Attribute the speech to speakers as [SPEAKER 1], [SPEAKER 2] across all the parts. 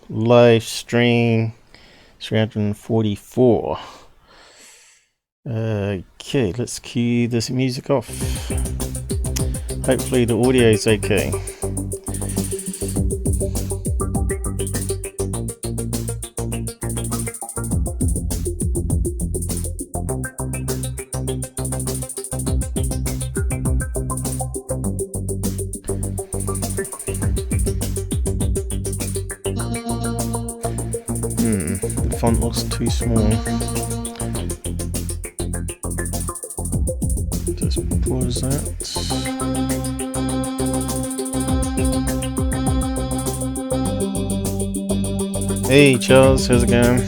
[SPEAKER 1] live stream 344. Okay, let's cue this music off. Hopefully the audio is okay. The font looks too small. Just pause that. Hey Charles, how's it going?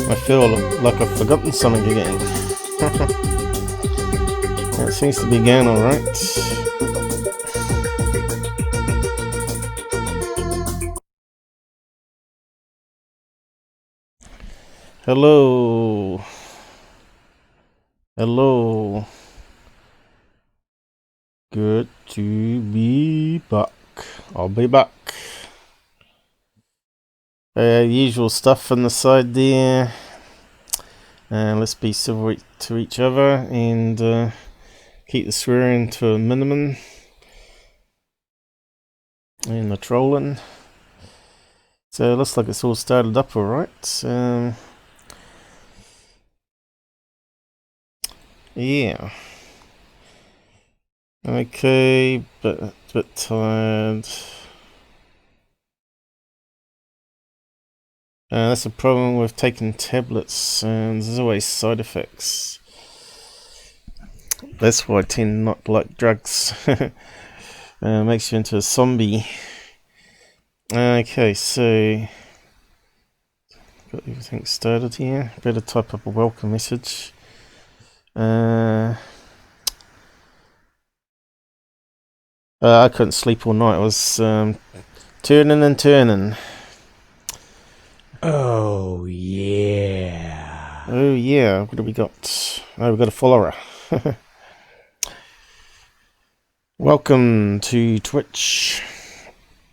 [SPEAKER 1] I feel like I've forgotten something again. It seems to be going alright. Hello. Hello. Good to be back. I'll be back. Usual stuff on the side there. Let's be civil to each other and keep the swearing to a minimum. And the trolling. So it looks like it's all started up alright. Yeah. Okay, but a bit tired. That's a problem with taking tablets, and there's always side effects. That's why I tend not to like drugs. Makes you into a zombie. Okay, so got everything started here. Better type up a welcome message. I couldn't sleep all night. I was turning and turning.
[SPEAKER 2] Oh yeah.
[SPEAKER 1] Oh yeah, what do we got? Oh, we got a follower. Welcome to Twitch.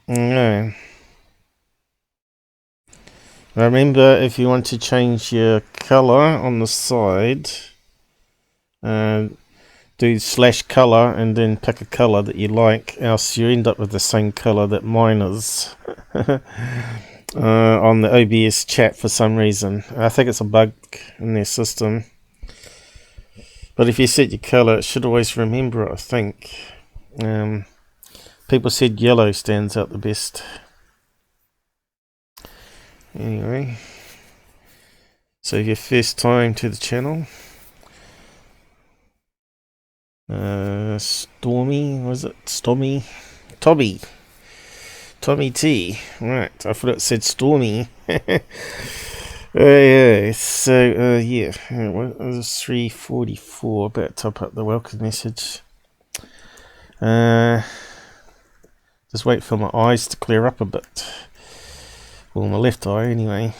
[SPEAKER 1] No. Remember, if you want to change your color on the side, do /color and then pick a color that you like, else you end up with the same color that mine is. On the OBS chat for some reason. I think it's a bug in their system. But if you set your color, it should always remember it, I think. People said yellow stands out the best. Anyway. So your first time to the channel. Stormy, was it? Stormy? Tommy T. Right, I thought it said Stormy. Yeah, so, yeah, it was 344, about to top up the welcome message. Just wait for my eyes to clear up a bit. Well, my left eye, anyway.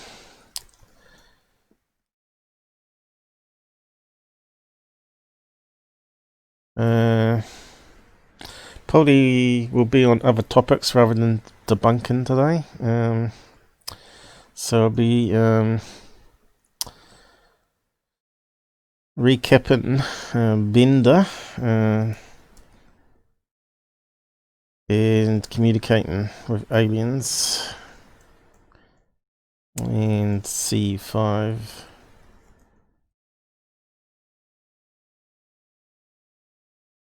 [SPEAKER 1] Probably will be on other topics rather than debunking today. So I'll be recapping Bender and communicating with aliens and CE5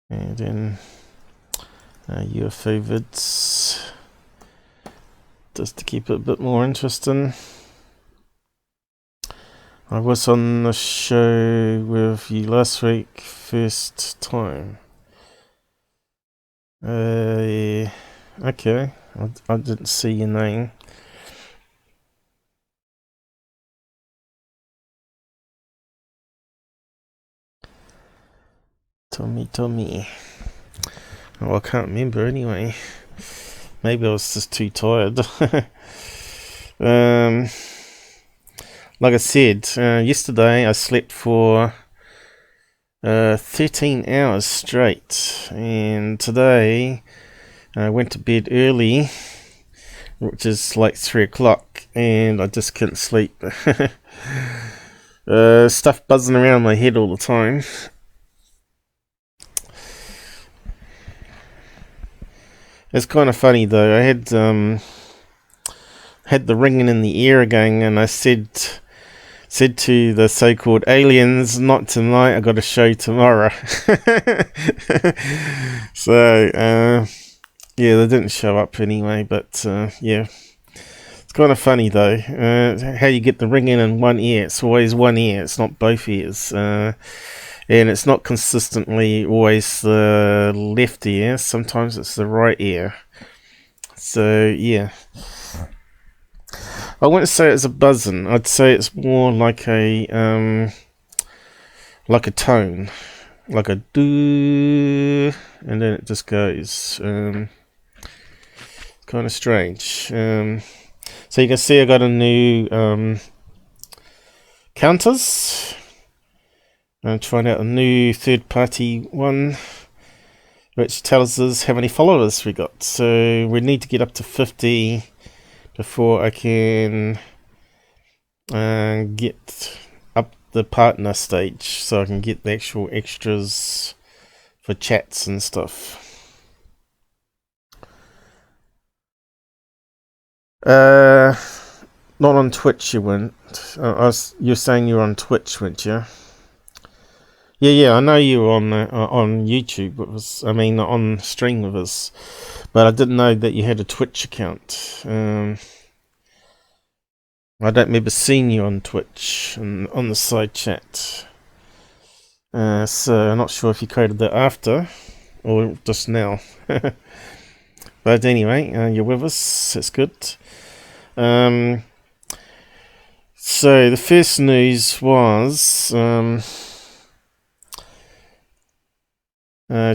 [SPEAKER 1] and then UFO vids, just to keep it a bit more interesting. I was on the show with you last week, first time. Yeah. Okay, I didn't see your name. Tommy. Oh, I can't remember anyway. Maybe I was just too tired. Like I said, yesterday I slept for 13 hours straight, and today I went to bed early, which is like 3 o'clock, and I just couldn't sleep. Stuff buzzing around my head all the time. It's kind of funny though. I had the ringing in the ear again, and I said to the so-called aliens, "Not tonight. I got a show tomorrow." So yeah, they didn't show up anyway. But yeah, it's kind of funny though. How you get the ringing in one ear? It's always one ear. It's not both ears. And it's not consistently always the left ear. Sometimes it's the right ear. So yeah, I wouldn't say it's a buzzing. I'd say it's more like a tone, like a doo, and then it just goes. It's kind of strange. So you can see I got a new counters. I'm trying out a new third-party one, which tells us how many followers we got. So we need to get up to 50 before I can get up the partner stage, so I can get the actual extras for chats and stuff. Not on Twitch, you weren't. You're saying you're on Twitch, weren't you? Yeah, I know you were on YouTube with us. I mean, on stream with us, but I didn't know that you had a Twitch account. I don't remember seeing you on Twitch and on the side chat. So I'm not sure if you created that after or just now. But anyway, you're with us. That's good. So the first news was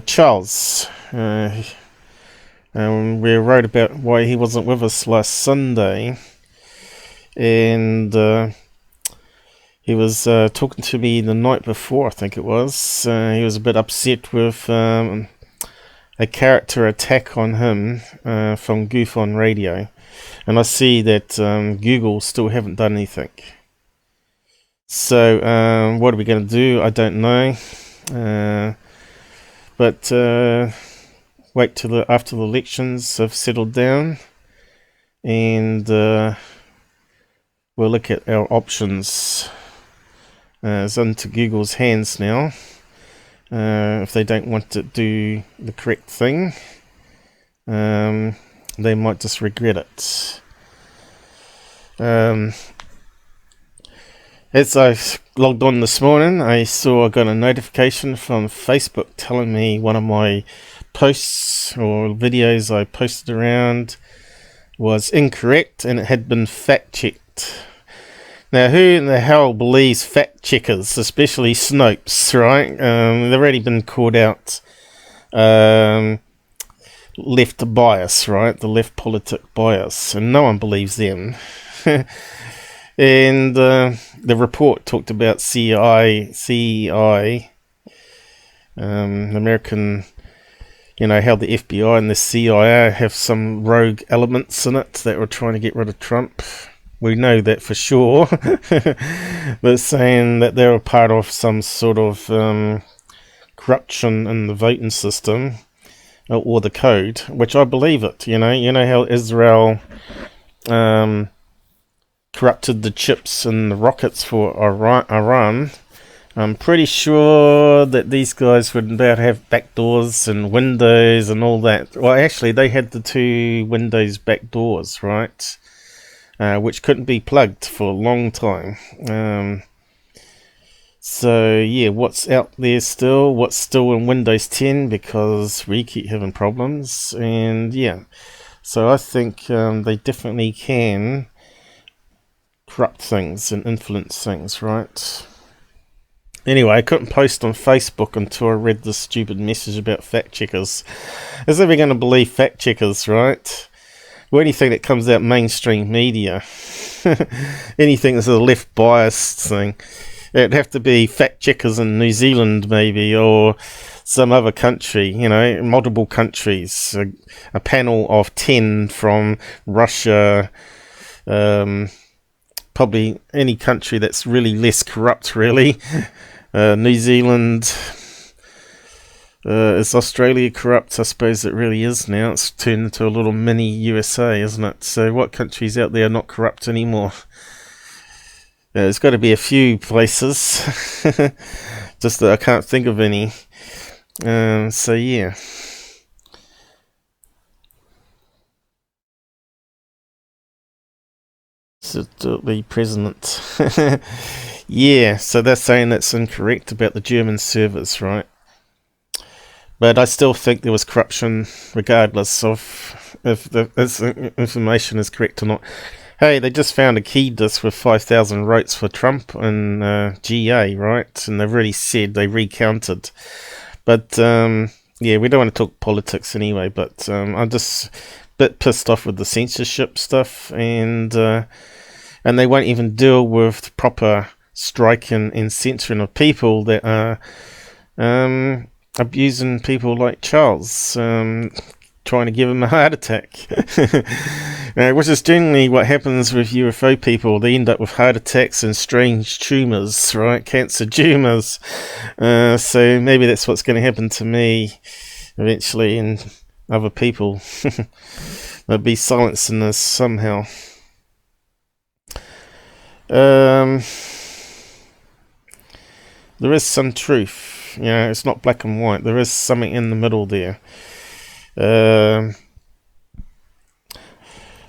[SPEAKER 1] Charles. We wrote about why he wasn't with us last Sunday, and he was talking to me the night before, I think it was. He was a bit upset with a character attack on him from GUFON Radio, and I see that Google still haven't done anything. So what are we going to do? I don't know. But wait till after the elections have settled down, and we'll look at our options. It's into Google's hands now. If they don't want to do the correct thing, they might just regret it. As I logged on this morning, I got a notification from Facebook telling me one of my posts or videos I posted around was incorrect and it had been fact-checked. Now, who in the hell believes fact-checkers, especially Snopes, right? They've already been called out left bias, right? The left politic bias, and no one believes them. And the report talked about CEI, American, how the FBI and the CIA have some rogue elements in it that were trying to get rid of Trump. We know that for sure. But saying that they were part of some sort of corruption in the voting system or the code, which I believe it. You know how Israel corrupted the chips and the rockets for Iran, I'm pretty sure that these guys would about have back doors and windows and all that. Well, actually, they had the 2 Windows back doors, right? Which couldn't be plugged for a long time. So, yeah, what's out there still? What's still in Windows 10? Because we keep having problems. And, yeah. So I think they definitely can corrupt things and influence things, right? Anyway, I couldn't post on Facebook until I read this stupid message about fact checkers. Is ever going to believe fact checkers, right? Or anything that comes out mainstream media. Anything that's a left biased thing. It'd have to be fact checkers in New Zealand, maybe, or some other country, you know, multiple countries. A panel of 10 from Russia, probably any country that's really less corrupt, really. New Zealand. Is Australia corrupt? I suppose it really is now. It's turned into a little mini USA, isn't it? So what countries out there are not corrupt anymore? There's got to be a few places. Just that I can't think of any. So yeah. So the president. Yeah, so they're saying that's incorrect about the German servers, right? But I still think there was corruption, regardless of if this information is correct or not. Hey, they just found a key disk with 5,000 votes for Trump in GA, right? And they've already said they recounted. But, yeah, we don't want to talk politics anyway, but I'm just a bit pissed off with the censorship stuff, and they won't even deal with proper striking and censoring of people that are abusing people like Charles, trying to give him a heart attack. Which is generally what happens with UFO people. They end up with heart attacks and strange tumours, right? Cancer tumours. So maybe that's what's going to happen to me eventually, and other people. They'll be silencing this somehow. There is some truth. You know, it's not black and white. There is something in the middle there.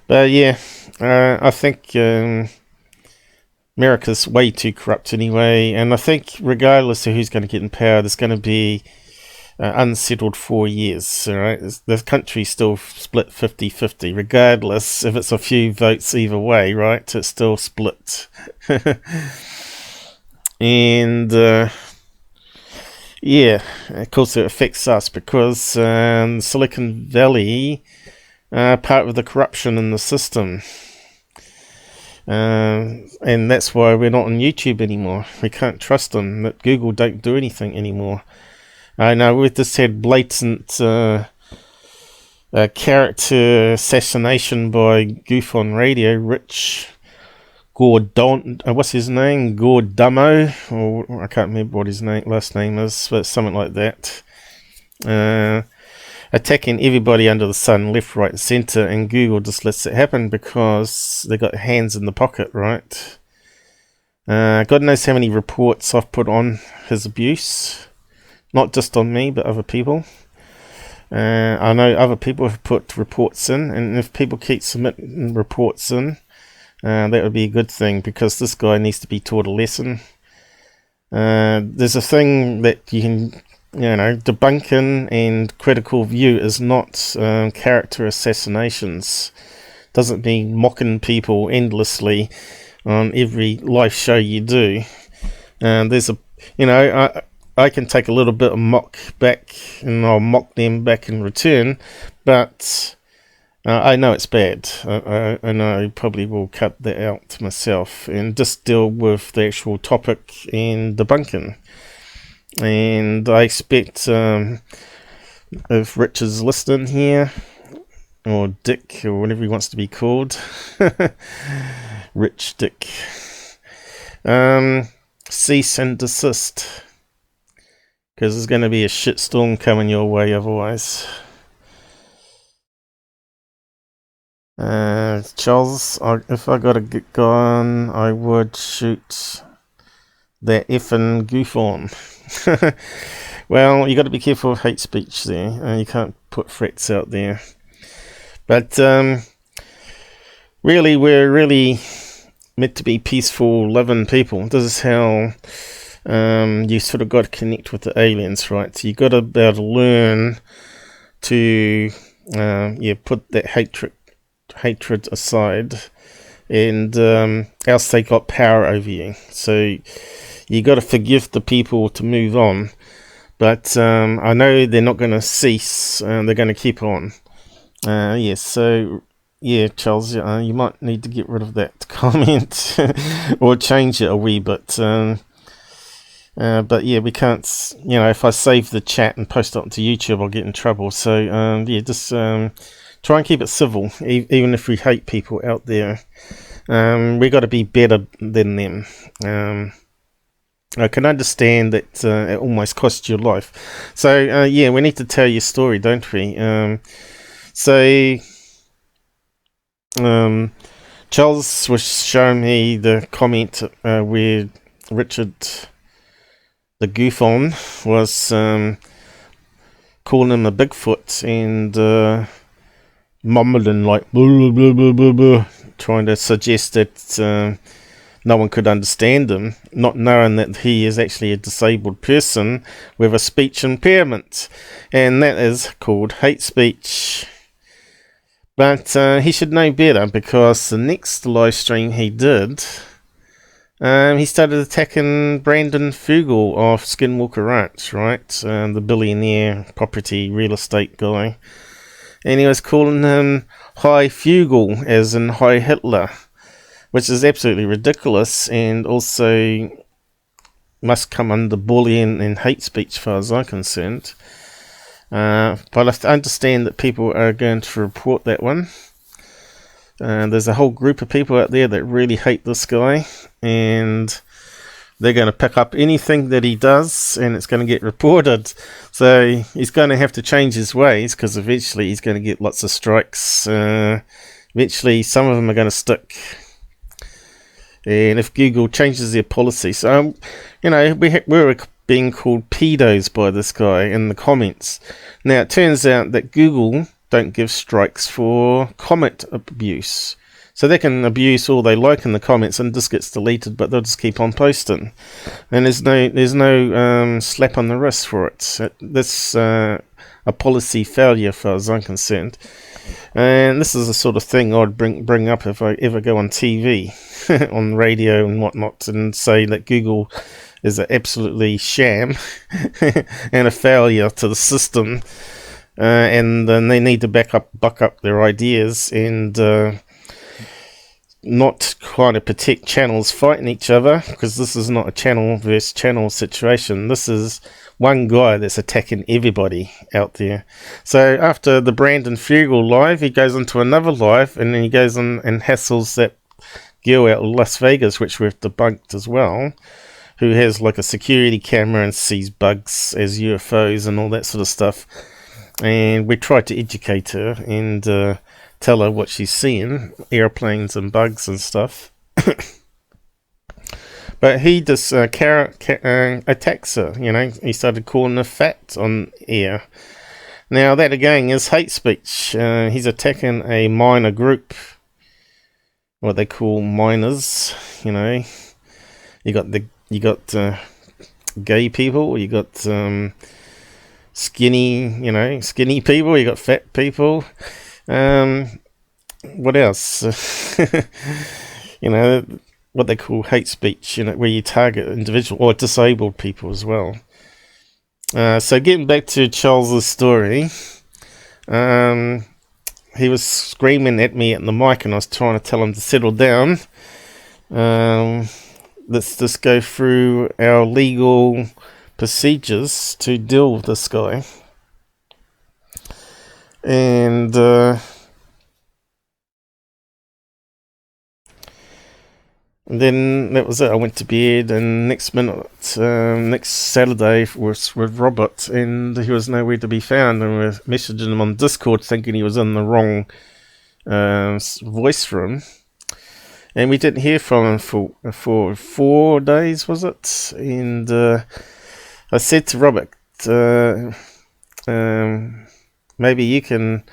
[SPEAKER 1] But yeah, I think America's way too corrupt anyway, and I think regardless of who's going to get in power, there's going to be unsettled 4 years. Right? The country's still split 50-50, regardless if it's a few votes either way, right? It's still split. And yeah, of course it affects us because Silicon Valley part of the corruption in the system. And that's why we're not on YouTube anymore. We can't trust them. That Google don't do anything anymore. I know we've just had blatant character assassination by GUFON Radio, Rich Gordon, what's his name? Gordamo, or I can't remember what his last name is, but something like that. Attacking everybody under the sun, left, right, and centre, and Google just lets it happen because they got hands in the pocket, right? God knows how many reports I've put on his abuse, not just on me, but other people. I know other people have put reports in, and if people keep submitting reports in, that would be a good thing, because this guy needs to be taught a lesson. There's a thing that you can, debunking and critical view is not character assassinations. Doesn't mean mocking people endlessly on every live show you do. There's a, I can take a little bit of mock back, and I'll mock them back in return, but I know it's bad. I know I probably will cut that out myself and just deal with the actual topic and debunking. And I expect if Rich is listening here, or Dick, or whatever he wants to be called, Rich Dick, cease and desist, because there's going to be a shitstorm coming your way otherwise. Charles, if I got a gun, I would shoot that effing GUFON. Well, you got to be careful of hate speech there. You can't put threats out there. But really, we're really meant to be peaceful, loving people. This is how you sort of got to connect with the aliens, right? So you got to be able to learn to put that hatred aside, and else they got power over you. So you got to forgive the people to move on. But I know they're not going to cease. They're going to keep on. So yeah, Charles, you might need to get rid of that comment or change it a wee bit. But yeah, we can't. If I save the chat and post it onto YouTube, I'll get in trouble. So just try and keep it civil, even if we hate people out there. We got to be better than them. I can understand that it almost cost your life. So, we need to tell your story, don't we? Charles was showing me the comment where Richard, the GUFON, was calling him a Bigfoot and mumbling like blah, blah, blah, blah, blah, trying to suggest that no one could understand him, not knowing that he is actually a disabled person with a speech impairment, and that is called hate speech. But he should know better, because the next live stream he did, he started attacking Brandon Fugel of Skinwalker Ranch, right? The billionaire property real estate guy. And he was calling him High Fugel, as in High Hitler, which is absolutely ridiculous, and also must come under bullying and hate speech as far as I'm concerned. But I have to understand that people are going to report that one. There's a whole group of people out there that really hate this guy, and they're going to pick up anything that he does, and it's going to get reported. So he's going to have to change his ways, because eventually he's going to get lots of strikes. Eventually some of them are going to stick. And if Google changes their policy, so we were being called pedos by this guy in the comments. Now it turns out that Google don't give strikes for comment abuse, so they can abuse all they like in the comments and this gets deleted, but they'll just keep on posting, and there's no slap on the wrist for it. That's a policy failure as far as I'm concerned. And this is the sort of thing I'd bring up if I ever go on TV, on radio and whatnot, and say that Google is an absolutely sham and a failure to the system, and then they need to buck up their ideas and not trying to protect channels fighting each other, because this is not a channel versus channel situation. This is one guy that's attacking everybody out there. So after the Brandon Fugel live, he goes into another live, and then he goes on and hassles that girl out of Las Vegas, which we've debunked as well, who has like a security camera and sees bugs as UFOs and all that sort of stuff. And we tried to educate her and tell her what she's seeing, airplanes and bugs and stuff. But he just attacks her, he started calling her fat on air. Now that again is hate speech. He's attacking a minor group, what they call minors. You got gay people, you got skinny people, you got fat people. What else? What they call hate speech, where you target individual or disabled people as well. So getting back to Charles's story, he was screaming at me at the mic, and I was trying to tell him to settle down. Let's just go through our legal procedures to deal with this guy. And then that was it. I went to bed, and next Saturday was with Robert, and he was nowhere to be found, and we were messaging him on Discord thinking he was in the wrong voice room. and we didn't hear from him for 4 days, was it? And I said to Robert, maybe you can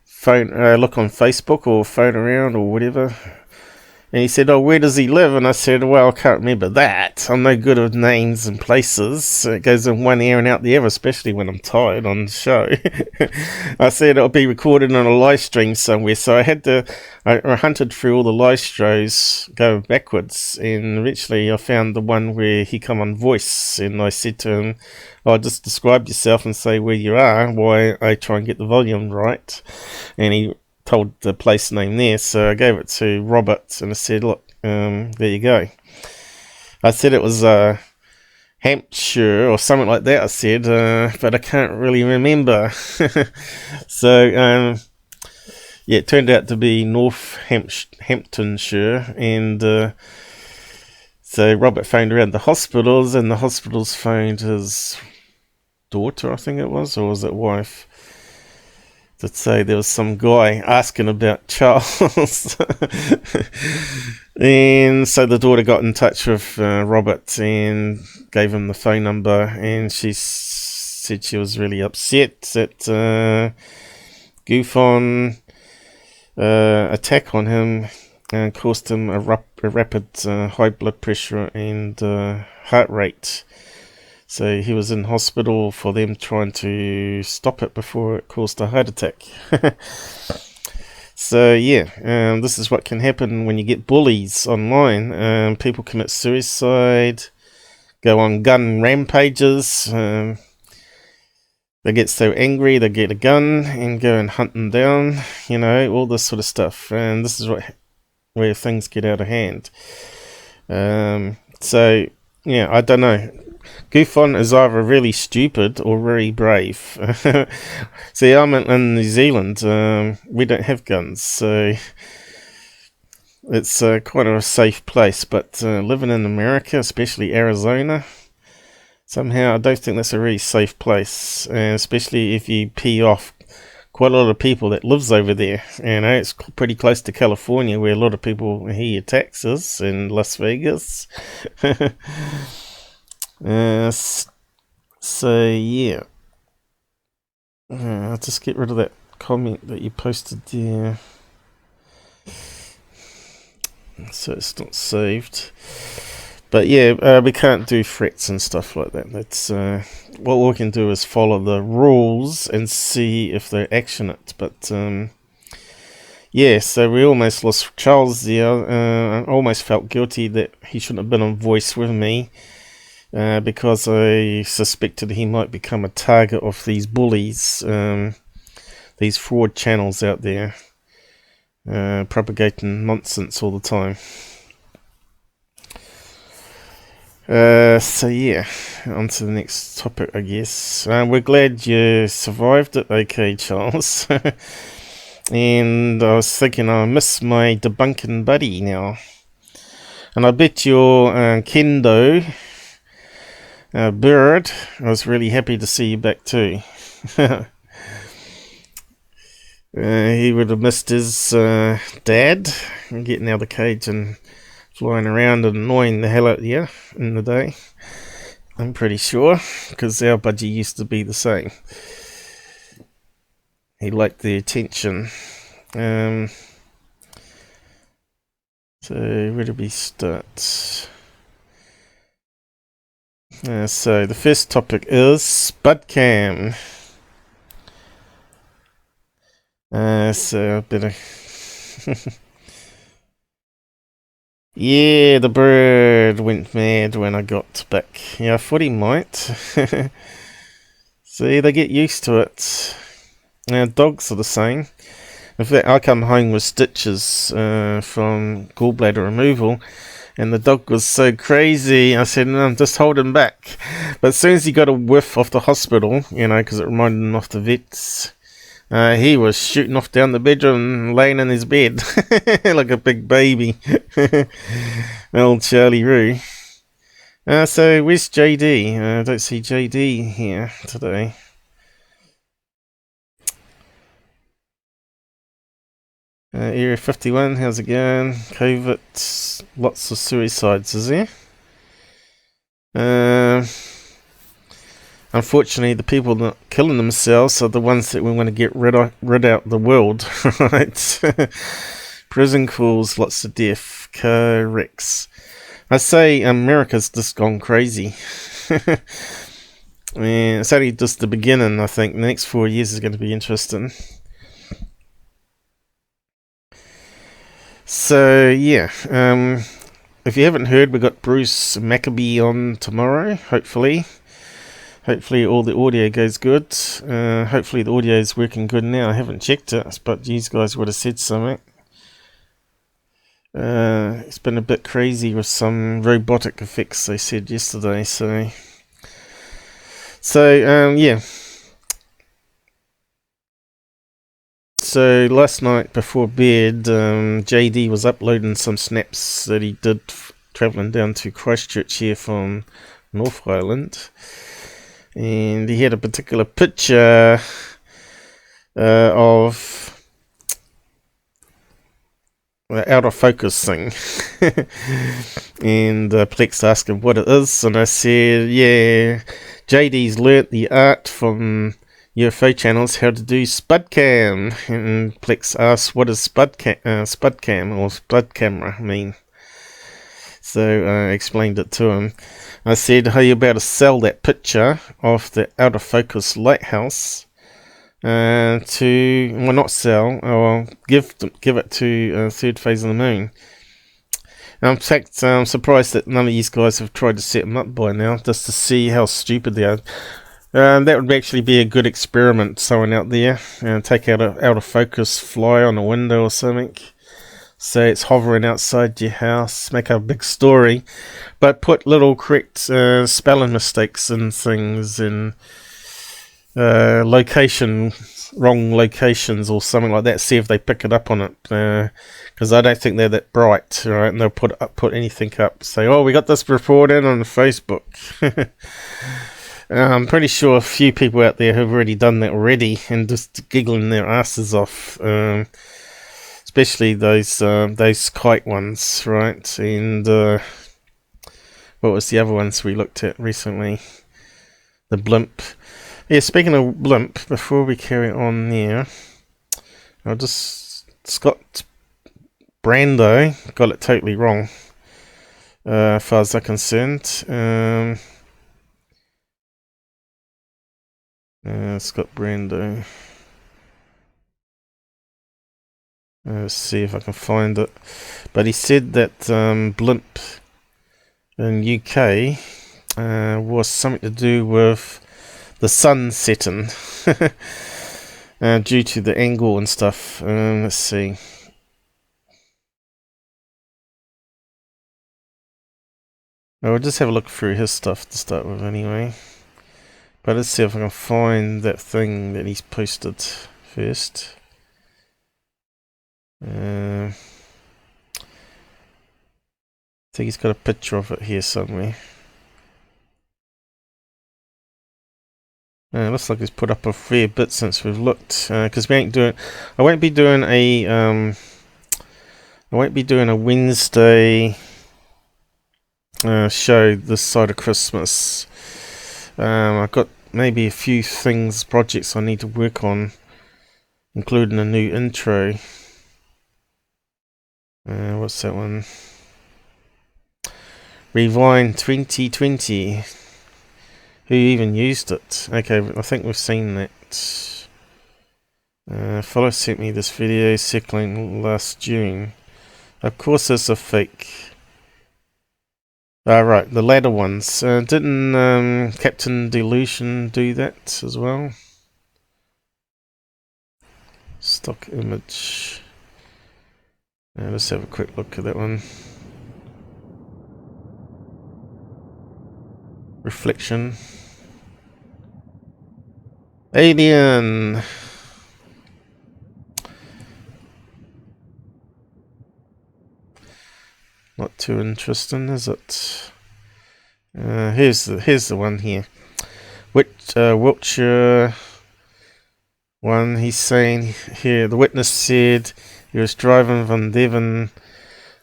[SPEAKER 1] phone, look on Facebook or phone around or whatever. And he said, oh, where does he live? And I said, well, I can't remember that. I'm no good with names and places. It goes in one ear and out the other, especially when I'm tired on the show. I said it'll be recorded on a live stream somewhere. So I hunted through all the live shows going backwards. And eventually I found the one where he come on voice. And I said to him, oh, just describe yourself and say where you are, while I try and get the volume right. And he told the place name there, so I gave it to Robert and I said, look, there you go. I said it was Hampshire or something like that, I said, but I can't really remember. So yeah, it turned out to be North Hamptonshire, and so Robert phoned around the hospitals, and the hospitals phoned his daughter, I think it was, or was it wife, to say there was some guy asking about Charles. And so the daughter got in touch with Robert and gave him the phone number, and she said she was really upset that GUFON attack on him and caused him a rapid high blood pressure and heart rate. So he was in hospital for them trying to stop it before it caused a heart attack. So yeah, this is what can happen when you get bullies online. People commit suicide, go on gun rampages. They get so angry they get a gun and go and hunt them down. You know, all this sort of stuff. And this is where things get out of hand. So yeah, I don't know. GUFON is either really stupid or very brave. See, I'm in New Zealand. We don't have guns, so it's quite a safe place. But living in America, especially Arizona, somehow I don't think that's a really safe place. Especially if you pee off quite a lot of people that lives over there. You know, it's pretty close to California, where a lot of people hear your taxes, and Las Vegas. So yeah, I'll just get rid of that comment that you posted there, so it's not saved. But yeah, we can't do threats and stuff like that. That's what we can do is follow the rules and see if they action it. But yeah, so we almost lost Charles there. I almost felt guilty that he shouldn't have been on voice with me. Because I suspected he might become a target of these bullies, these fraud channels out there, propagating nonsense all the time. So yeah, on to the next topic, I guess. We're glad you survived it, okay, Charles. And I was thinking, I miss my debunking buddy now. And I bet your kendo... Bird, I was really happy to see you back too. He would have missed his dad getting out of the cage and flying around and annoying the hell out of you in the day. I'm pretty sure, because our budgie used to be the same. He liked the attention. So where do we start? So the first topic is Spud Cam. So I better... Yeah, the bird went mad when I got back. Yeah, I thought he might. See, they get used to it. Dogs are the same. In fact, I come home with stitches from gallbladder removal. And the dog was so crazy, I said, no, I'm just holding back. But as soon as he got a whiff off the hospital, you know, because it reminded him of the vets, he was shooting off down the bedroom, laying in his bed, like a big baby. Old Charlie Roo. So where's JD? I don't see JD here today. Area 51, how's it going? COVID, lots of suicides, is there? Unfortunately, the people that are killing themselves are the ones that we want to get rid out the world, right? Prison calls, lots of death, corrects. I say America's just gone crazy. It's only just the beginning, I think. The next 4 years is going to be interesting. So, yeah. If you haven't heard, we've got Bruce Maccabee on tomorrow, hopefully. Hopefully all the audio goes good. Hopefully the audio is working good now. I haven't checked it, but you guys would have said something. It's been a bit crazy with some robotic effects, they said yesterday, so yeah. So last night before bed, JD was uploading some snaps that he did travelling down to Christchurch here from North Island, and he had a particular picture of out of focus thing. And Plex asked him what it is, and I said, yeah, JD's learnt the art from UFO channels how to do Spud Cam. And Plex asked, what does Spud Cam or Spud Camera mean? So I explained it to him. I said, how you about to sell that picture of the out of focus lighthouse to, well, not sell, or give it to third phase of the moon. In fact, I'm surprised that none of these guys have tried to set them up by now, just to see how stupid they are. That would actually be a good experiment, someone out there, take out of focus fly on a window or something. So it's hovering outside your house, make a big story, but put little correct spelling mistakes and things, and wrong locations or something like that. See if they pick it up on it, because I don't think they're that bright, right? And they'll put anything up. Say, oh, we got this report in on Facebook. I'm pretty sure a few people out there have already done that already and just giggling their asses off. Especially those kite ones, right? And what was the other ones we looked at recently? The blimp. Yeah, speaking of blimp, before we carry on there, Scott Brando got it totally wrong, as far as I'm concerned. Scott Brando. Let's see if I can find it. But he said that blimp in UK was something to do with the sun setting due to the angle and stuff. Let's see. I'll just have a look through his stuff to start with anyway. But let's see if I can find that thing that he's posted first. I think he's got a picture of it here somewhere. Looks like he's put up a fair bit since we've looked, because we ain't doing. I won't be doing a Wednesday show this side of Christmas. I've got maybe a few projects I need to work on, including a new intro. What's that one? Rewind 2020. Who even used it? Okay, I think we've seen that. Follow sent me this video circling last June. Of course it's a fake. Right, the latter ones. Didn't Captain Delusion do that as well? Stock image. Let's have a quick look at that one. Reflection. Alien. Not too interesting, is it? Here's the one here. Wltshire one. He's saying here, the witness said He was driving from Devon,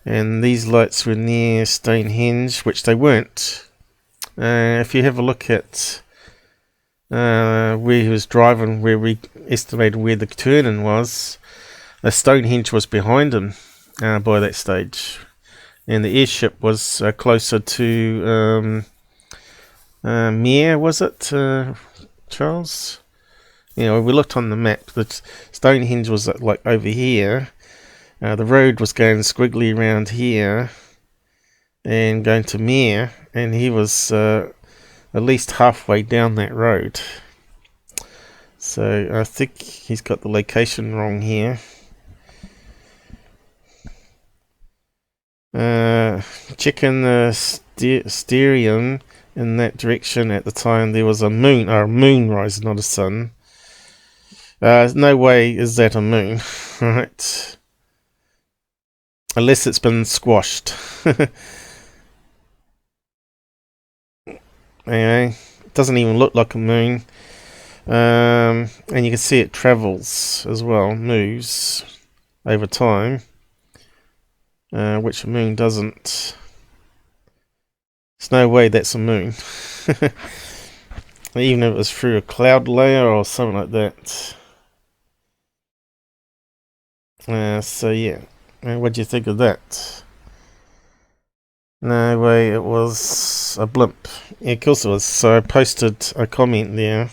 [SPEAKER 1] and these lights were near Stonehenge, which they weren't. If you have a look at where he was driving, where we estimated where the turn-in was, Stonehenge was behind him by that stage, and the airship was closer to Mere, was it, Charles? We looked on the map. The Stonehenge was like over here. The road was going squiggly around here and going to Mere, and he was at least halfway down that road. So I think he's got the location wrong here. Checking the steering in that direction at the time, there was a moonrise, not a sun. No way is that a moon, right? Unless it's been squashed. Anyway, it doesn't even look like a moon. And you can see it travels as well, moves over time, which a moon doesn't. There's no way that's a moon. Even if it was through a cloud layer or something like that. So yeah, what do you think of that? No way, it was a blimp. Yeah, of course it was. So I posted a comment there,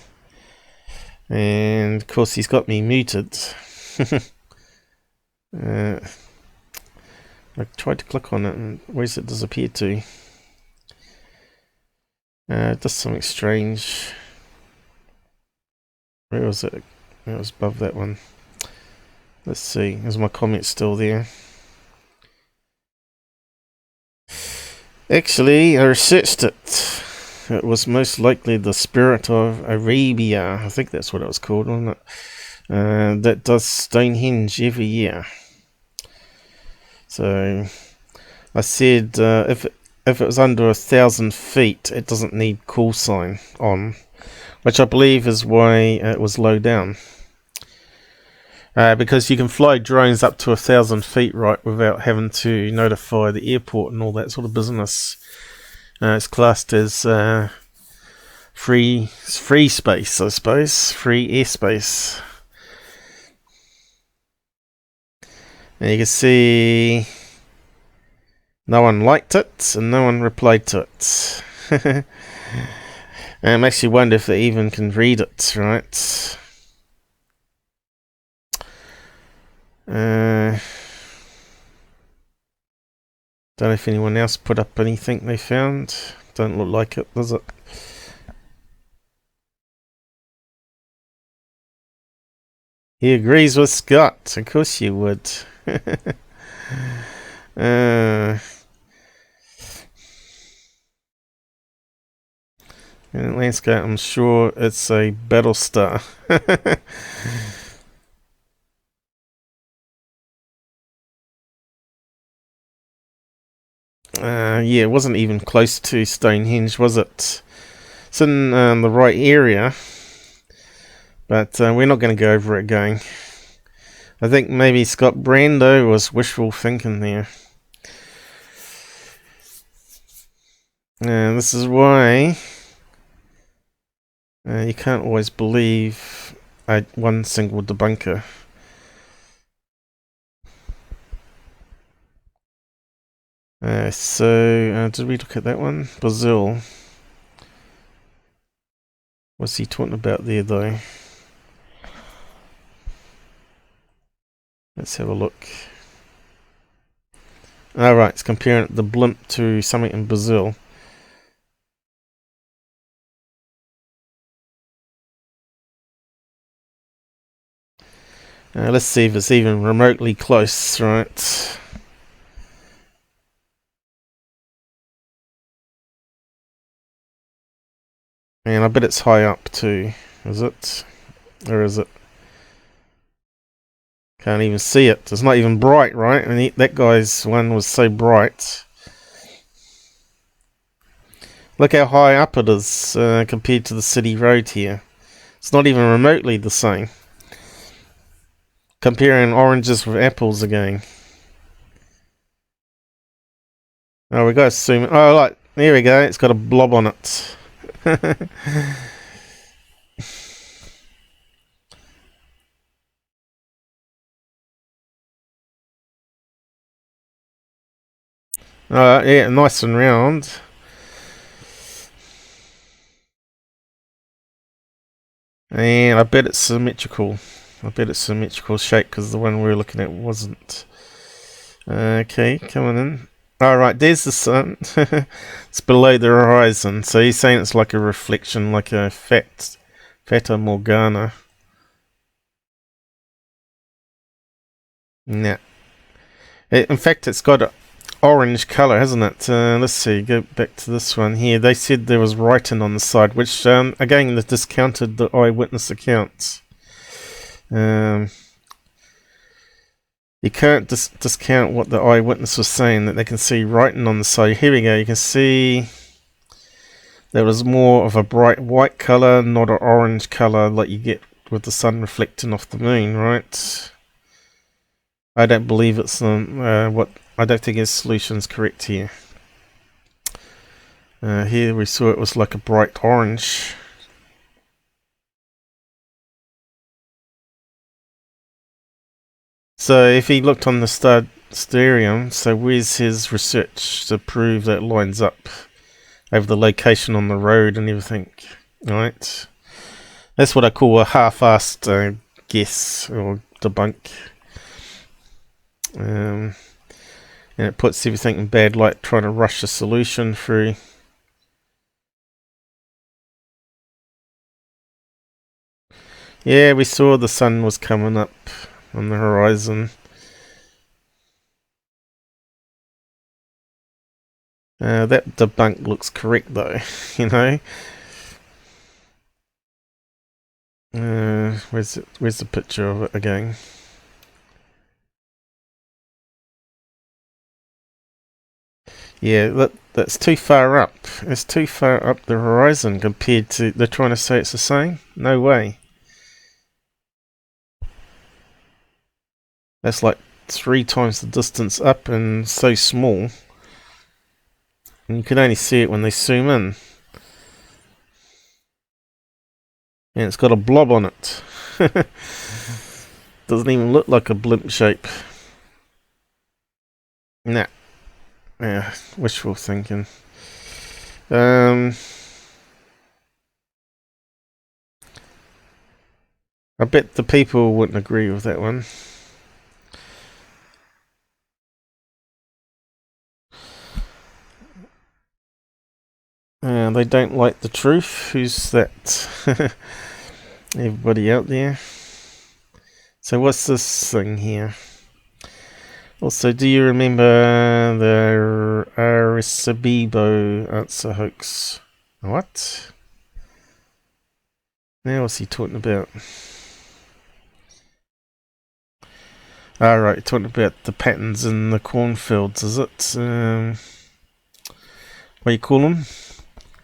[SPEAKER 1] and of course he's got me muted. I tried to click on it, and where's it disappear to? It does something strange. Where was it? It was above that one. Let's see. Is my comment still there? Actually, I researched it. It was most likely the Spirit of Arabia. I think that's what it was called, wasn't it? That does Stonehenge every year. So I said if it was under 1,000 feet, it doesn't need call sign on, which I believe is why it was low down. Because you can fly drones up to 1,000 feet, right, without having to notify the airport and all that sort of business. It's classed as free space, I suppose, free airspace. And you can see no one liked it and no one replied to it. And it makes you wonder if they even can read it, right? Don't know if anyone else put up anything they found. Don't look like it, does it? He agrees with Scott. Of course you would. And landscape, I'm sure it's a battle star. Yeah, it wasn't even close to Stonehenge, was it? It's in the right area, but we're not going to go over it again. I think maybe Scott Brando was wishful thinking there. This is why you can't always believe one single debunker. So did we look at that one? Brazil. What's he talking about there, though? Let's have a look. Alright, it's comparing the blimp to something in Brazil. Let's see if it's even remotely close, right? And I bet it's high up too. Is it? Or is it? Can't even see it. It's not even bright, right? I mean, that guy's one was so bright. Look how high up it is compared to the city road here. It's not even remotely the same. Comparing oranges with apples again. Oh, we got to zoom. Oh, right. There we go. It's got a blob on it. Yeah, nice and round. And I bet it's symmetrical. I bet it's symmetrical shape because the one we were looking at wasn't. Okay, coming in. Alright, there's the sun. It's below the horizon. So he's saying it's like a reflection, like a Fata Morgana. Nah. In fact, it's got an orange colour, hasn't it? Let's see, go back to this one here. They said there was writing on the side, which, again, they discounted the eyewitness accounts. You can't discount what the eyewitness was saying, that they can see writing on the side. Here we go, you can see there was more of a bright white colour, not an orange colour like you get with the sun reflecting off the moon, right? I don't believe it's what I don't think his solution's correct here. Here we saw it was like a bright orange. So if he looked on the stereo, so where's his research to prove that lines up over the location on the road and everything, right? That's what I call a half-assed guess or debunk. And it puts everything in bad light, trying to rush a solution through. Yeah, we saw the sun was coming up on the horizon. That debunk looks correct though, you know. Where's the picture of it again? Yeah, that's too far up. It's too far up the horizon compared to... They're trying to say it's the same? No way. That's like 3 times the distance up and so small. And you can only see it when they zoom in. And it's got a blob on it. Doesn't even look like a blimp shape. Nah. Yeah, wishful thinking. I bet the people wouldn't agree with that one. They don't like the truth. Who's that? Everybody out there. So what's this thing here? Also, do you remember the Arecibo answer hoax? What? Now what's he talking about? Alright, talking about the patterns in the cornfields, is it? What do you call them?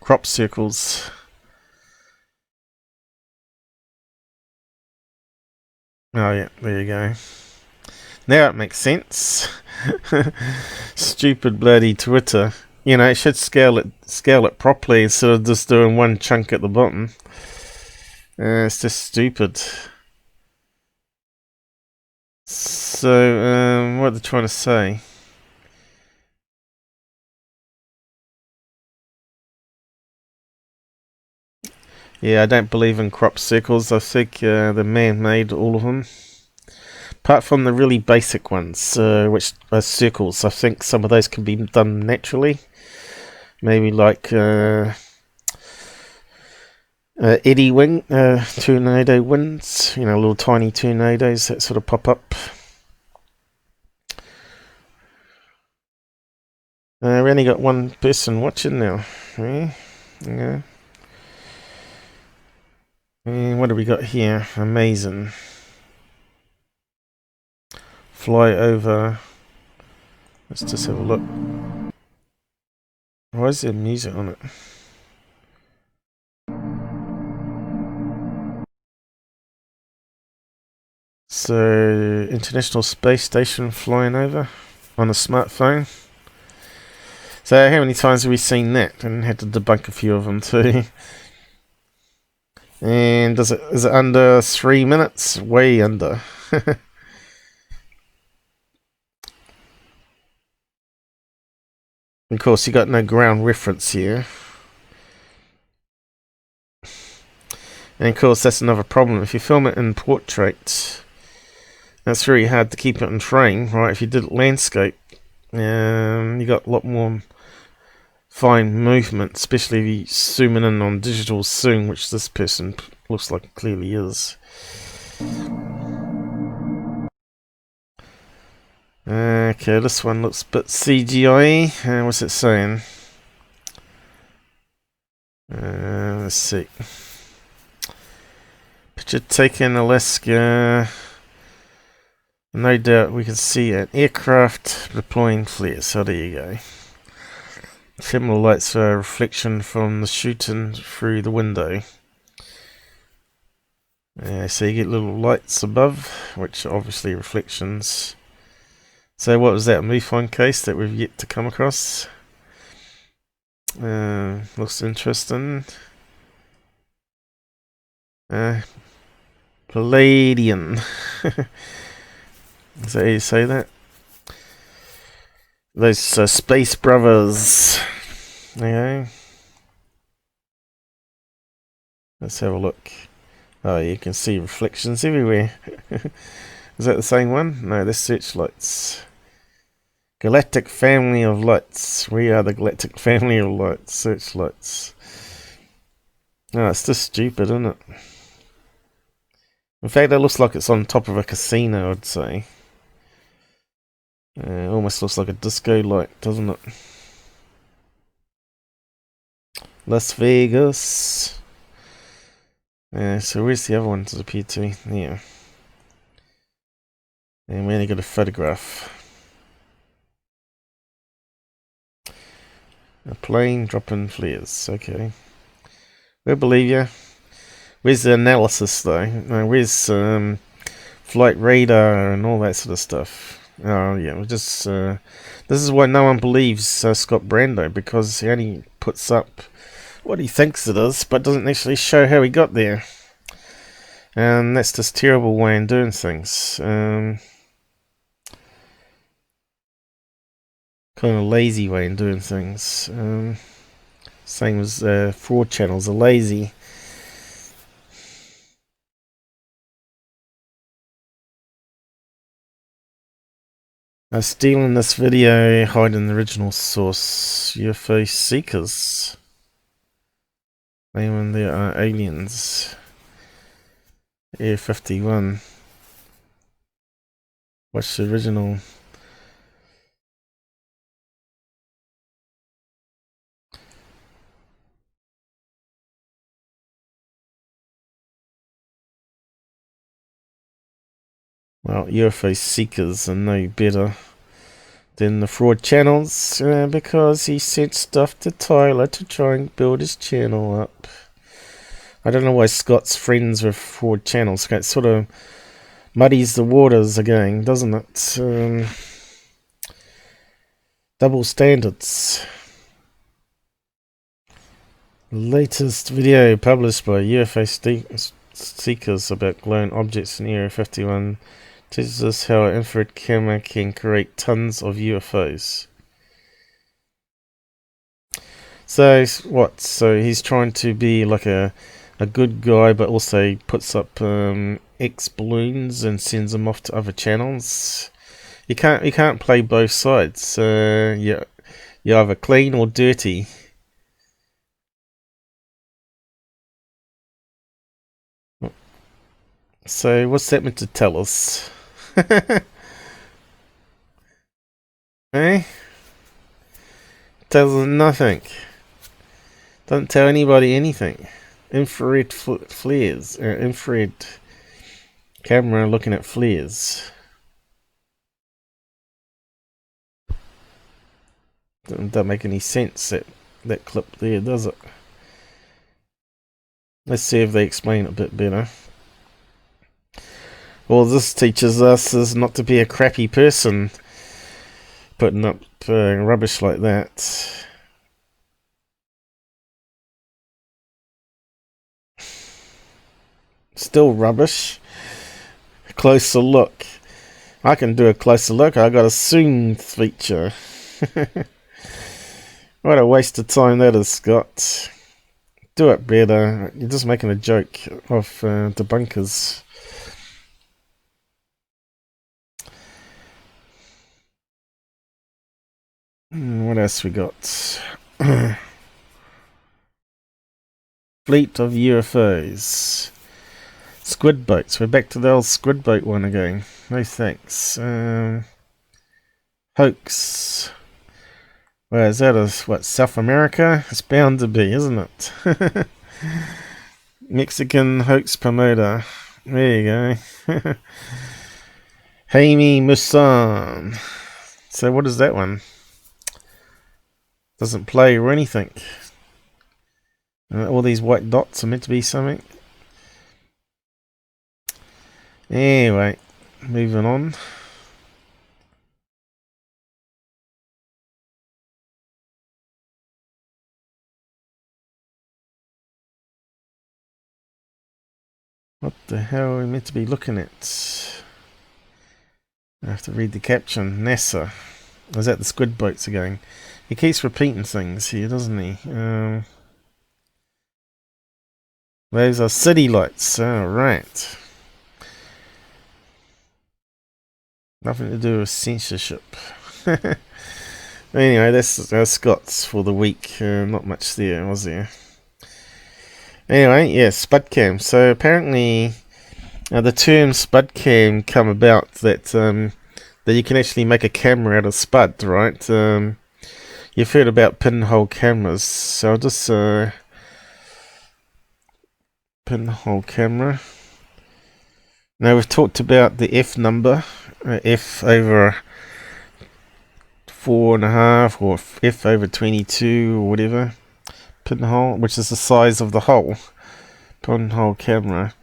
[SPEAKER 1] Crop circles. Oh yeah, there you go. Now it makes sense. Stupid bloody Twitter. You know, it should scale it properly instead of just doing one chunk at the bottom. It's just stupid. So, what are they trying to say? Yeah, I don't believe in crop circles. I think they're man-made, all of them. Apart from the really basic ones, which are circles. I think some of those can be done naturally. Maybe like eddy wing, tornado winds. You know, little tiny tornadoes that sort of pop up. We only got one person watching now. Yeah. What do we got here? Amazing. Fly over. Let's just have a look. Why is there music on it? So, International Space Station flying over on a smartphone. So, how many times have we seen that? And had to debunk a few of them too. And is it under 3 minutes? Way under. Of course, you got no ground reference here. And of course, that's another problem. If you film it in portrait, that's very hard to keep it in frame, right? If you did it landscape, you got a lot more fine movement, especially if you zooming in on digital zoom, which this person looks like it clearly is. Okay, this one looks a bit CGI. What's it saying? Let's see. Picture taken Alaska. No doubt we can see an aircraft deploying flares. So there you go. Similar lights are a reflection from the shooting through the window. So you get little lights above, which are obviously reflections. So what was that, a MUFON case that we've yet to come across? Looks interesting. Palladian. Is that how you say that? Those Space Brothers. Okay. Let's have a look. Oh, you can see reflections everywhere. Is that the same one? No, that's searchlights. Galactic family of lights. We are the galactic family of lights. Searchlights. Oh, it's just stupid, isn't it? In fact, it looks like it's on top of a casino, I'd say. Almost looks like a disco light, doesn't it? Las Vegas. So where's the other one to appear to? Yeah. And we only got a photograph. A plane dropping flares. Okay. We'll believe you. Where's the analysis though? Where's flight radar and all that sort of stuff? Oh yeah, we'll just this is why no one believes Scott Brando, because he only puts up what he thinks it is, but doesn't actually show how he got there. And that's just terrible way in doing things. Kind of lazy way in doing things. Same as fraud channels are lazy. Stealing this video, hiding the original source. UFO seekers. Claiming there are aliens. Air 51. What's the original? Well, UFO seekers are no better than the fraud channels because he sent stuff to Tyler to try and build his channel up. I don't know why Scott's friends with fraud channels. It sort of muddies the waters again, doesn't it? Double standards. Latest video published by UFO seekers about glowing objects in Area 51 teaches us how an infrared camera can create tons of UFOs. So what? So he's trying to be like a good guy, but also puts up X balloons and sends them off to other channels. You can't play both sides. You're either clean or dirty. So what's that meant to tell us? Eh? Tells us nothing. Doesn't tell anybody anything. Infrared flares. Infrared camera looking at flares. Doesn't make any sense, that clip there, does it? Let's see if they explain it a bit better. All this teaches us is not to be a crappy person putting up rubbish like that. Still rubbish. Closer look. I can do a closer look. I got a zoom feature. What a waste of time that is, Scott. Do it better. You're just making a joke of debunkers. What else we got? Fleet of UFOs. Squid boats. We're back to the old squid boat one again. No thanks. Hoax. Where is that? What, South America? It's bound to be, isn't it? Mexican hoax promoter. There you go. Jaime Musan. So what is that one? Doesn't play or anything. All these white dots are meant to be something. Anyway, moving on. What the hell are we meant to be looking at? I have to read the caption. NASA. Is that the squid boats again? He keeps repeating things here, doesn't he? Those are city lights. Alright. Nothing to do with censorship. Anyway, that's our Scots for the week. Not much there, was there? Anyway, yeah, Spud Cam. So apparently, the term Spud Cam come about that you can actually make a camera out of spud, right? You've heard about pinhole cameras, so I'll just pinhole camera. Now we've talked about the F number, F over 4.5 or F over 22 or whatever. Pinhole, which is the size of the hole. Pinhole camera.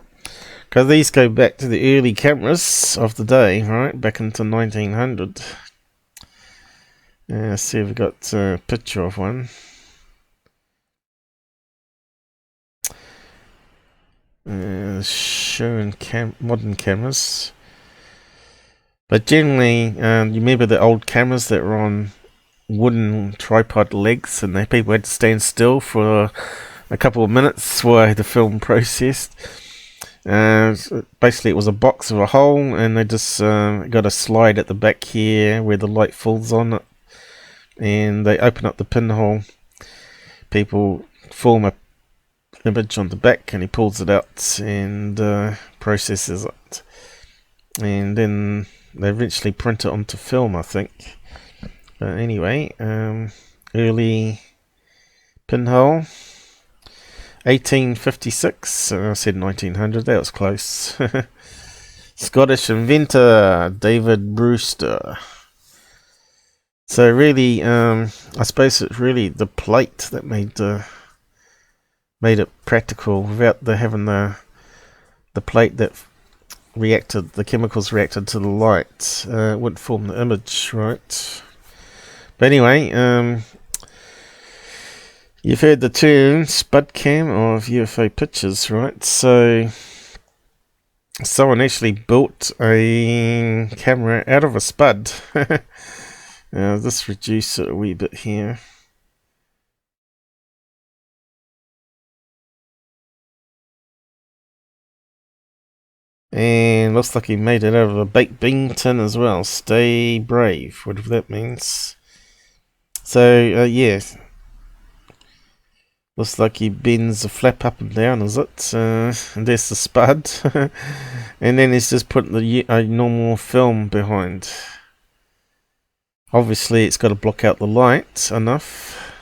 [SPEAKER 1] Because these go back to the early cameras of the day, right? Back into 1900. Let's see if we've got a picture of one. Showing modern cameras. But generally, you remember the old cameras that were on wooden tripod legs, and people had to stand still for a couple of minutes while the film processed. Basically, it was a box with a hole, and they just got a slide at the back here where the light falls on it, and they open up the pinhole. People form a image on the back, and he pulls it out and processes it, and then they eventually print it onto film, I think. But anyway, early pinhole, 1856. I said 1900. That was close. Scottish inventor David Brewster. So really, I suppose it's really the plate that made it practical. Without having the plate that reacted, the chemicals reacted to the light, it wouldn't form the image, right? But anyway, you've heard the term Spud Cam of UFO pictures, right? So someone actually built a camera out of a spud. Let's reduce it a wee bit here. And looks like he made it out of a baked bean tin as well. Stay brave, whatever that means. So, yeah. Looks like he bends the flap up and down, is it? And there's the spud. And then he's just put a normal film behind. Obviously, it's got to block out the light enough.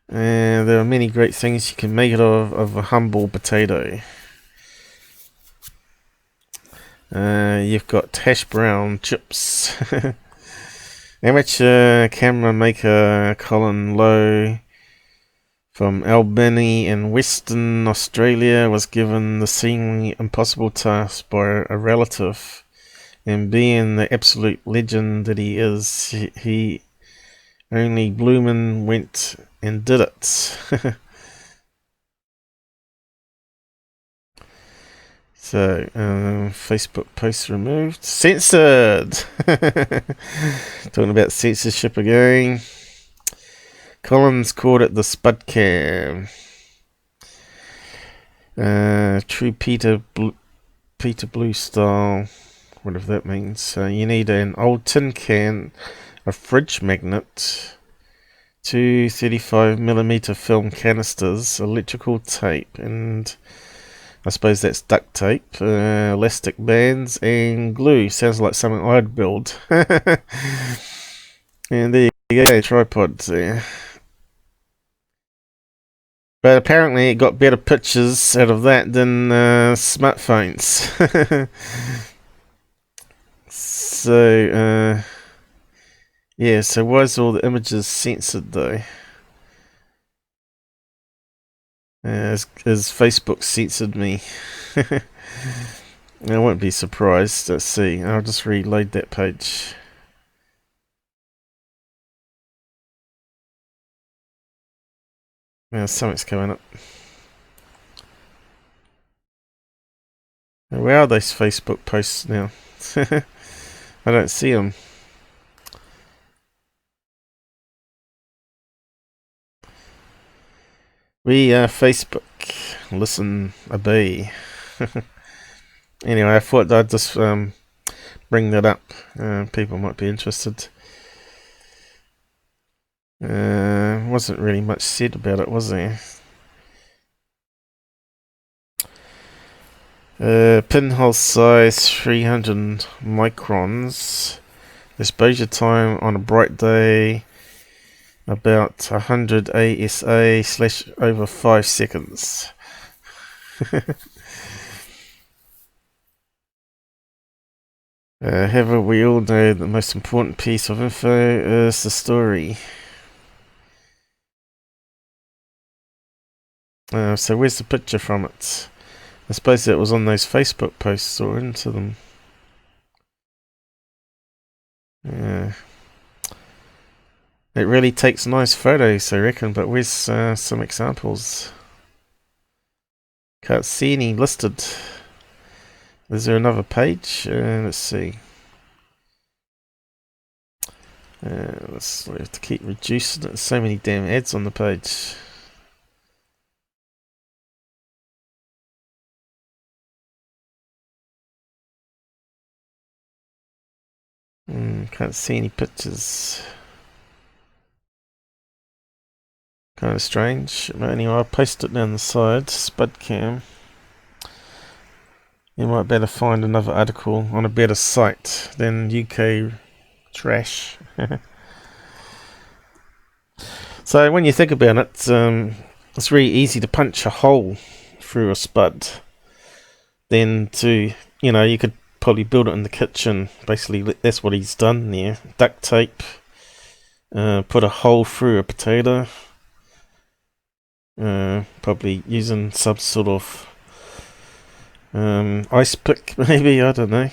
[SPEAKER 1] And there are many great things you can make it of a humble potato. You've got hash brown chips. Amateur camera maker Colin Lowe from Albany in Western Australia was given the seemingly impossible task by a relative, and being the absolute legend that he is, he only bloomin' went and did it. So, Facebook post removed. Censored! Talking about censorship again. Collins called it the Spud Cam. True Peter Blue style, whatever that means. You need an old tin can, a fridge magnet, two 35mm film canisters, electrical tape, and I suppose that's duct tape, elastic bands, and glue. Sounds like something I'd build. And there you go, tripods there. But apparently it got better pictures out of that than smartphones. So, yeah, so why is all the images censored though? As Facebook censored me. I won't be surprised. Let's see. I'll just reload that page. Now something's coming up. Where are those Facebook posts now? I don't see them. We are Facebook. Listen, obey. Anyway, I thought I'd just bring that up. People might be interested. Wasn't really much said about it, was there? Pinhole size 300 microns. Exposure time on a bright day about 100 ASA / over 5 seconds. However, we all know the most important piece of info is the story. So where's the picture from it? I suppose it was on those Facebook posts or into them. Yeah. It really takes nice photos, I reckon, but where's some examples? Can't see any listed. Is there another page? Let's see. We have to keep reducing it. There's so many damn ads on the page. Can't see any pictures. Kind of strange. But anyway, I'll post it down the side. Spud Cam. You might better find another article on a better site than UK trash. So when you think about it, it's really easy to punch a hole through a spud. Then you could probably build it in the kitchen. Basically, that's what he's done there. Duct tape. Put a hole through a potato. Probably using some sort of ice pick, maybe, I don't know.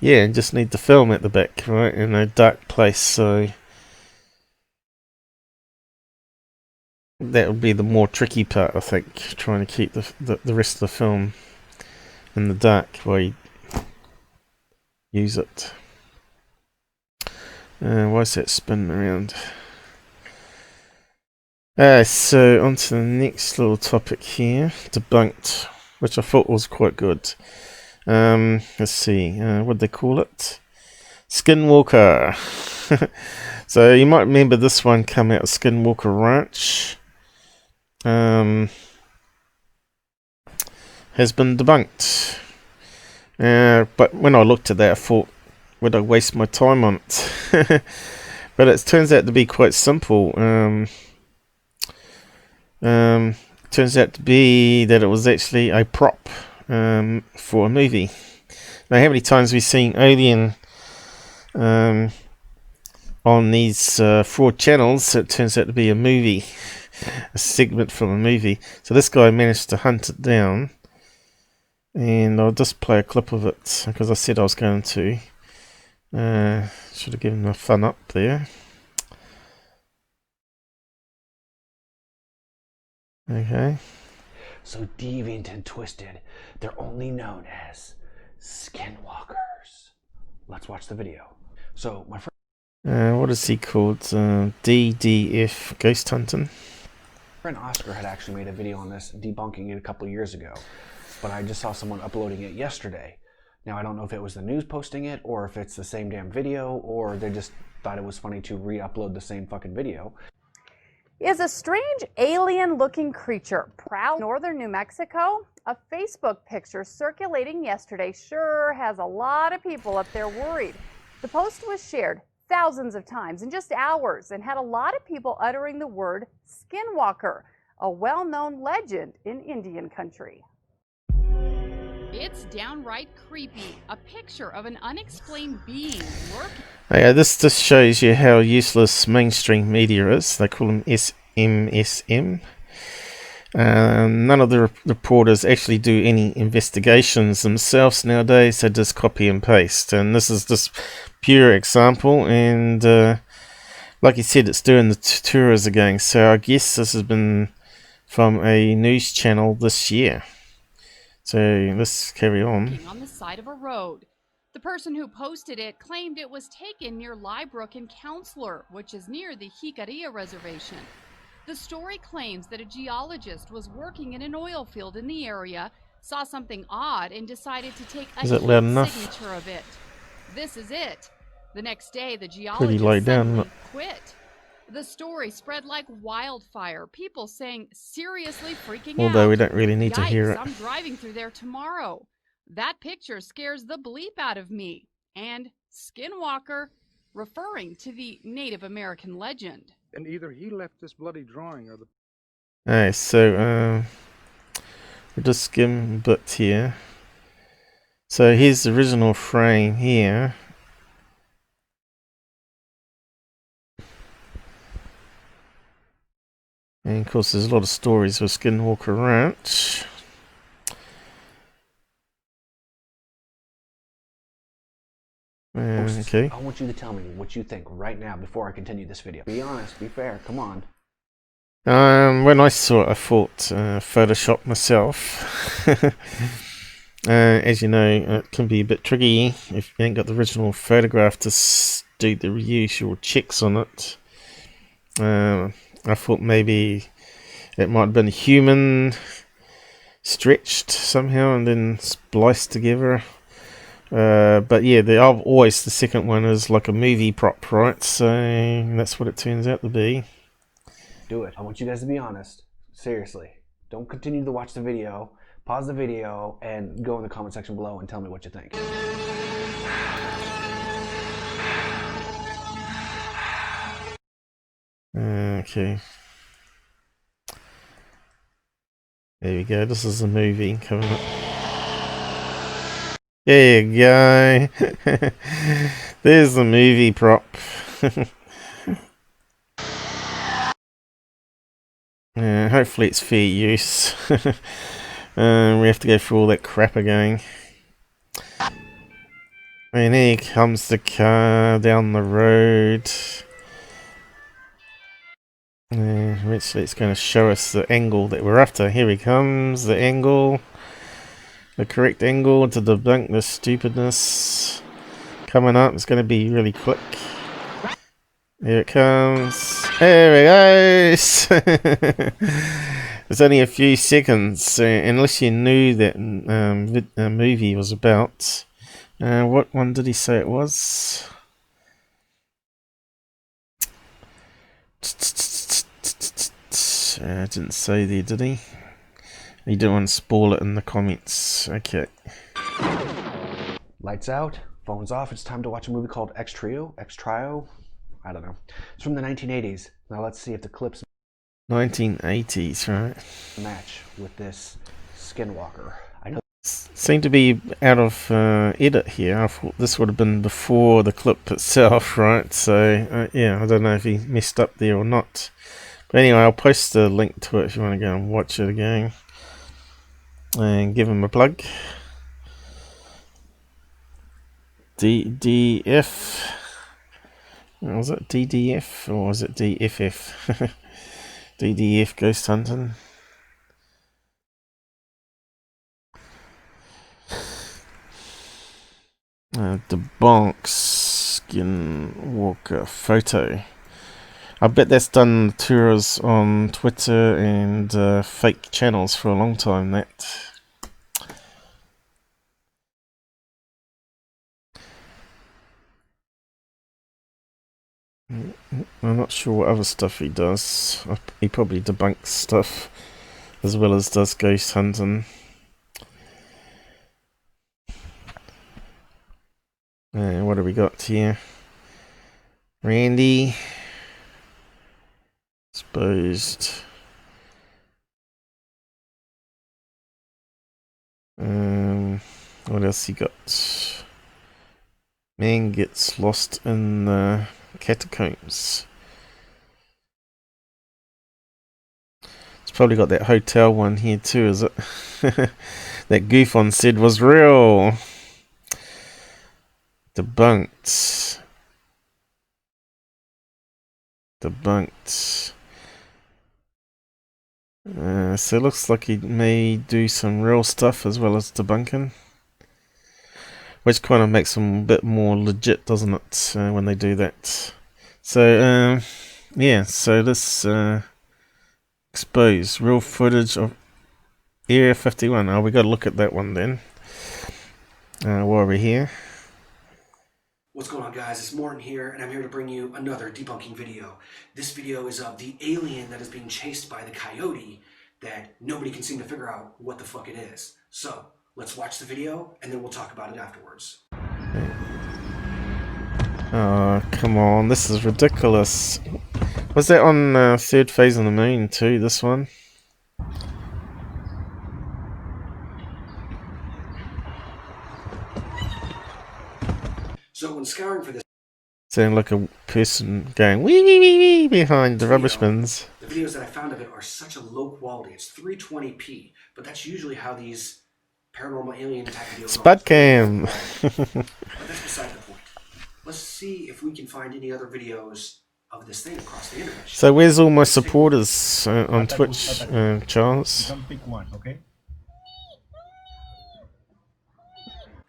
[SPEAKER 1] Yeah, and just need the film at the back, right, in a dark place, so that would be the more tricky part, I think, trying to keep the rest of the film in the dark while you use it. Why is that spinning around? So on to the next little topic here, Debunked, which I thought was quite good. Let's see, what did they call it? Skinwalker. So you might remember this one come out of Skinwalker Ranch. Has been debunked. But when I looked at that, I thought, would I waste my time on it? But it turns out to be quite simple. Turns out to be that it was actually a prop for a movie. Now, how many times have we seen Alien on on these fraud channels. It turns out to be a movie, a segment from a movie. So this guy managed to hunt it down, and I'll just play a clip of it because I said I was going to. Should have given him a thumb up there. Okay.
[SPEAKER 2] So deviant and twisted, they're only known as Skinwalkers. Let's watch the video. So my
[SPEAKER 1] what is he called? DDF Ghost Hunting.
[SPEAKER 2] friend Oscar had actually made a video on this, debunking it a couple years ago, but I just saw someone uploading it yesterday. Now I don't know if it was the news posting it, or if it's the same damn video, or they just thought it was funny to re-upload the same fucking video.
[SPEAKER 3] Is a strange alien-looking creature proud northern New Mexico? A Facebook picture circulating yesterday sure has a lot of people up there worried. The post was shared thousands of times in just hours and had a lot of people uttering the word Skinwalker, a well-known legend in Indian country.
[SPEAKER 4] It's downright creepy. A picture of an unexplained being lurking.
[SPEAKER 1] Yeah, this just shows you how useless mainstream media is. They call them SMSM. None of the reporters actually do any investigations themselves nowadays. They just copy and paste. And this is just pure example. And like you said, it's doing the tours again. So I guess this has been from a news channel this year. So let's carry on.
[SPEAKER 4] On the side of a road. The person who posted it claimed it was taken near Liebrook and Counselor, which is near the Jicarilla Reservation. The story claims that a geologist was working in an oil field in the area, saw something odd, and decided to take a signature of it. This is it. The next day, the geologist suddenly quit. The story spread like wildfire. People saying seriously freaking out.
[SPEAKER 1] Although we don't really need to hear it.
[SPEAKER 4] I'm driving through there tomorrow. That picture scares the bleep out of me. And Skinwalker, referring to the Native American legend.
[SPEAKER 5] And either he left this bloody drawing or the...
[SPEAKER 1] Alright, so we'll just skim a bit here. So here's the original frame here. And of course there's a lot of stories with Skinwalker Ranch. Okay.
[SPEAKER 2] I want you to tell me what you think right now before I continue this video. Be honest, be fair, come on.
[SPEAKER 1] When I saw it, I thought Photoshop myself. As you know, it can be a bit tricky if you ain't got the original photograph to do the usual checks on it. I thought maybe it might have been human stretched somehow and then spliced together. But yeah, the second one is like a movie prop, right? So that's what it turns out to be.
[SPEAKER 2] Do it. I want you guys to be honest. Seriously. Don't continue to watch the video. Pause the video and go in the comment section below and tell me what you think.
[SPEAKER 1] Okay. There we go. This is the movie coming up. There you go. There's the movie prop. Hopefully it's fair use. We have to go through all that crap again. And here comes the car down the road. Eventually it's going to show us the angle that we're after. Here he comes, the angle. The correct angle to debunk this stupidness. Coming up, it's going to be really quick. Here it comes. There it goes! It's only a few seconds, unless you knew that movie was about. What one did he say it was? Didn't say there, did he? You don't want to spoil it in the comments. Okay.
[SPEAKER 2] Lights out, phones off. It's time to watch a movie called X-Trio? X-Trio? I don't know. It's from the 1980s. Now let's see if the clips
[SPEAKER 1] 1980s, right?
[SPEAKER 2] match with this Skinwalker. I know
[SPEAKER 1] Seem to be out of edit here. I thought this would have been before the clip itself, right? So yeah, I don't know if he messed up there or not. But anyway, I'll post a link to it if you want to go and watch it again and give him a plug. DDF. Was it DDF or was it DFF? DDF Ghost Hunting. Debunked Skinwalker photo. I bet that's done tours on Twitter and fake channels for a long time, that. I'm not sure what other stuff he does. He probably debunks stuff as well as does ghost hunting. What have we got here? Randy. Exposed. What else he got? Man gets lost in the catacombs. It's probably got that hotel one here too, is it? That GUFON said was real. Debunked. So it looks like he may do some real stuff as well as debunking, which kind of makes them a bit more legit, doesn't it, when they do that. So yeah, so this exposed real footage of Area 51. Oh, we got to look at that one then while we're here.
[SPEAKER 6] What's going on, guys? It's Morton here, and I'm here to bring you another debunking video. This video is of the alien that is being chased by the coyote that nobody can seem to figure out what the fuck it is. So, let's watch the video, and then we'll talk about it afterwards.
[SPEAKER 1] Oh, come on. This is ridiculous. Was that on Third Phase on the Moon too, this one?
[SPEAKER 6] So when scouring for this
[SPEAKER 1] Sound like a person going wee wee wee wee behind the rubbish bins.
[SPEAKER 6] the videos that I found of it are such a low quality. It's 320p, but that's usually how these paranormal alien type videos
[SPEAKER 1] Spud Cam.
[SPEAKER 6] But that's beside the point. Let's see if we can find any other videos of this thing across the internet.
[SPEAKER 1] So where's all my supporters on Twitch, Charles?
[SPEAKER 7] Don't pick one, okay?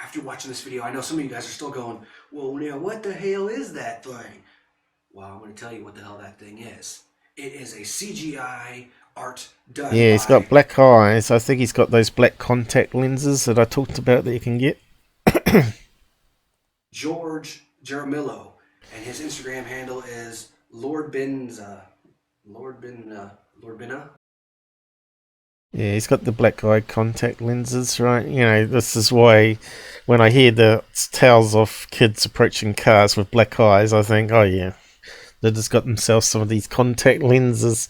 [SPEAKER 6] After watching this video, I know some of you guys are still going, well, now what the hell is that thing? Well, I'm going to tell you what the hell that thing is. It is a CGI art done
[SPEAKER 1] Yeah, he's got black eyes. I think he's got those black contact lenses that I talked about that you can get.
[SPEAKER 6] George Jaramillo, and his Instagram handle is Lord Binna.
[SPEAKER 1] Yeah, he's got the black eye contact lenses, right? You know, this is why when I hear the tales of kids approaching cars with black eyes, I think, oh yeah, they just got themselves some of these contact lenses.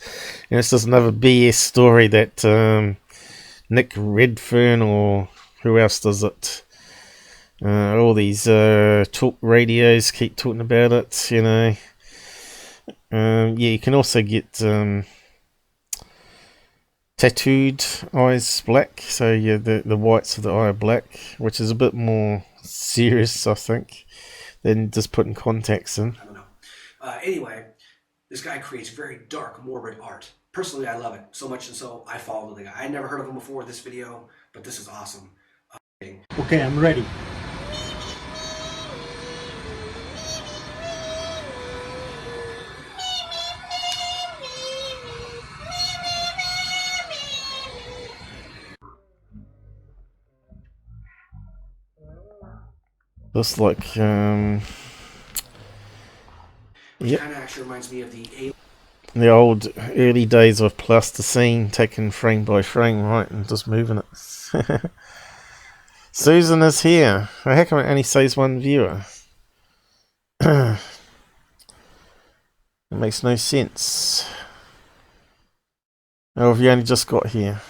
[SPEAKER 1] And it's just another BS story that Nick Redfern or who else does it? All these talk radios keep talking about it, you know. Yeah, you can also get tattooed eyes black, so yeah, the whites of the eye are black, which is a bit more serious, I think, than just putting contacts in.
[SPEAKER 6] I don't know. Anyway, this guy creates very dark, morbid art. Personally, I love it so much, and so I follow the guy. I had never heard of him before this video, but this is awesome.
[SPEAKER 7] Okay, I'm ready.
[SPEAKER 1] Looks like
[SPEAKER 6] Which
[SPEAKER 1] yep,
[SPEAKER 6] kind of actually reminds me of the
[SPEAKER 1] the old early days of plasticine, taken frame by frame, right, and just moving it. Susan is here. How come it only says one viewer? It makes no sense. Oh, have you only just got here?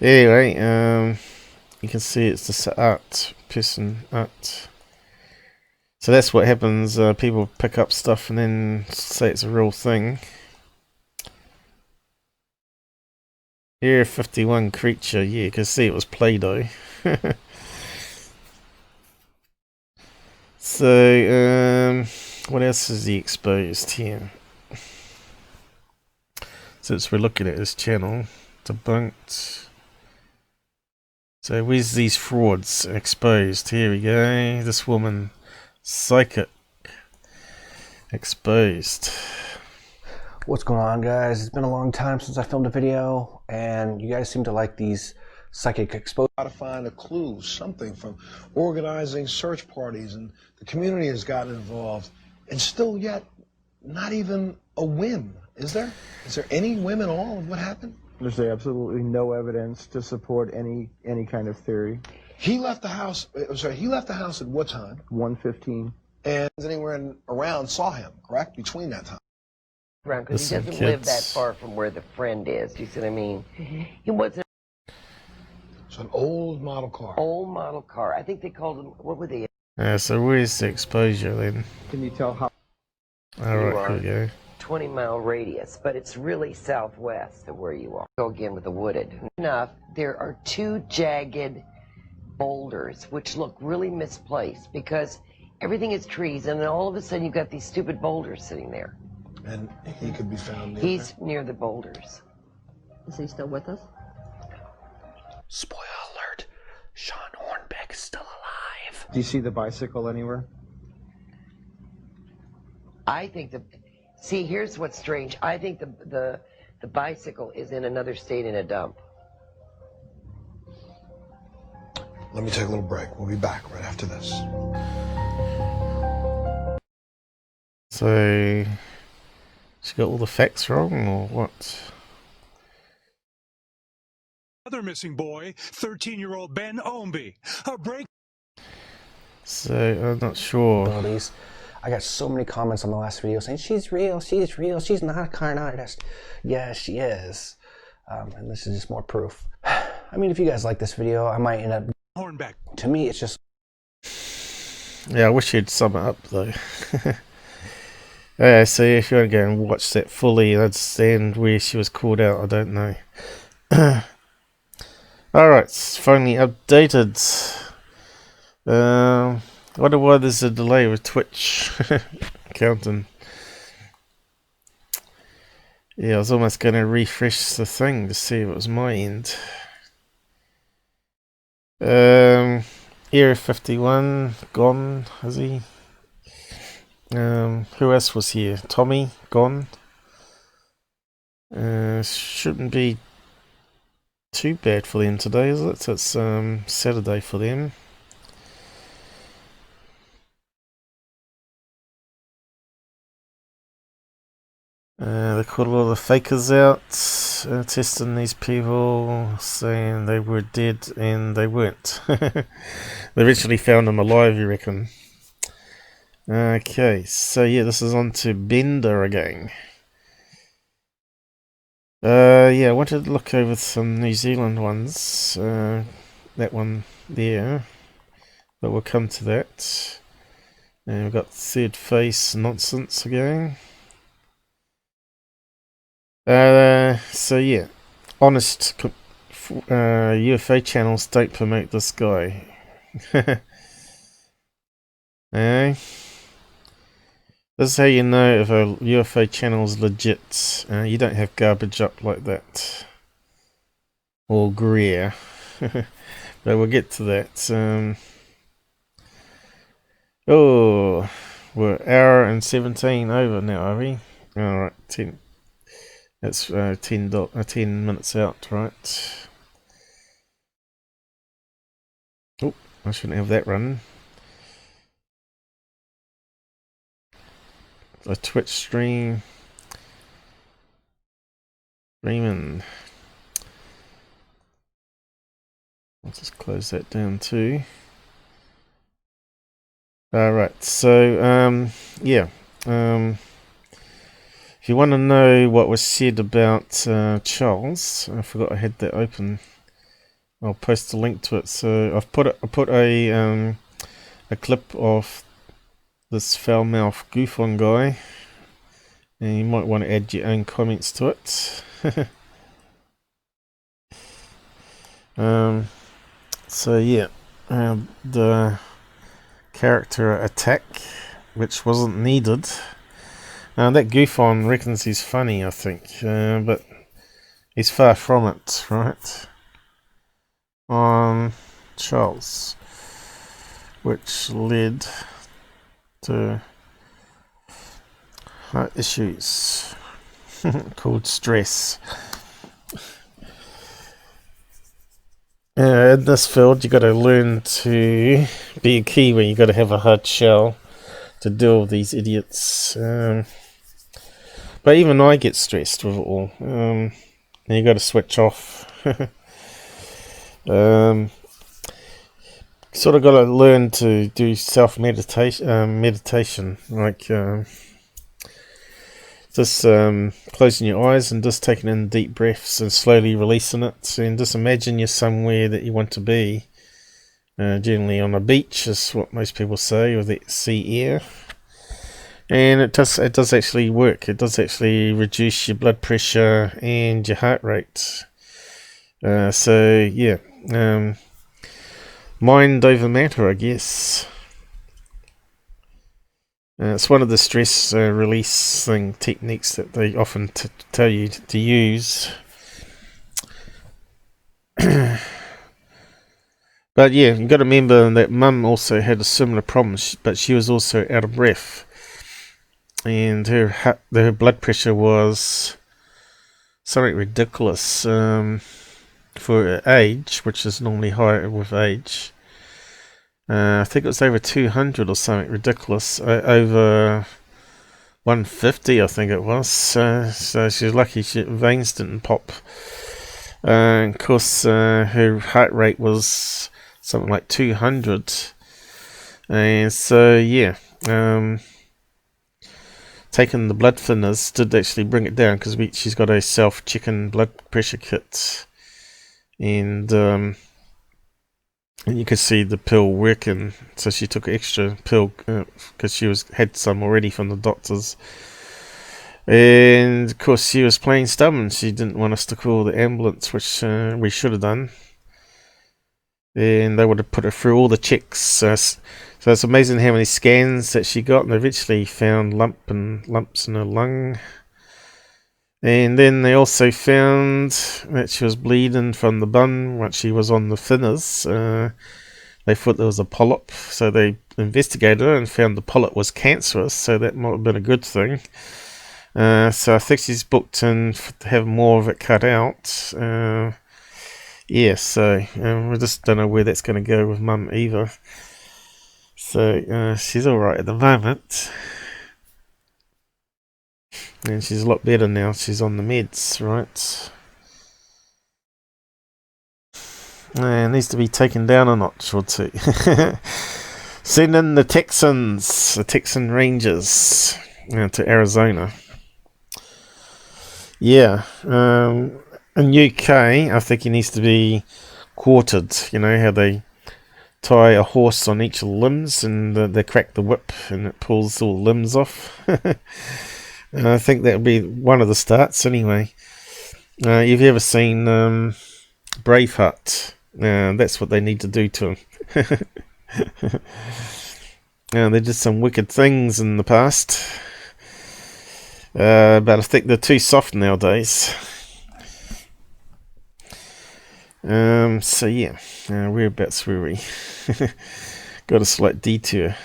[SPEAKER 1] Anyway, you can see it's the art art. So that's what happens. People pick up stuff and then say it's a real thing. Area 51 creature. Yeah, you can see it was Play-Doh. So, what else is he exposed here? Since we're looking at his channel, Debunked. So where's these frauds exposed? Here we go. This woman, psychic, exposed.
[SPEAKER 2] What's going on, guys? It's been a long time since I filmed a video, and you guys seem to like these psychic exposed.
[SPEAKER 8] How to find a clue, something from organizing search parties, and the community has gotten involved, and still yet not even a whim. Is there? Is there any whim at all of what happened?
[SPEAKER 9] There's absolutely no evidence to support any kind of theory.
[SPEAKER 8] He left the house. Sorry, he left the house at what time?
[SPEAKER 9] 1:15.
[SPEAKER 8] And anywhere around saw him, correct? Between that time.
[SPEAKER 10] Around, because he doesn't live that far from where the friend is. You see what I mean? He wasn't.
[SPEAKER 8] So an old model car.
[SPEAKER 10] Old model car. I think they called them. What were they?
[SPEAKER 1] So where's the exposure then?
[SPEAKER 9] Can you tell how?
[SPEAKER 1] Alright, here we go.
[SPEAKER 10] 20-mile radius, but it's really southwest of where you are. Go again with the wooded. Enough, there are two jagged boulders which look really misplaced because everything is trees, and then all of a sudden you've got these stupid boulders sitting there.
[SPEAKER 8] And he could be found near
[SPEAKER 10] He's near the boulders.
[SPEAKER 11] Is he still with us?
[SPEAKER 2] Spoiler alert, Sean Hornbeck is still alive.
[SPEAKER 9] Do you see the bicycle anywhere?
[SPEAKER 10] I think see, here's what's strange. I think the bicycle is in another state in a dump.
[SPEAKER 8] Let me take a little break. We'll be back right after this.
[SPEAKER 1] So, she got all the facts wrong, or what?
[SPEAKER 12] Other missing boy, 13-year-old Ben Omby. A break.
[SPEAKER 1] So, I'm not sure.
[SPEAKER 2] I got so many comments on the last video saying she's real, she's not a con artist. Yeah, she is. And this is just more proof. I mean, if you guys like this video, I might end up.
[SPEAKER 12] Hornbeck.
[SPEAKER 2] To me, it's just.
[SPEAKER 1] Yeah, I wish you'd sum it up though. So if you want to go and watch that fully and understand where she was called out, I don't know. Alright, it's finally updated. I wonder why there's a delay with Twitch counting. Yeah, I was almost going to refresh the thing to see if it was my end. Area 51 gone, has he? Who else was here? Tommy gone. Shouldn't be too bad for them today, is it? It's Saturday for them. They caught a lot of the fakers out, testing these people, saying they were dead and they weren't. They eventually found them alive, you reckon? Okay, so yeah, this is on to Bender again. Yeah, I wanted to look over some New Zealand ones. That one there, but we'll come to that. And we've got third face nonsense again. So yeah, honest UFO channels don't promote this guy. This is how you know if a UFO channel is legit. You don't have garbage up like that. Or Greer. But we'll get to that. Oh, we're an hour and 17 over now, are we? Alright, 10. That's 10 minutes out, right? Oh, I shouldn't have that running. A Twitch streaming. I'll just close that down too. Alright, so yeah. If you want to know what was said about Charles, I forgot I had that open. I'll post a link to it. So I put a clip of this foul mouth GUFON guy, and you might want to add your own comments to it. So yeah, the character attack, which wasn't needed. That GUFON reckons he's funny, I think, but he's far from it, right? On Charles, which led to heart issues called stress. In this field, you got to learn to be a Kiwi. You got to have a hard shell to deal with these idiots. But even I get stressed with it all. And you got to switch off. Sort of got to learn to do self meditation, like just closing your eyes and just taking in deep breaths and slowly releasing it, and just imagine you're somewhere that you want to be. Generally on a beach is what most people say, with the sea air, and it does actually work. It does actually reduce your blood pressure and your heart rate. So yeah, mind over matter, I guess. It's one of the stress release techniques that they often tell you to use. But yeah, you've got to remember that Mum also had a similar problem, but she was also out of breath, and her blood pressure was something ridiculous for her age, which is normally higher with age. I think it was over 200 or something ridiculous, over 150 I think it was. So she was lucky her veins didn't pop. Of course, her heart rate was something like 200, and so yeah, taking the blood thinners did actually bring it down, because she's got a self-checking blood pressure kit, and you could see the pill working. So she took an extra pill because she had some already from the doctors. And of course she was playing stubborn. She didn't want us to call the ambulance, which we should have done. And they would have put her through all the checks. So it's amazing how many scans that she got, and they eventually found lumps in her lung. And then they also found that she was bleeding from the bum once she was on the thinners. They thought there was a polyp, so they investigated her and found the polyp was cancerous, so that might have been a good thing. So I think she's booked in to have more of it cut out. Yeah, so we just don't know where that's going to go with Mum either. So she's alright at the moment. And she's a lot better now. She's on the meds, right? And needs to be taken down a notch or two. Send in the Texan Rangers to Arizona. Yeah. In UK, I think he needs to be quartered. You know how they tie a horse on each of the limbs, and they crack the whip and it pulls all the limbs off. And I think that would be one of the starts anyway. You've ever seen Braveheart? That's what they need to do to him. They did some wicked things in the past. But I think they're too soft nowadays. So yeah, whereabouts were we? Got a slight detour.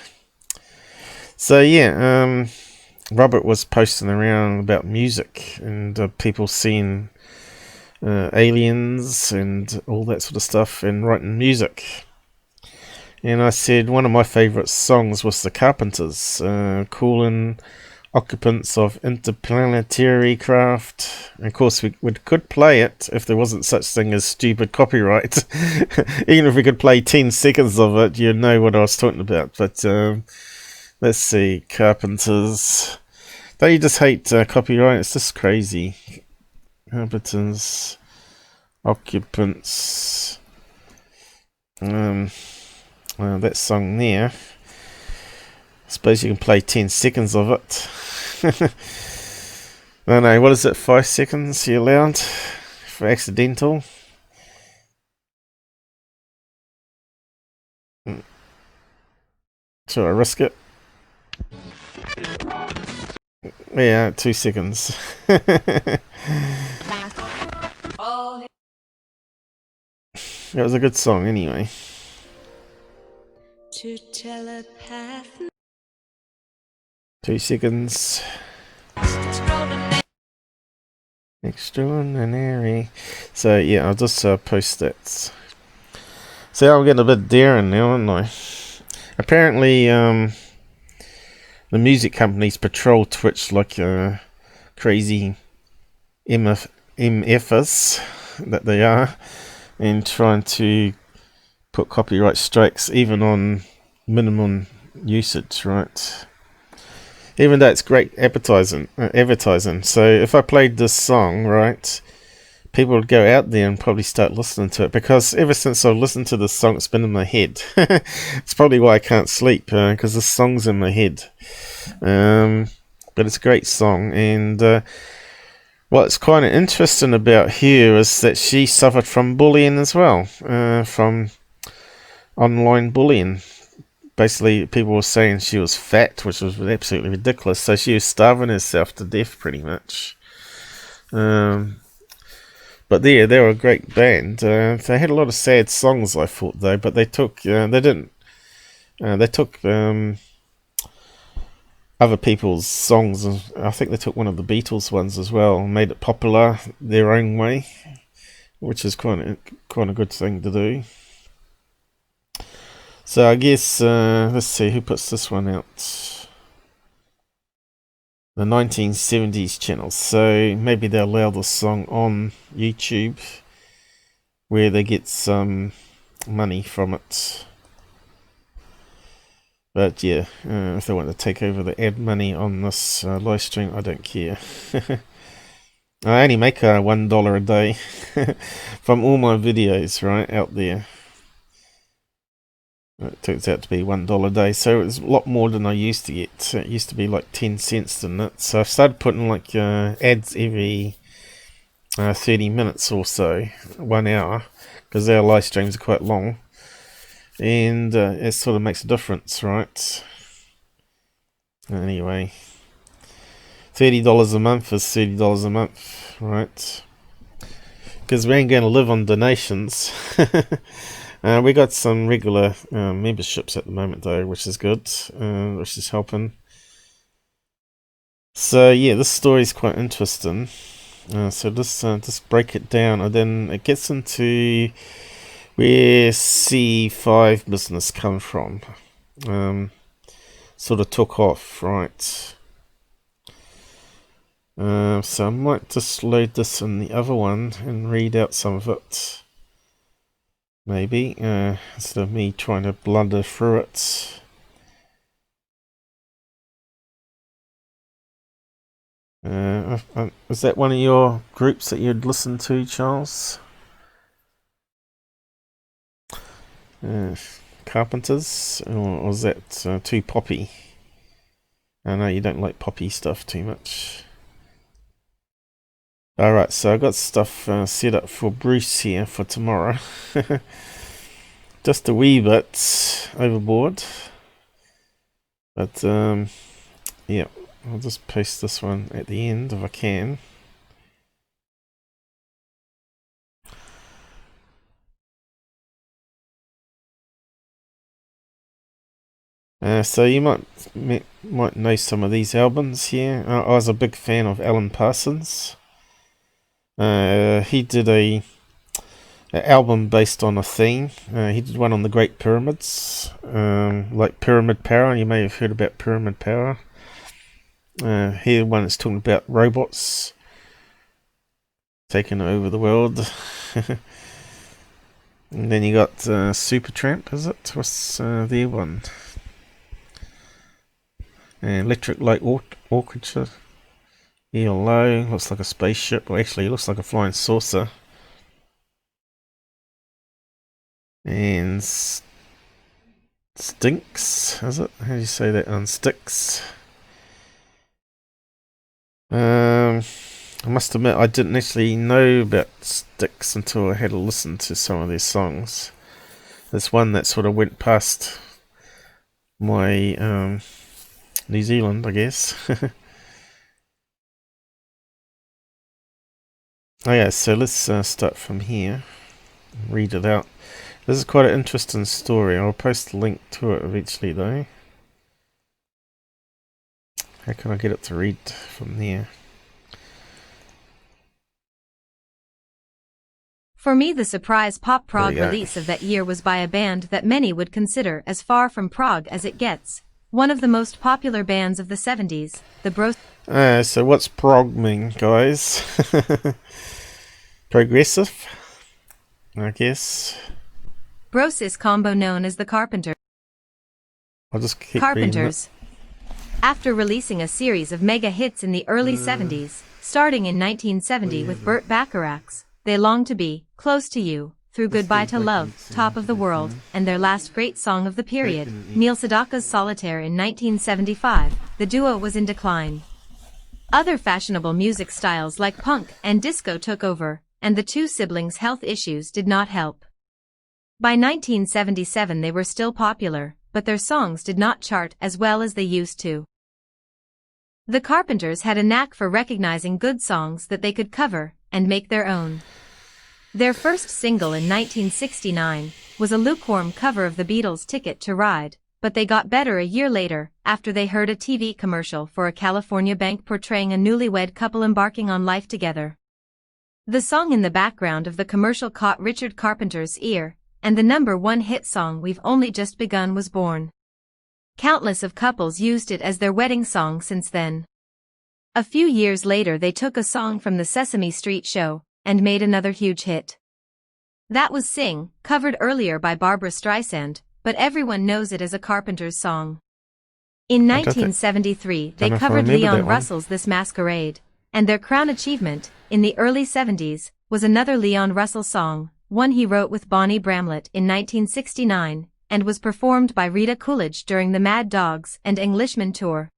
[SPEAKER 1] So yeah, Robert was posting around about music and people seeing aliens and all that sort of stuff and writing music. And I said one of my favourite songs was the Carpenters, calling occupants of interplanetary craft. And of course we could play it if there wasn't such thing as stupid copyright. Even if we could play 10 seconds of it, you'd know what I was talking about. But let's see, Carpenters. Don't you just hate copyright? It's just crazy. Carpenters, occupants that song there. I suppose you can play 10 seconds of it. No, what is it? 5 seconds you're allowed for accidental. So I risk it. Yeah, 2 seconds. It was a good song anyway. To telepath. 2 seconds. Extraordinary. So yeah, I'll just post that. So I'm getting a bit daring now, aren't I? Apparently, the music companies patrol Twitch like crazy MFers that they are, and trying to put copyright strikes even on minimum usage, right? Even though it's great advertising. So if I played this song, right, people would go out there and probably start listening to it, because ever since I've listened to this song, it's been in my head. It's probably why I can't sleep, because this song's in my head. But it's a great song, and what's kind of interesting about here is that she suffered from bullying as well, from online bullying. Basically, people were saying she was fat, which was absolutely ridiculous. So she was starving herself to death, pretty much. But they were a great band. They had a lot of sad songs, I thought, though. But they took, they took other people's songs. I think they took one of the Beatles ones as well, and made it popular their own way, which is quite a good thing to do. So I guess, let's see, who puts this one out? The 1970s channel. So maybe they'll allow this song on YouTube, where they get some money from it. But yeah, if they want to take over the ad money on this live stream, I don't care. I only make $1 a day from all my videos, right, out there. It turns out to be $1 a day, so it's a lot more than I used to get. It used to be like 10 cents, didn't it? So I've started putting like ads every 30 minutes or so, 1 hour, because our live streams are quite long, and it sort of makes a difference, right? Anyway, $30 a month is $30 a month, right? Because we ain't going to live on donations. We got some regular memberships at the moment, though, which is good, which is helping. So yeah, this story is quite interesting. So just break it down, and then it gets into where CE5 business come from. Sort of took off, right? So I might just load this in the other one and read out some of it. Maybe, instead of me trying to blunder through it. Was that one of your groups that you'd listen to, Charles? Carpenters? Or was that too poppy? I know you don't like poppy stuff too much. Alright, so I got stuff set up for Bruce here for tomorrow. Just a wee bit overboard. But, yeah, I'll just paste this one at the end if I can. So you might know some of these albums here. I was a big fan of Alan Parsons. He did a album based on a theme. He did one on the Great Pyramids, like Pyramid Power. You may have heard about Pyramid Power. Here one is talking about robots taking over the world. And then you got Supertramp, is it? What's their one? Electric Light Orchestra. ELO, looks like a spaceship. Well, actually, it looks like a flying saucer. And Stinks, is it? How do you say that on Sticks? I must admit I didn't actually know about Sticks until I had a listen to some of their songs. There's one that sort of went past my New Zealand, I guess. Oh yeah, so let's start from here. Read it out. This is quite an interesting story. I'll post a link to it eventually though. How can I get it to read from there?
[SPEAKER 13] For me, the surprise pop prog release of that year was by a band that many would consider as far from prog as it gets. One of the most popular bands of the 70s, the Bros.
[SPEAKER 1] So what's prog mean, guys? Progressive, I guess.
[SPEAKER 13] Brosis combo known as the Carpenters.
[SPEAKER 1] I'll just keep
[SPEAKER 13] Carpenters. After releasing a series of mega hits in the early 70s, starting in 1970 with Burt Bacharach's They Long to Be, Close to You, Through Goodbye to Love, Top of the World, and their last great song of the period, Neil Sedaka's Solitaire in 1975, the duo was in decline. Other fashionable music styles like punk and disco took over, and the two siblings' health issues did not help. By 1977 they were still popular, but their songs did not chart as well as they used to. The Carpenters had a knack for recognizing good songs that they could cover and make their own. Their first single in 1969 was a lukewarm cover of the Beatles' Ticket to Ride, but they got better a year later after they heard a TV commercial for a California bank portraying a newlywed couple embarking on life together. The song in the background of the commercial caught Richard Carpenter's ear, and the #1 hit song We've Only Just Begun was born. Countless of couples used it as their wedding song since then. A few years later they took a song from the Sesame Street show and made another huge hit. That was Sing, covered earlier by Barbra Streisand, but everyone knows it as a Carpenters song. In 1973 they covered Leon Russell's This Masquerade, and their crown achievement, in the early 70s, was another Leon Russell song, one he wrote with Bonnie Bramlett in 1969, and was performed by Rita Coolidge during the Mad Dogs and Englishman tour.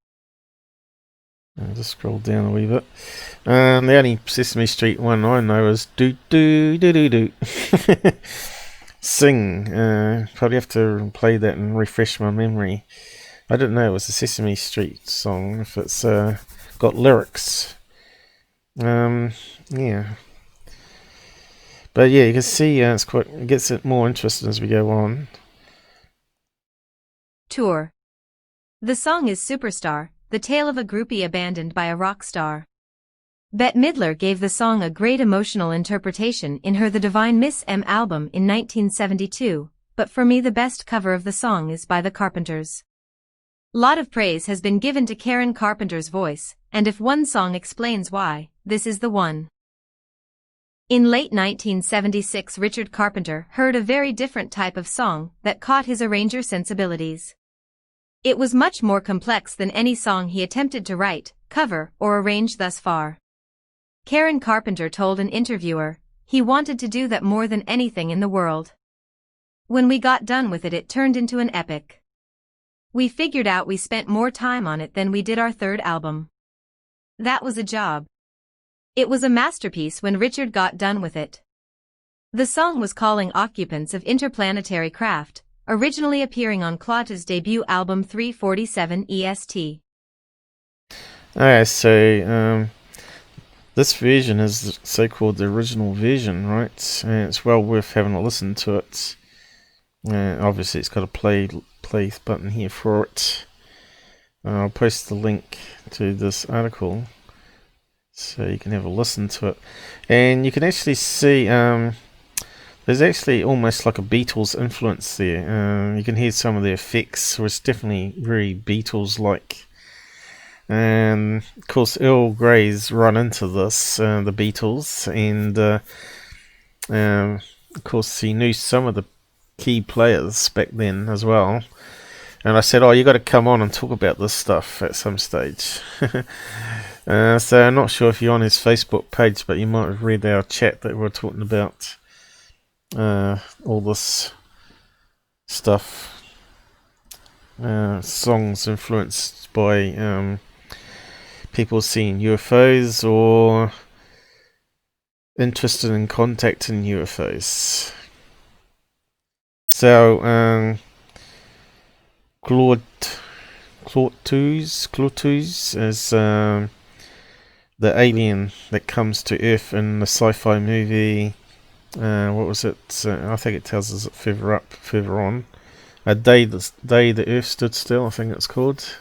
[SPEAKER 1] I'll just scroll down a wee bit. The only Sesame Street one I know is do do do do do. Sing. Probably have to play that and refresh my memory. I didn't know it was a Sesame Street song. If it's got lyrics. Yeah. But yeah, you can see it gets it more interesting as we go on.
[SPEAKER 13] Tour. The song is Superstar, the tale of a groupie abandoned by a rock star. Bette Midler gave the song a great emotional interpretation in her The Divine Miss M album in 1972, but for me the best cover of the song is by the Carpenters. Lot of praise has been given to Karen Carpenter's voice, and if one song explains why, this is the one. In late 1976 Richard Carpenter heard a very different type of song that caught his arranger sensibilities. It was much more complex than any song he attempted to write, cover, or arrange thus far. Karen Carpenter told an interviewer, he wanted to do that more than anything in the world. When we got done with it, it turned into an epic. We figured out we spent more time on it than we did our third album. That was a job. It was a masterpiece when Richard got done with it. The song was calling occupants of interplanetary craft, originally appearing on Clawta's debut album 347 EST.
[SPEAKER 1] Alright, so this version is so-called the original version, right? And it's well worth having a listen to it. Obviously it's got a play button here for it. I'll post the link to this article so you can have a listen to it. And you can actually see there's actually almost like a Beatles influence there. You can hear some of the effects, so it's definitely very Beatles-like. And of course Earl Grey's run into this, the Beatles, and of course he knew some of the key players back then as well. And I said, oh, you got to come on and talk about this stuff at some stage. So I'm not sure if you're on his Facebook page, but you might have read our chat that we're talking about all this stuff. Songs influenced by people seeing UFOs or interested in contacting UFOs. So, Clawtoos is the alien that comes to Earth in the sci-fi movie. What was it? I think it tells us it further on. A day the Earth stood still, I think it's called.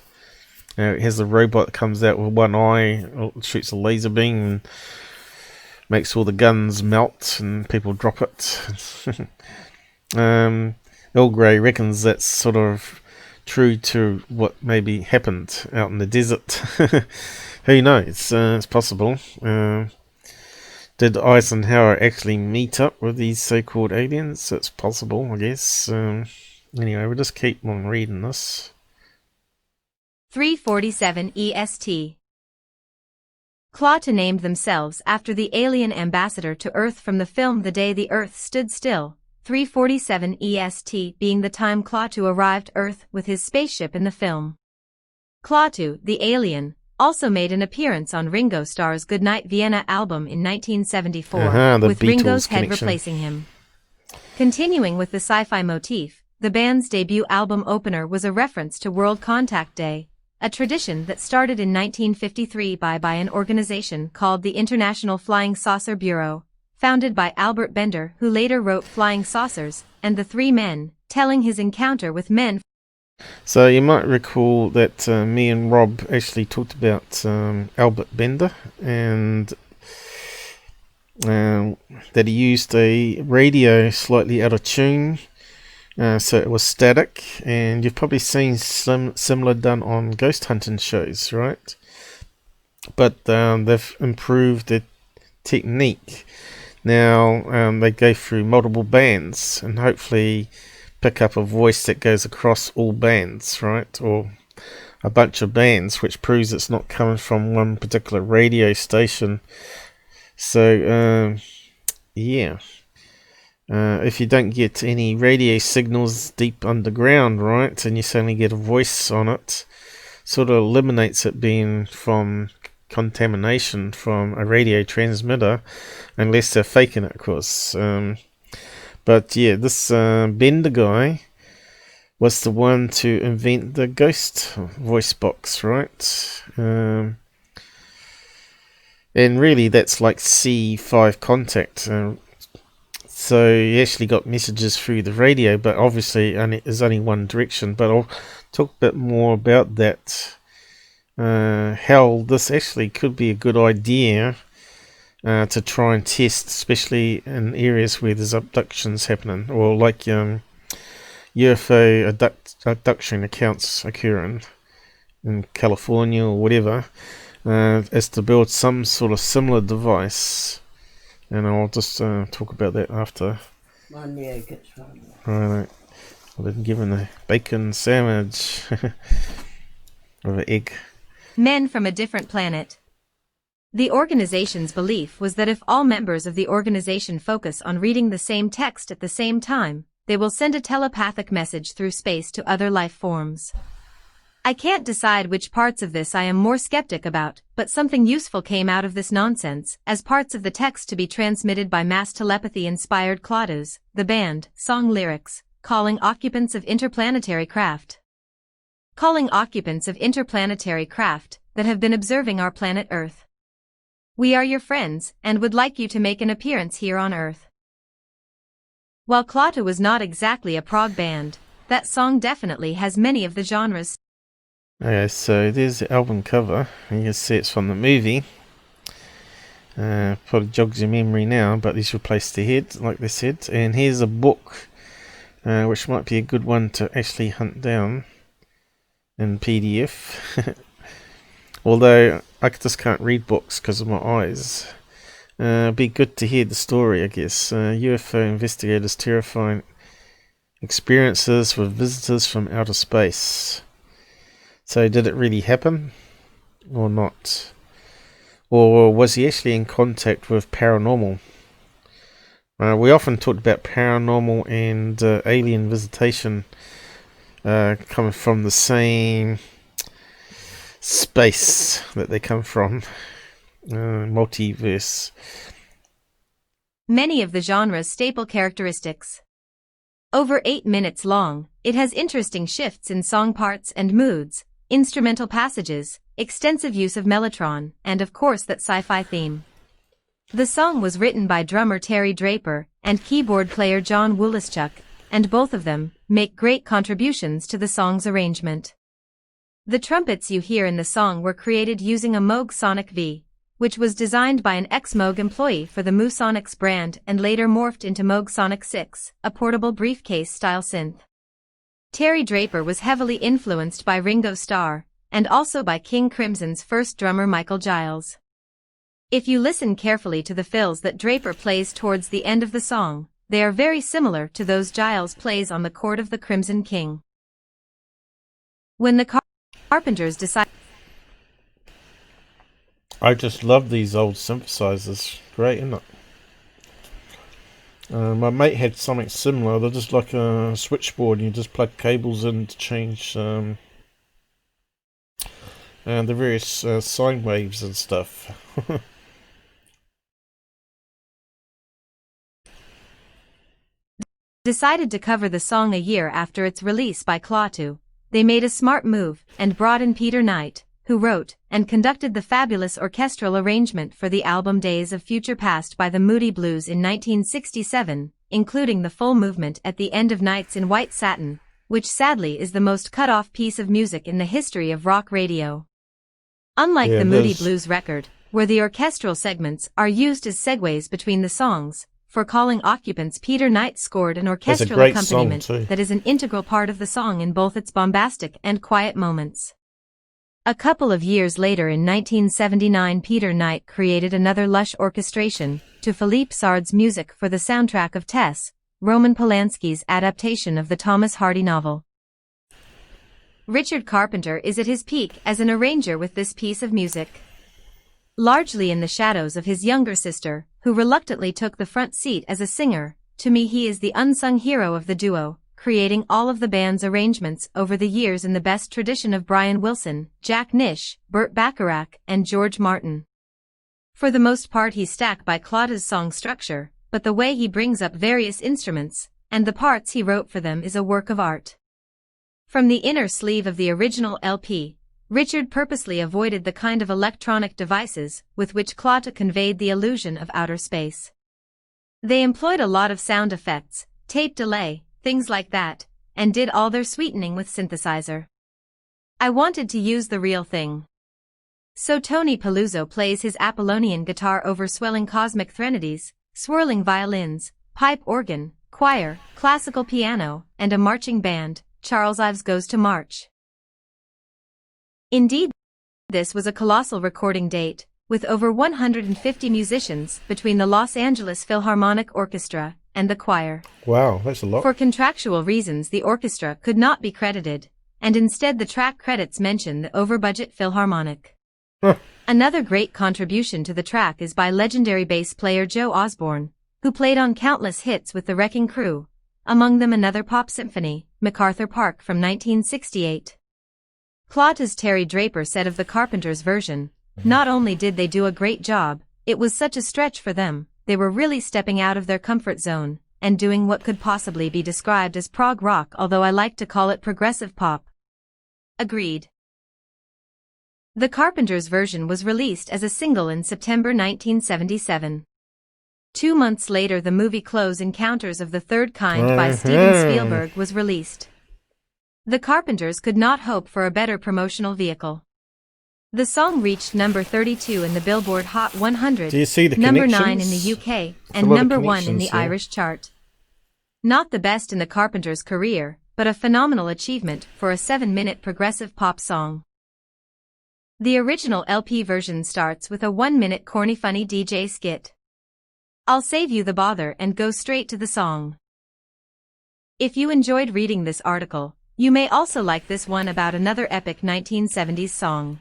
[SPEAKER 1] It has a robot that comes out with one eye, shoots a laser beam, and makes all the guns melt, and people drop it. Earl Grey reckons that's sort of true to what maybe happened out in the desert. Who knows? It's possible. Did Eisenhower actually meet up with these so-called aliens? It's possible, I guess. Anyway, we'll just keep on reading this.
[SPEAKER 13] 347 EST. Clawto named themselves after the alien ambassador to Earth from the film The Day the Earth Stood Still, 347 EST being the time Clawto arrived Earth with his spaceship in the film. Clawto, the alien, also made an appearance on Ringo Starr's Goodnight Vienna album in 1974, with Ringo's head replacing him. Continuing with the sci-fi motif, the band's debut album opener was a reference to World Contact Day, a tradition that started in 1953 by an organization called the International Flying Saucer Bureau, founded by Albert Bender, who later wrote Flying Saucers and the Three Men, telling his encounter with men.
[SPEAKER 1] So you might recall that me and Rob actually talked about Albert Bender, and that he used a radio slightly out of tune, so it was static, and you've probably seen some similar done on ghost hunting shows, right? But they've improved the technique. Now they go through multiple bands and hopefully pick up a voice that goes across all bands, right? Or a bunch of bands, which proves it's not coming from one particular radio station. So, yeah. If you don't get any radio signals deep underground, right, and you suddenly get a voice on it, sort of eliminates it being from contamination from a radio transmitter, unless they're faking it, of course. But yeah, this Bender guy was the one to invent the ghost voice box, right? And really, that's like C5 contact. So he actually got messages through the radio, but obviously there's only one direction. But I'll talk a bit more about that. How this actually could be a good idea to try and test, especially in areas where there's abductions happening, or like UFO abduction accounts occurring in California or whatever, is to build some sort of similar device. And I'll just talk about that after. Right. I've been given a bacon sandwich with an egg.
[SPEAKER 13] Men from a different planet. The organization's belief was that if all members of the organization focus on reading the same text at the same time, they will send a telepathic message through space to other life forms. I can't decide which parts of this I am more skeptic about, but something useful came out of this nonsense, as parts of the text to be transmitted by mass telepathy-inspired Clawtos, the band, song lyrics, calling occupants of interplanetary craft. Calling occupants of interplanetary craft that have been observing our planet Earth. We are your friends, and would like you to make an appearance here on Earth. While Clawto was not exactly a prog band, that song definitely has many of the genres.
[SPEAKER 1] Okay, so there's the album cover. You can see it's from the movie. Probably jogs your memory now, but he's replaced the head, like they said. And here's a book, which might be a good one to actually hunt down in PDF. Although I just can't read books because of my eyes. It'd be good to hear the story, I guess. UFO investigators' terrifying experiences with visitors from outer space. So did it really happen or not? Or was he actually in contact with paranormal? We often talked about paranormal and alien visitation coming from the same space that they come from, multiverse.
[SPEAKER 13] Many of the genre's staple characteristics. Over 8 minutes long, it has interesting shifts in song parts and moods, instrumental passages, extensive use of mellotron, and of course that sci-fi theme. The song was written by drummer Terry Draper and keyboard player John Wltshire, and both of them make great contributions to the song's arrangement. The trumpets you hear in the song were created using a Moog Sonic V, which was designed by an ex-Moog employee for the Moosonics brand and later morphed into Moog Sonic 6, a portable briefcase-style synth. Terry Draper was heavily influenced by Ringo Starr, and also by King Crimson's first drummer Michael Giles. If you listen carefully to the fills that Draper plays towards the end of the song, they are very similar to those Giles plays on the chord of the Crimson King. When the Carpenters decided...
[SPEAKER 1] I just love these old synthesizers. Great, isn't it? My mate had something similar. They're just like a switchboard, and you just plug cables in to change and the various sine waves and stuff.
[SPEAKER 13] Decided to cover the song a year after its release by Klaatu. They made a smart move and brought in Peter Knight, who wrote and conducted the fabulous orchestral arrangement for the album Days of Future Past by the Moody Blues in 1967, including the full movement at the end of Nights in White Satin, which sadly is the most cut-off piece of music in the history of rock radio. Unlike the Moody Blues record, where the orchestral segments are used as segues between the songs, for Calling Occupants, Peter Knight scored an orchestral accompaniment that is an integral part of the song in both its bombastic and quiet moments. A couple of years later in 1979, Peter Knight created another lush orchestration to Philippe Sard's music for the soundtrack of Tess, Roman Polanski's adaptation of the Thomas Hardy novel. Richard Carpenter is at his peak as an arranger with this piece of music. Largely in the shadows of his younger sister, who reluctantly took the front seat as a singer, to me he is the unsung hero of the duo, creating all of the band's arrangements over the years in the best tradition of Brian Wilson, Jack Nish, Burt Bacharach, and George Martin. For the most part he's stuck by Klaatu's song structure, but the way he brings up various instruments, and the parts he wrote for them is a work of art. From the inner sleeve of the original LP, Richard purposely avoided the kind of electronic devices with which Klaatu conveyed the illusion of outer space. They employed a lot of sound effects, tape delay, things like that, and did all their sweetening with synthesizer. I wanted to use the real thing. So Tony Paluzzo plays his Apollonian guitar over swelling cosmic threnodies, swirling violins, pipe organ, choir, classical piano, and a marching band. Charles Ives goes to march. Indeed, this was a colossal recording date, with over 150 musicians between the Los Angeles Philharmonic Orchestra and the choir.
[SPEAKER 1] Wow, that's a lot.
[SPEAKER 13] For contractual reasons, the orchestra could not be credited, and instead the track credits mention the over-budget Philharmonic. Another great contribution to the track is by legendary bass player Joe Osborne, who played on countless hits with the Wrecking Crew, among them Another Pop Symphony, MacArthur Park from 1968. Klaatu's Terry Draper said of the Carpenters' version, "Not only did they do a great job, it was such a stretch for them, they were really stepping out of their comfort zone, and doing what could possibly be described as prog rock, although I like to call it progressive pop." Agreed. The Carpenters' version was released as a single in September 1977. 2 months later the movie Close Encounters of the Third Kind by Steven Spielberg was released. The Carpenters could not hope for a better promotional vehicle. The song reached number 32 in the Billboard Hot 100,
[SPEAKER 1] Do you see the
[SPEAKER 13] number 9 in
[SPEAKER 1] connections?
[SPEAKER 13] the UK, and
[SPEAKER 1] lot of
[SPEAKER 13] number 1 in the
[SPEAKER 1] connections here.
[SPEAKER 13] Irish chart. Not the best in the Carpenters' career, but a phenomenal achievement for a 7-minute progressive pop song. The original LP version starts with a 1-minute corny funny DJ skit. I'll save you the bother and go straight to the song. If you enjoyed reading this article, you may also like this one about another epic 1970s song.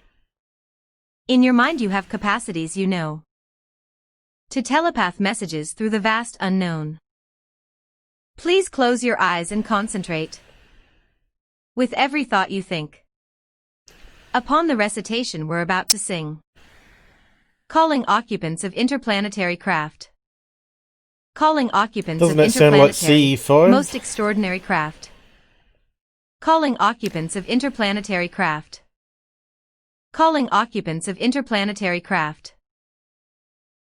[SPEAKER 13] In your mind you have capacities, you know. to telepath messages through the vast unknown. Please close your eyes and concentrate. With every thought you think upon the recitation we're about to sing. Calling occupants of interplanetary craft. Calling occupants
[SPEAKER 1] Doesn't
[SPEAKER 13] of
[SPEAKER 1] that sound like
[SPEAKER 13] interplanetary,
[SPEAKER 1] CE5?
[SPEAKER 13] most extraordinary craft. Calling occupants of interplanetary craft. Calling occupants of interplanetary craft.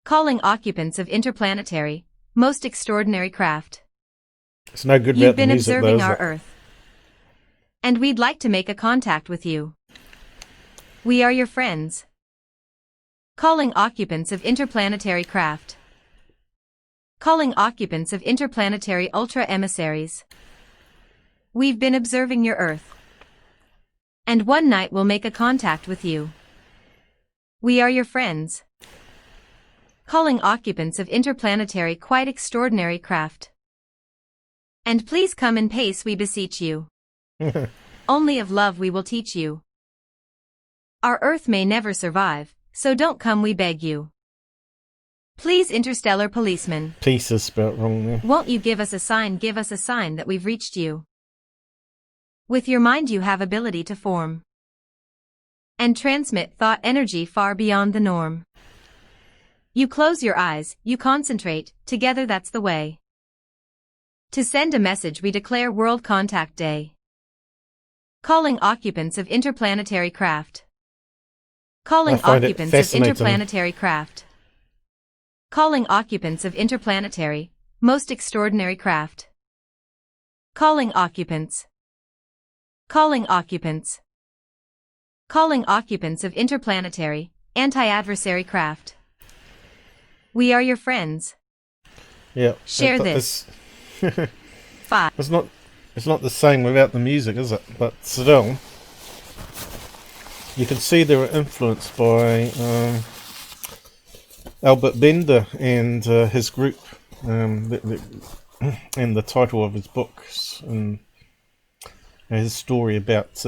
[SPEAKER 13] Calling occupants of interplanetary, most extraordinary craft.
[SPEAKER 1] It's no good
[SPEAKER 13] You've
[SPEAKER 1] about the
[SPEAKER 13] been
[SPEAKER 1] music,
[SPEAKER 13] observing
[SPEAKER 1] though, is
[SPEAKER 13] our
[SPEAKER 1] it?
[SPEAKER 13] Earth. And we'd like to make a contact with you. We are your friends. Calling occupants of interplanetary craft. Calling occupants of interplanetary ultra-emissaries. We've been observing your Earth. And one night we'll make a contact with you. We are your friends. Calling occupants of interplanetary quite extraordinary craft. And please come in pace we beseech you. Only of love we will teach you. Our Earth may never survive, so don't come we beg you. Please interstellar policeman.
[SPEAKER 1] Peace is spelt wrong there.
[SPEAKER 13] Won't you give us a sign that we've reached you? With your mind you have ability to form and transmit thought energy far beyond the norm. You close your eyes, you concentrate, together that's the way. To send a message we declare World Contact Day. Calling occupants of interplanetary craft. Calling occupants of interplanetary craft. Calling occupants of interplanetary, most extraordinary craft. Calling occupants. Calling occupants. Calling occupants of interplanetary, anti-adversary craft. We are your friends.
[SPEAKER 1] Yeah.
[SPEAKER 13] Share this. 5.
[SPEAKER 1] It's not the same without the music, is it? But still, you can see they were influenced by Albert Bender and his group, and the title of his books, and his story about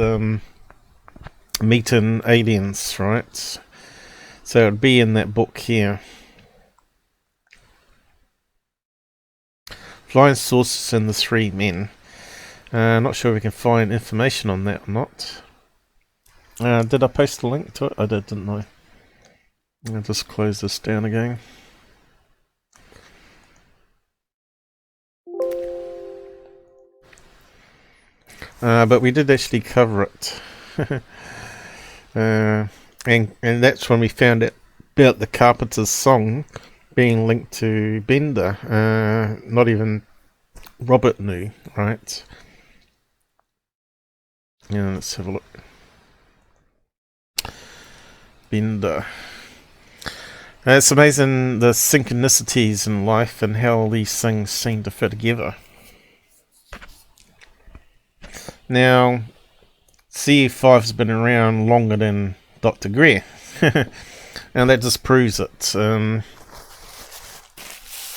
[SPEAKER 1] meeting aliens, right? So it'd be in that book here. Flying Saucers and the Three Men. Not sure if we can find information on that or not. Did I post a link to it? I did, didn't I? I'll just close this down again. But we did actually cover it. and that's when we found out about the Carpenters song being linked to Bender. Not even Robert knew, right? Yeah, let's have a look. Bender. It's amazing the synchronicities in life and how these things seem to fit together. Now, CE5's been around longer than Dr. Greer, and that just proves it. And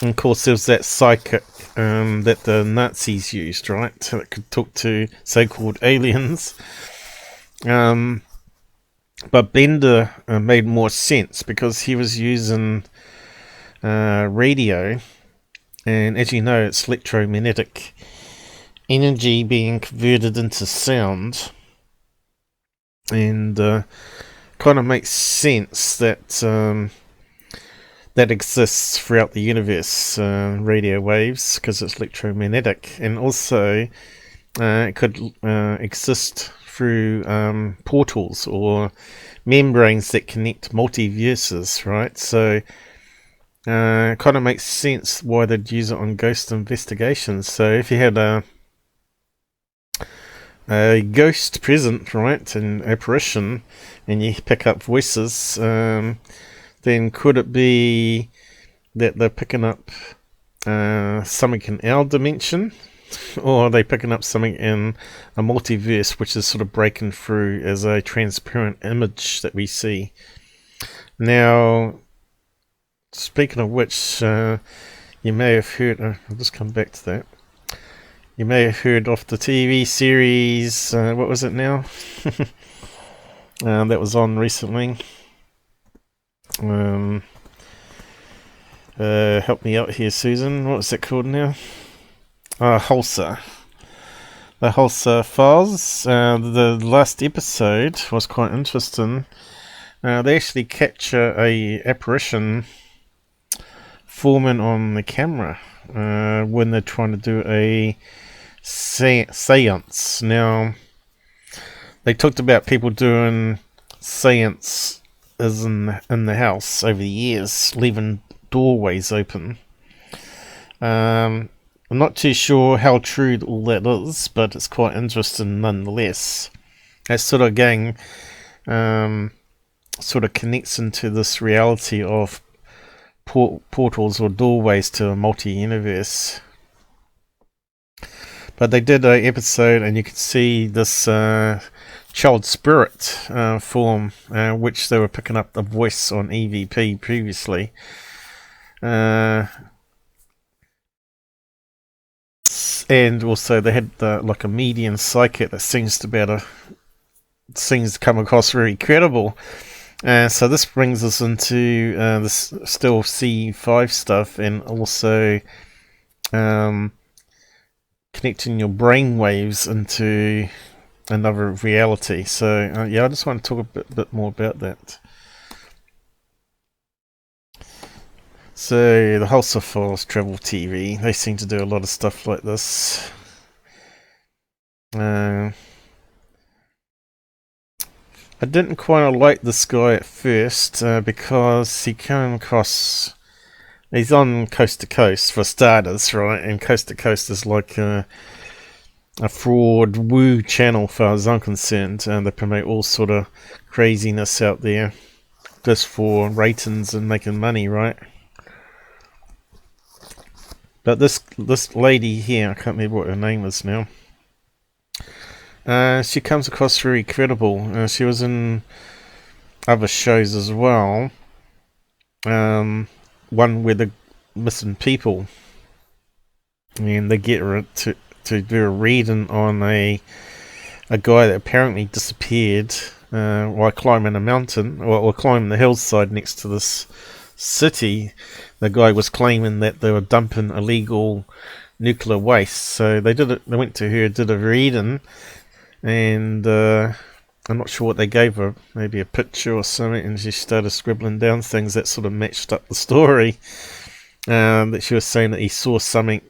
[SPEAKER 1] of course, there's that psychic that the Nazis used, right? That could talk to so-called aliens. But Bender made more sense because he was using radio, and as you know, it's electromagnetic energy being converted into sound, and kind of makes sense that that exists throughout the universe, radio waves, because it's electromagnetic, and also it could exist through portals or membranes that connect multiverses, right? So kind of makes sense why they'd use it on ghost investigations. So if you had a ghost present, right, an apparition, and you pick up voices, then could it be that they're picking up something in our dimension, or are they picking up something in a multiverse which is sort of breaking through as a transparent image that we see? Now, speaking of which, you may have heard, I'll just come back to that. You may have heard of the TV series, what was it now? That was on recently. Help me out here, Susan. What's it called now? Wltshire. The Wltshire files. The last episode was quite interesting. They actually capture a apparition forming on the camera when they're trying to do a seance. Now, they talked about people doing seances in the house over the years, leaving doorways open. I'm not too sure how true all that is, but it's quite interesting nonetheless. That sort of gang sort of connects into this reality of portals or doorways to a multi-universe. But they did an episode, and you can see this child spirit form, which they were picking up the voice on EVP previously. And also they had like a medium psychic that seems to come across very credible. So this brings us into this still CE5 stuff, and also connecting your brain waves into another reality. So yeah, I just want to talk a bit more about that. So the Wltshire Files Travel TV, they seem to do a lot of stuff like this. I didn't quite like this guy at first because he came across... He's on Coast to Coast for starters, right? And Coast to Coast is like a fraud woo channel, as far as I'm concerned. They promote all sort of craziness out there just for ratings and making money, right? But this lady here, I can't remember what her name is now. She comes across very credible. She was in other shows as well. One with the missing people, and they get her to do a reading on a guy that apparently disappeared while climbing a mountain, or climbing the hillside next to this city. The guy was claiming that they were dumping illegal nuclear waste, so they went to her, did a reading, and I'm not sure what they gave her, maybe a picture or something, and she started scribbling down things that sort of matched up the story. That she was saying that he saw something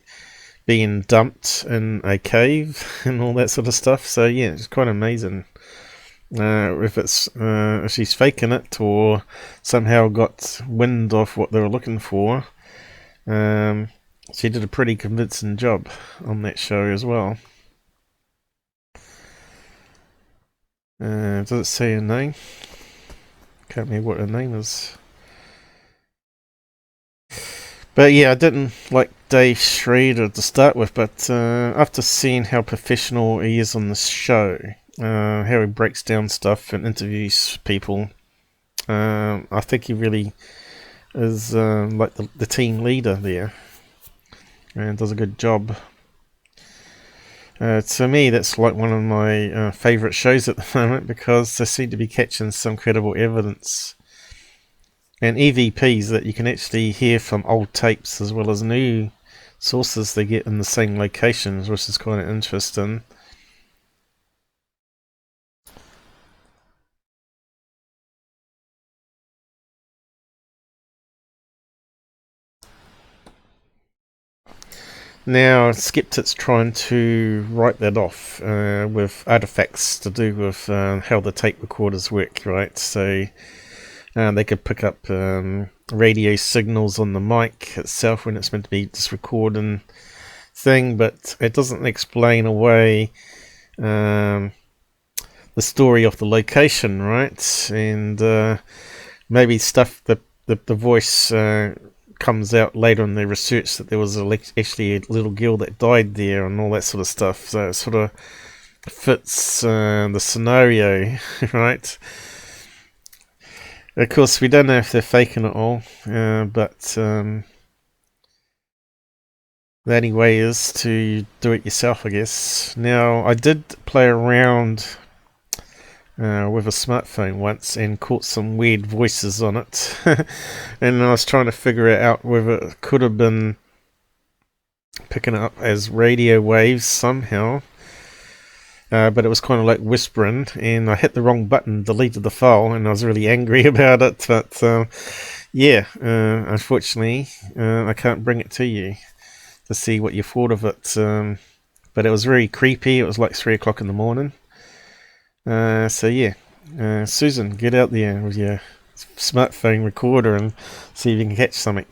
[SPEAKER 1] being dumped in a cave and all that sort of stuff. So yeah, it's quite amazing. If she's faking it or somehow got wind of what they were looking for, she did a pretty convincing job on that show as well. Does it say her name? Can't remember what her name is. But yeah, I didn't like Dave Schrader to start with, but after seeing how professional he is on the show, how he breaks down stuff and interviews people, I think he really is like the team leader there, and does a good job. To me, that's like one of my favourite shows at the moment, because they seem to be catching some credible evidence. And EVPs that you can actually hear from old tapes as well as new sources they get in the same locations, which is kind of interesting. Now, Skeptic's trying to write that off with artifacts to do with how the tape recorders work, right? So they could pick up radio signals on the mic itself when it's meant to be just recording thing, but it doesn't explain away the story of the location, right? And maybe stuff that the voice comes out later in the research that there was actually a little girl that died there and all that sort of stuff. So it sort of fits the scenario, right? Of course, we don't know if they're faking it all, but the only way is to do it yourself, I guess. Now, I did play around with a smartphone once and caught some weird voices on it. And I was trying to figure it out whether it could have been picking it up as radio waves somehow. But it was kind of like whispering, and I hit the wrong button, deleted the file, and I was really angry about it. But yeah, unfortunately, I can't bring it to you to see what you thought of it. But it was very creepy. It was like 3 o'clock in the morning. So yeah, Susan, get out there with your smartphone recorder and see if you can catch something.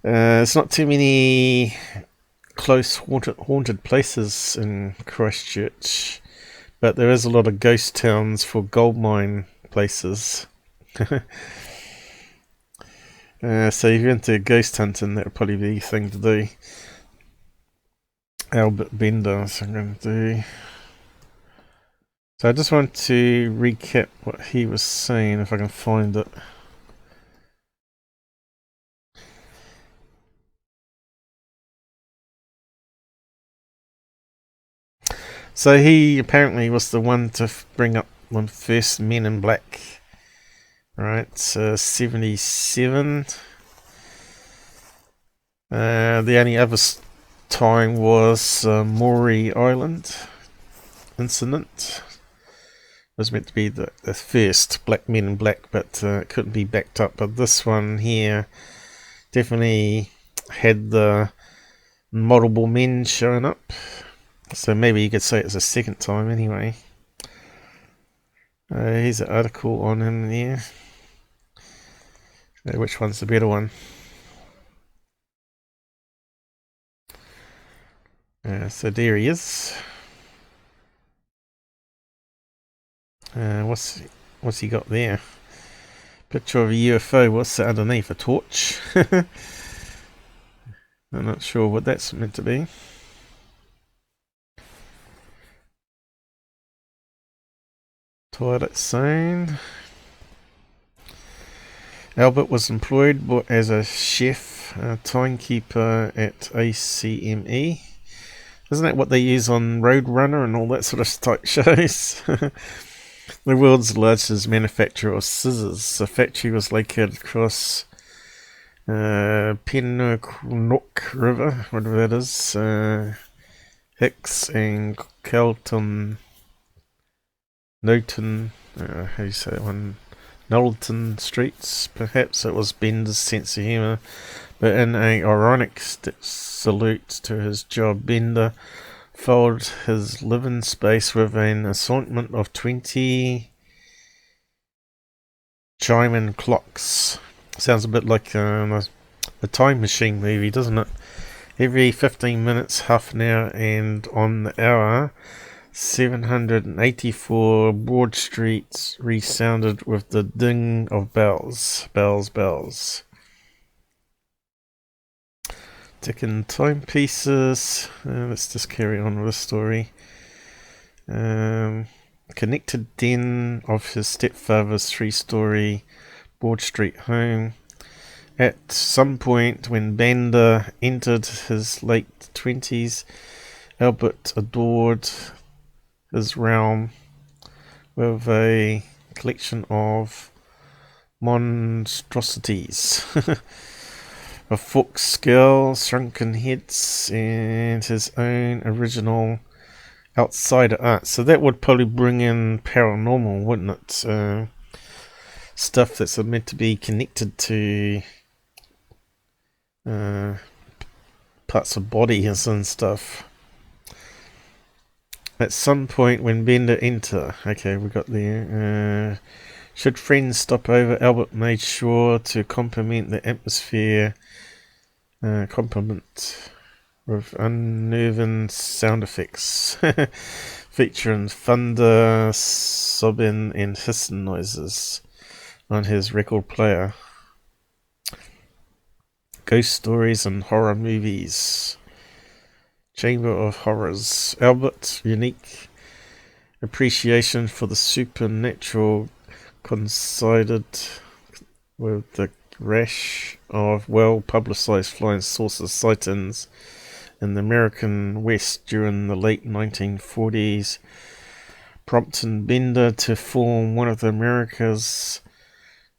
[SPEAKER 1] It's not too many close haunted places in Christchurch, but there is a lot of ghost towns for gold mine places. So if you're into ghost hunting, that would probably be the thing to do. Albert Bender, so I'm going to do. So I just want to recap what he was saying, if I can find it. So he apparently was the one to bring up one of the first Men in Black. Right, 77. The only other time was Maury Island incident. It was meant to be the first Black Men in Black, but it couldn't be backed up. But this one here definitely had the multiple men showing up. So maybe you could say it's a second time anyway. Here's an article on him there. Which one's the better one? So there he is. What's he got there? Picture of a UFO. What's that underneath? A torch? I'm not sure what that's meant to be. Toilet scene. Albert was employed as a chef, timekeeper at ACME. Isn't that what they use on Roadrunner and all that sort of type shows? The world's largest manufacturer of scissors. The factory was located across Pennock River, whatever that is, Hicks and Kelton, Newton, how do you say that one? Knowlton Streets. Perhaps it was Bender's sense of humour, but in an ironic salute to his job, Bender filled his living space with an assortment of 20 chime-in clocks. Sounds a bit like a Time Machine movie, doesn't it? Every 15 minutes, half an hour, and on the hour, 784 Broad Streets resounded with the ding of bells. Bells, bells. Ticking timepieces. Let's just carry on with the story. Connected den of his stepfather's 3-story Broad Street home. At some point when Bender entered his late 20s, Albert adored his realm with a collection of monstrosities. A forked skull, shrunken heads, and his own original outsider art. So that would probably bring in paranormal, wouldn't it? Stuff that's meant to be connected to parts of bodies and stuff. At some point when Bender enter, okay, we got there. Should friends stop over, Albert made sure to compliment the atmosphere. Compliment with unnerving sound effects, featuring thunder, sobbing, and hissing noises on his record player. Ghost stories and horror movies. Chamber of Horrors. Albert's unique appreciation for the supernatural coincided with the rash of well-publicized flying saucer sightings in the American West during the late 1940s prompting Bender to form one of America's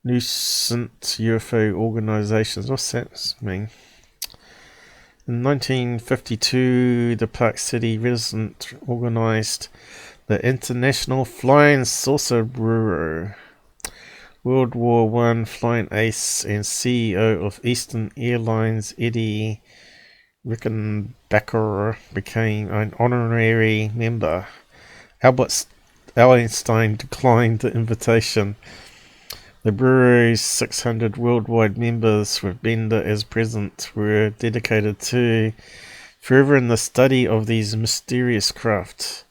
[SPEAKER 1] nascent UFO organizations. What's that mean? In 1952, the Park City resident organized the International Flying Saucer Bureau. World War I flying ace and CEO of Eastern Airlines Eddie Rickenbacker became an honorary member. Albert Einstein declined the invitation. The Bureau's 600 worldwide members, with Bender as president, were dedicated to furthering the study of these mysterious craft.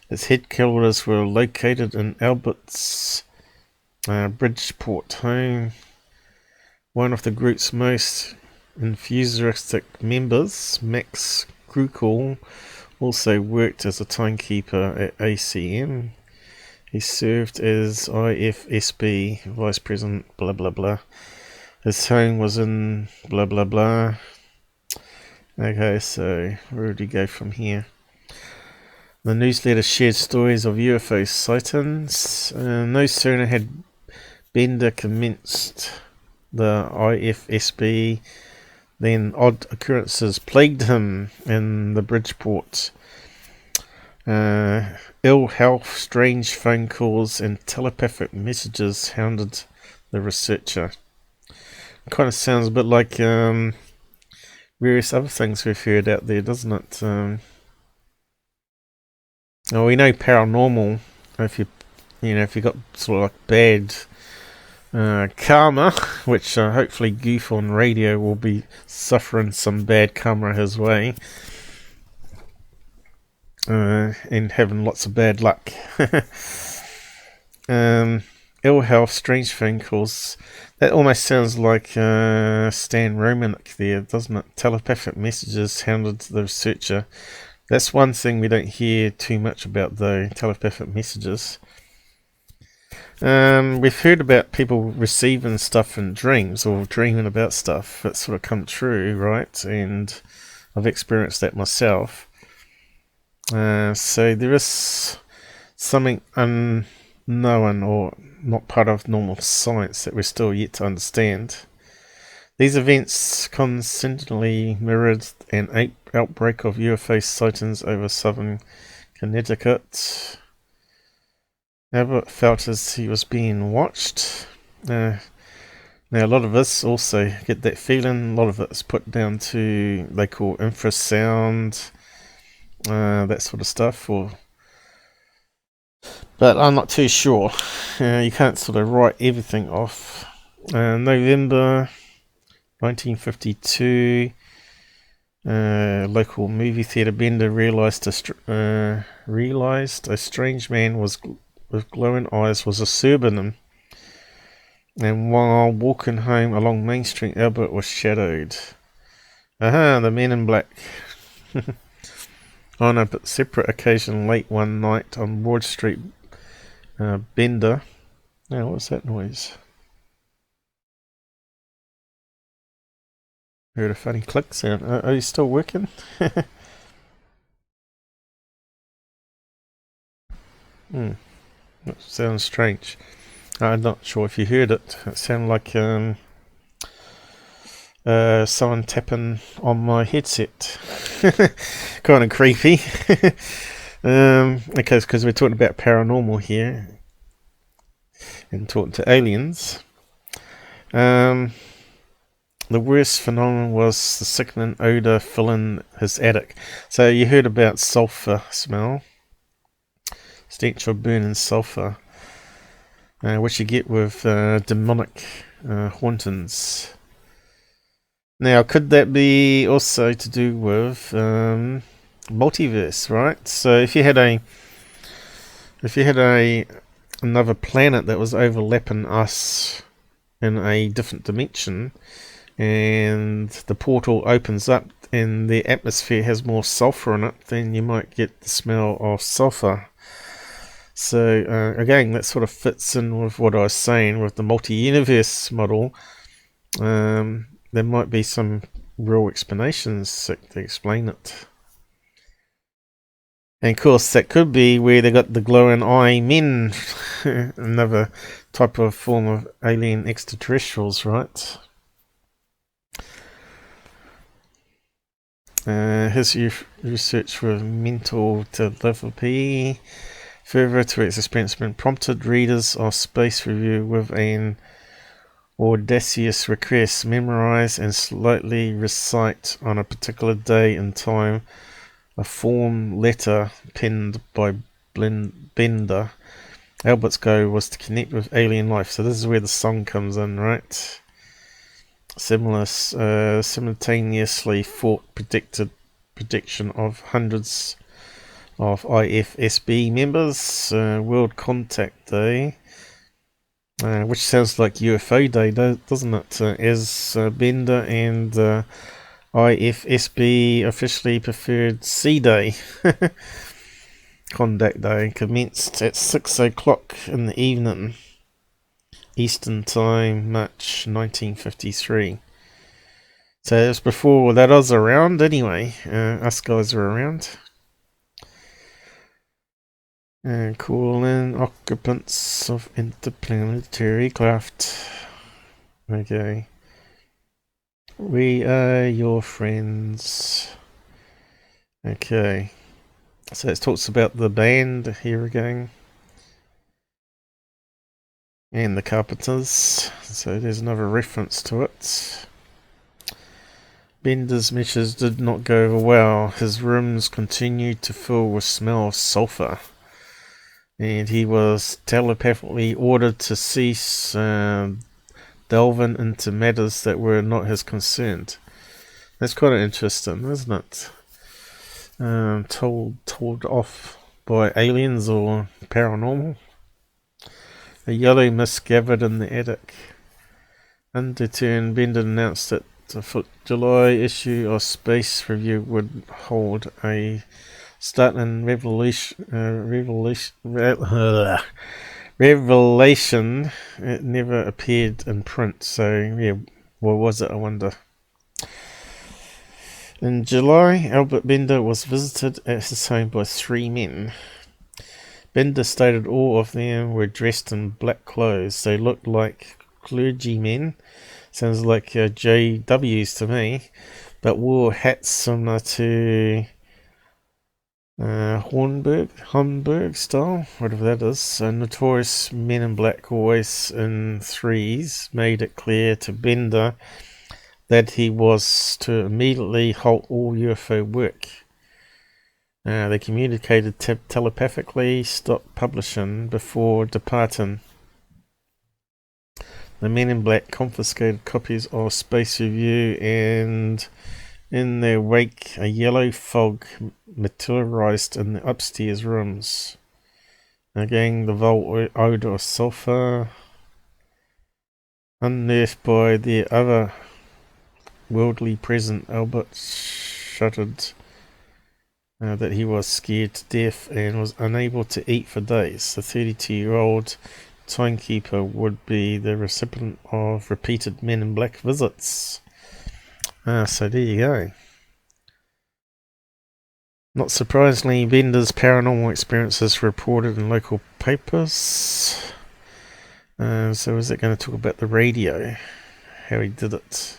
[SPEAKER 1] Its headquarters were located in Albert's Bridgeport home. One of the group's most enthusiastic members, Max Krukal, also worked as a timekeeper at ACM. He served as IFSB vice president, blah blah blah. His home was in blah blah blah. Okay, so where do we go from here? The newsletter shared stories of UFO sightings. No sooner had Bender commenced the IFSB than odd occurrences plagued him in the Bridgeport. Ill health, strange phone calls, and telepathic messages hounded the researcher. Kind of sounds a bit like various other things we've heard out there, doesn't it? Well, we know paranormal. If you got sort of like bad karma, which hopefully GUFON Radio will be suffering some bad karma his way. And having lots of bad luck. Ill health, strange phone calls. That almost sounds like Stan Romanek there, doesn't it? Telepathic messages hounded the researcher. That's one thing we don't hear too much about, though, telepathic messages. We've heard about people receiving stuff in dreams or dreaming about stuff that sort of come true, right? And I've experienced that myself. So there is something unknown or not part of normal science that we're still yet to understand. These events coincidentally mirrored an outbreak of UFO sightings over southern Connecticut. Albert felt as he was being watched. Now a lot of us also get that feeling. A lot of it is put down to, they call infrasound, that sort of stuff, but I'm not too sure. You can't sort of write everything off. November 1952, local movie theatre Bender realised a strange man with glowing eyes was observing him, and while walking home along Main Street, Albert was shadowed. The men in black. On a separate occasion, late one night on Broad Street, Bender. Now, what's that noise? Heard a funny click sound. Are you still working? That sounds strange. I'm not sure if you heard it. It sounded like someone tapping on my headset. Kind of creepy. Because we're talking about paranormal here and talking to aliens. The worst phenomenon was the sickening odour filling his attic. So you heard about sulphur smell, stench of burning sulphur, which you get with demonic hauntings. Now, could that be also to do with multiverse, right? So if you had another planet that was overlapping us in a different dimension, and the portal opens up and the atmosphere has more sulfur in it, then you might get the smell of sulfur. So again, that sort of fits in with what I was saying with the multi-universe model. There might be some real explanations to explain it. And of course, that could be where they got the glowing eye men, another type of form of alien extraterrestrials, right? His research with mental telepathy, further to its expansion, prompted readers of Space Review with an audacious request: memorize and slightly recite on a particular day and time a form letter penned by Bender. Albert's goal was to connect with alien life. So this is where the song comes in, right? Simultaneously fought prediction of hundreds of IFSB members. World Contact Day, which sounds like UFO Day, doesn't it? As Bender and IFSB officially preferred C Day. Contact Day commenced at 6 o'clock in the evening, Eastern Time, March 1953. So it was before that I was around anyway. Us guys were around. And calling occupants of interplanetary craft. Okay. We are your friends. Okay. So it talks about the band here again. And the Carpenters. So there's another reference to it. Bender's measures did not go over well. His rooms continued to fill with smell of sulfur. And he was telepathically ordered to cease delving into matters that were not his concern. That's quite interesting, isn't it? Told off by aliens or paranormal. A yellow mist gathered in the attic. Undeterred, Bender announced that the July issue of Space Review would hold a startling revelation. It never appeared in print. So yeah, what was it, I wonder? In July, Albert Bender was visited at his home by 3 men. Bender stated all of them were dressed in black clothes. They looked like clergymen. Sounds like JWs to me. But wore hats similar to Hornberg style, whatever that is. Notorious men in black, always in threes, made it clear to Bender that he was to immediately halt all UFO work. They communicated telepathically, stopped publishing before departing. The men in black confiscated copies of Space Review, and in their wake a yellow fog materialized in the upstairs rooms. Again, the vault odor of sulfur, unearthed by the other worldly present. Albert shuddered that he was scared to death and was unable to eat for days. The 32-year-old timekeeper would be the recipient of repeated men in black visits. So there you go. Not surprisingly, Bender's paranormal experiences were reported in local papers. So is it going to talk about the radio? How he did it?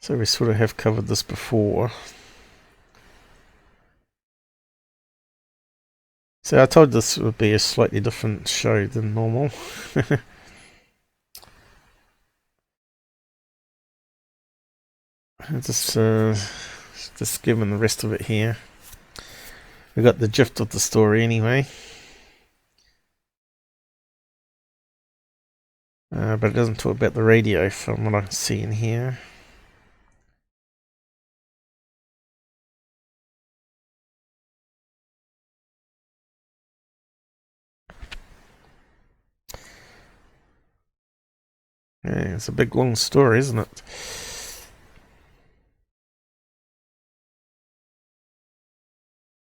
[SPEAKER 1] So we sort of have covered this before. So I told this would be a slightly different show than normal. just giving the rest of it here. We got the gist of the story anyway. But it doesn't talk about the radio from what I can see in here. Yeah, it's a big long story, isn't it?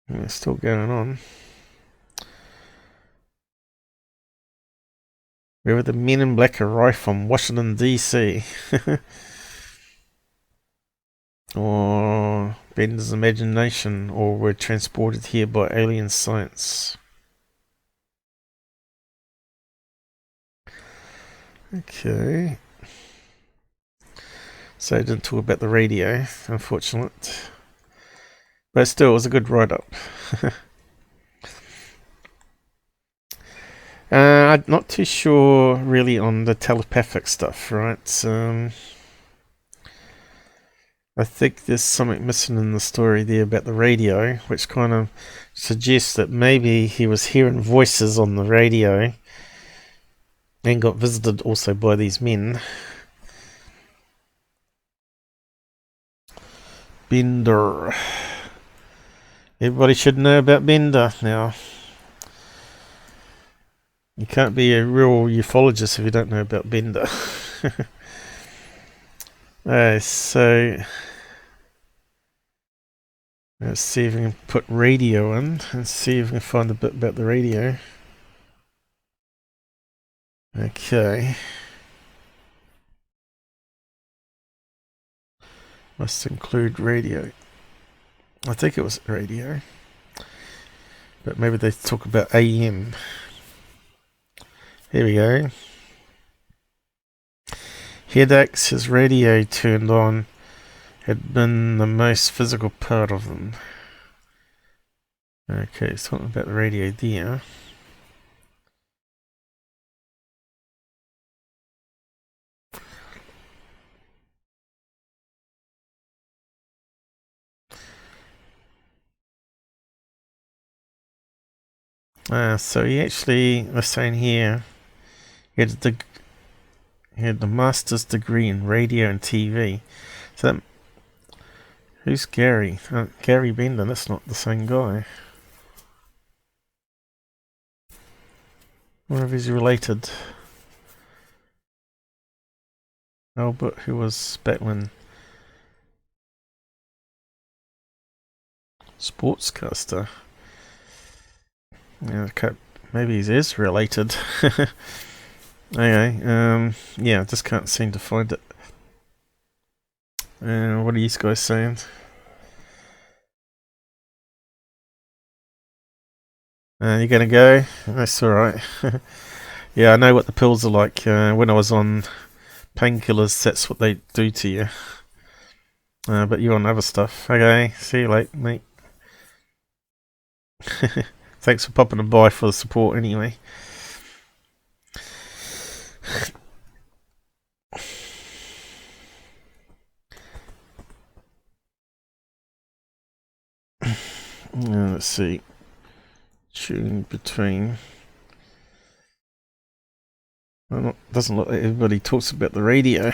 [SPEAKER 1] Yeah, it's still going on. Where the men in black arrived from Washington, D.C. or Bender's imagination, or were transported here by alien science. Okay. So I didn't talk about the radio, unfortunate. But still, it was a good write-up. I'm not too sure really on the telepathic stuff, right? I think there's something missing in the story there about the radio, which kind of suggests that maybe he was hearing voices on the radio and got visited also by these men. Bender. Everybody should know about Bender now. You can't be a real ufologist if you don't know about Bender. So let's see if we can put radio in and see if we can find a bit about the radio. Okay. Must include radio. I think it was radio. But maybe they talk about AM. Here we go. Headaches, his radio turned on, had been the most physical part of them. Okay, it's talking about the radio there. So he actually was saying here he had the master's degree in radio and TV. So that, who's Gary? Gary Bender, that's not the same guy. I wonder if he's related. Albert, who was back when sportscaster. Yeah, maybe he is related. Okay, yeah, I just can't seem to find it. What are these guys saying? You're gonna go? That's alright. Yeah, I know what the pills are like. When I was on painkillers, that's what they do to you. But you're on other stuff. Okay, see you later, mate. Thanks for popping by for the support anyway. Let's see. Tune between. Well, doesn't look like everybody talks about the radio.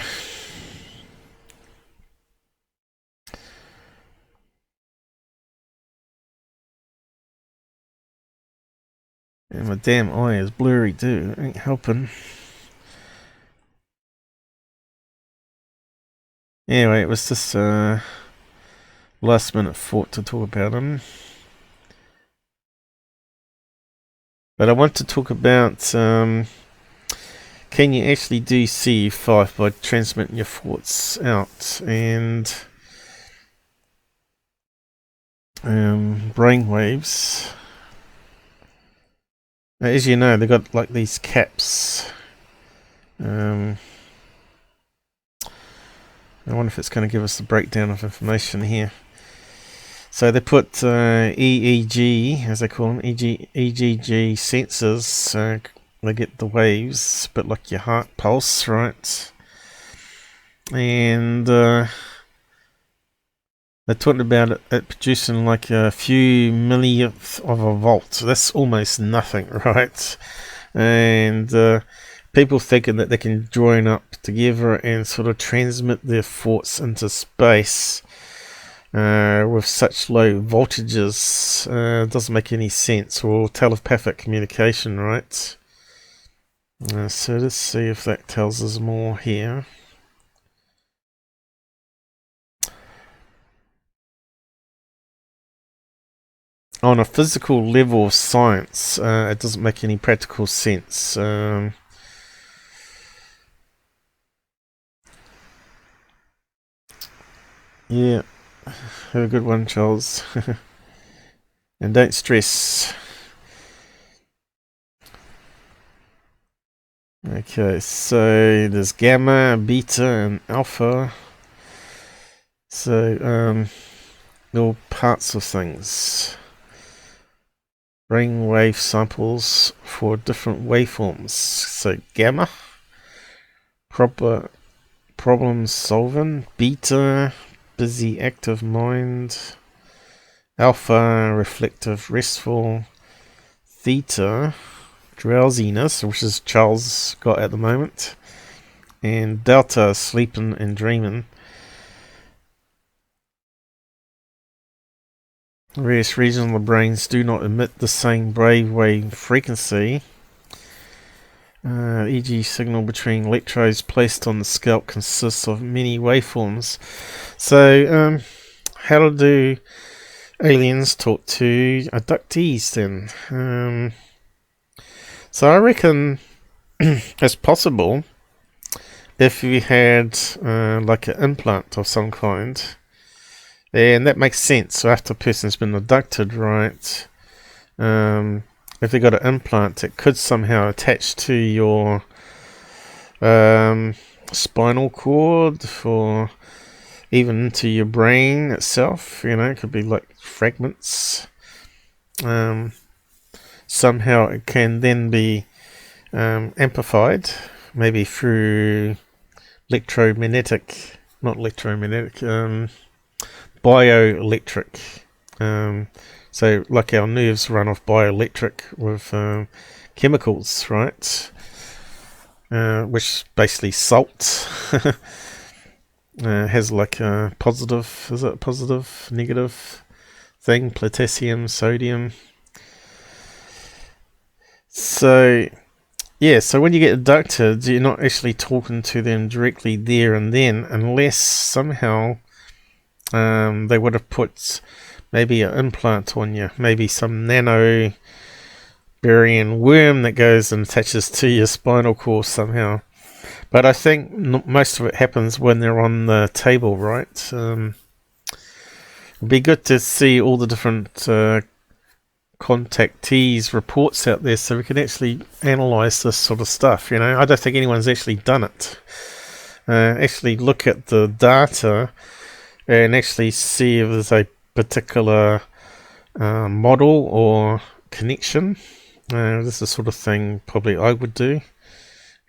[SPEAKER 1] And my damn eye is blurry too. Ain't helping. Anyway, it was just last minute thought to talk about him. But I want to talk about can you actually do CE5 by transmitting your thoughts out, and brainwaves. As you know, they've got like these caps. I wonder if it's going to give us the breakdown of information here. So they put EEG, as they call them, EGG sensors. They get the waves, but like your heart pulse, right? And they're talking about it producing like a few millionth of a volt. So that's almost nothing, right? And people thinking that they can join up together and sort of transmit their thoughts into space with such low voltages doesn't make any sense, or telepathic communication, right? So let's see if that tells us more here. On a physical level of science, it doesn't make any practical sense. Yeah. Have a good one, Charles. And don't stress. Okay, so there's gamma, beta, and alpha. So, all parts of things. Brainwave samples for different waveforms. So gamma, problem solving. Beta, busy active mind. Alpha, reflective restful. Theta, drowsiness, which is Charles got at the moment. And delta, sleeping and dreaming. Various regions of the brains do not emit the same brainwave frequency. EG signal between electrodes placed on the scalp consists of many waveforms. So, how do aliens talk to abductees then? So I reckon it's possible if you had like an implant of some kind. And that makes sense. So after a person's been abducted, right, if they got an implant, it could somehow attach to your spinal cord or even into your brain itself. You know, it could be like fragments. Somehow it can then be amplified, maybe through bioelectric. So like our nerves run off bioelectric with chemicals, right? Which basically salt has like a positive, is it positive, negative thing? Potassium, sodium. So yeah, so when you get abducted, you're not actually talking to them directly there and then, unless somehow they would have put maybe an implant on you, maybe some nano barian worm that goes and attaches to your spinal cord somehow. But I think most of it happens when they're on the table, right? It'd be good to see all the different contactees reports out there so we can actually analyze this sort of stuff. You know, I don't think anyone's actually done it. Actually look at the data and actually see if there's a particular model or connection. This is the sort of thing probably I would do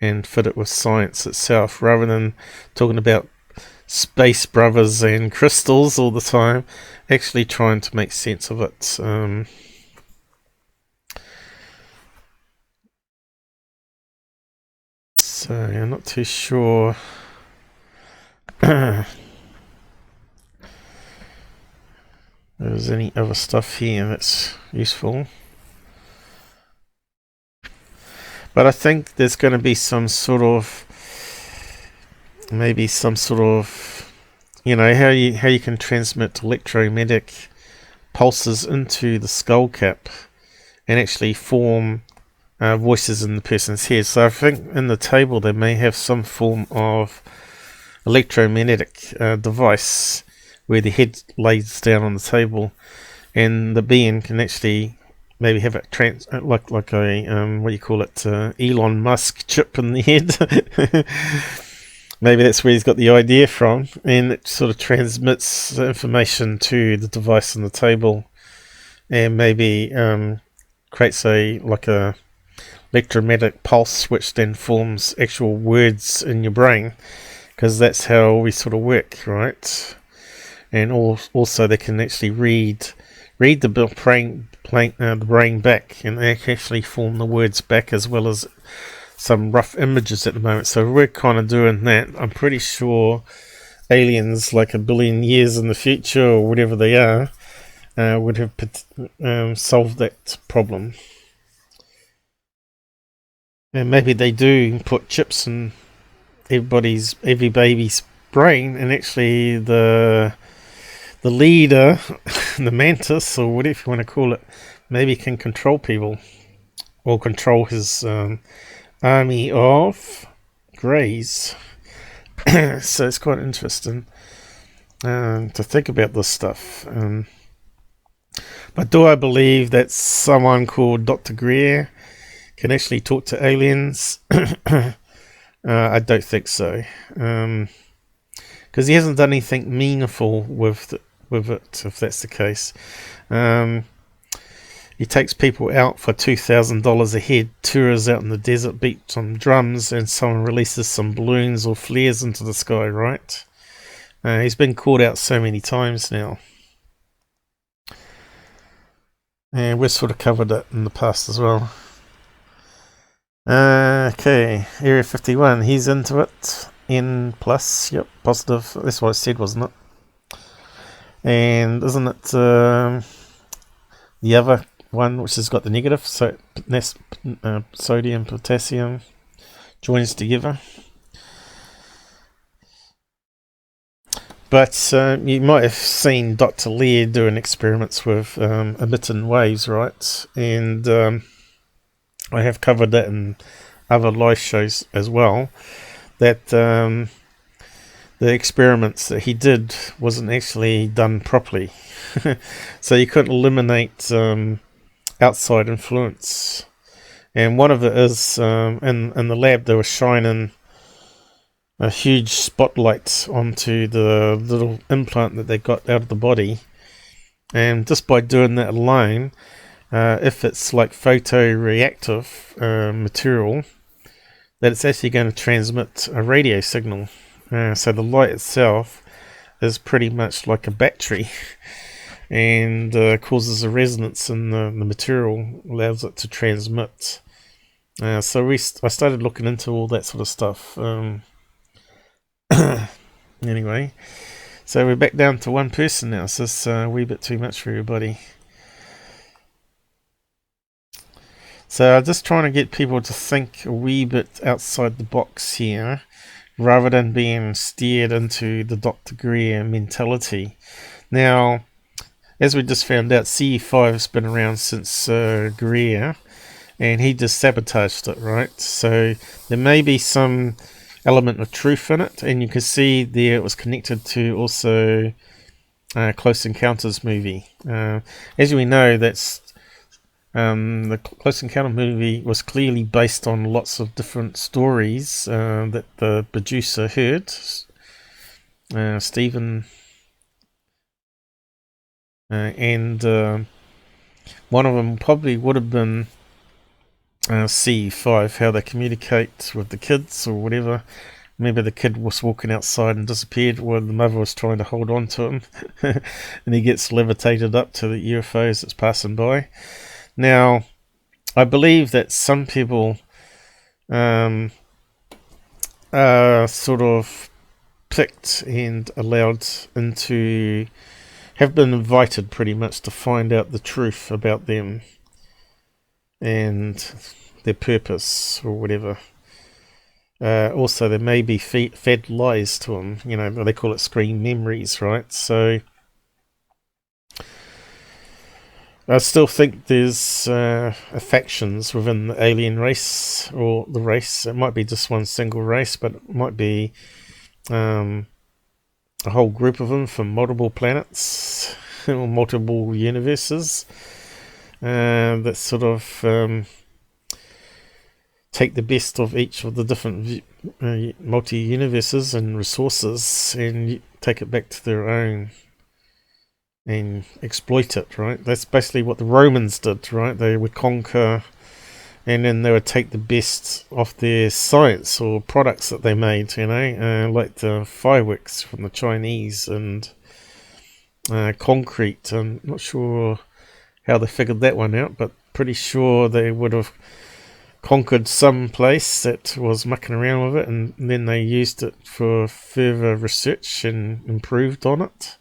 [SPEAKER 1] and fit it with science itself, rather than talking about space brothers and crystals all the time. Actually trying to make sense of it. So I'm not too sure. There's any other stuff here that's useful. But I think there's going to be some sort of, maybe some sort of, you know, how you can transmit electromagnetic pulses into the skull cap and actually form voices in the person's head. So I think in the table they may have some form of electromagnetic device where the head lays down on the table and the being can actually maybe have it like a what do you call it, Elon Musk chip in the head. Maybe that's where he's got the idea from, and it sort of transmits information to the device on the table and maybe creates a electromagnetic pulse which then forms actual words in your brain, because that's how we sort of work, right? And also they can actually read the brain back, and they can actually form the words back, as well as some rough images at the moment. So we're kind of doing that. I'm pretty sure aliens like 1 billion years in the future or whatever they are would have solved that problem. And maybe they do put chips in every baby's brain, and actually the leader, the mantis, or whatever you want to call it, maybe can control people or control his army of greys. So it's quite interesting. to think about this stuff. But do I believe that someone called Dr. Greer can actually talk to aliens? I don't think so. Because he hasn't done anything meaningful with it, if that's the case. He takes people out for $2,000 a head, tours out in the desert, beats on drums, and someone releases some balloons or flares into the sky, right? He's been called out so many times now. And we've sort of covered it in the past as well. Okay, Area 51, he's into it. N+, yep, positive. That's what I said, wasn't it? And isn't it the other one which has got the negative? So sodium, potassium joins together. But you might have seen Dr. Laird doing experiments with emitting waves, right? And I have covered that in other live shows as well, that the experiments that he did wasn't actually done properly. So you couldn't eliminate outside influence. And one of it is, in the lab they were shining a huge spotlight onto the little implant that they got out of the body, and just by doing that alone, if it's like photoreactive material, that it's actually going to transmit a radio signal. So the light itself is pretty much like a battery, and causes a resonance in the material, allows it to transmit. So I started looking into all that sort of stuff. Anyway, so we're back down to one person now, so it's a wee bit too much for everybody. So I'm just trying to get people to think a wee bit outside the box here, rather than being steered into the Dr. Greer mentality. Now, as we just found out, CE5's been around since Greer, and he just sabotaged it, right? So there may be some element of truth in it, and you can see there it was connected to also Close Encounters movie. As we know, that's the Close Encounter movie was clearly based on lots of different stories that the producer heard. Stephen and one of them probably would have been CE5, how they communicate with the kids or whatever. Maybe the kid was walking outside and disappeared while the mother was trying to hold on to him and he gets levitated up to the UFOs that's passing by. Now, I believe that some people are sort of picked and allowed into, have been invited pretty much to find out the truth about them and their purpose or whatever. Also, there may be fed lies to them. You know, they call it screen memories, right? So I still think there's factions within the alien race, or the race. It might be just one single race, but it might be a whole group of them from multiple planets or multiple universes that sort of take the best of each of the different multi-universes and resources and take it back to their own and exploit it, right? That's basically what the Romans did, right? They would conquer and then they would take the best of their science or products that they made, you know, like the fireworks from the Chinese and concrete. I'm not sure how they figured that one out, but pretty sure they would have conquered some place that was mucking around with it, and then they used it for further research and improved on it,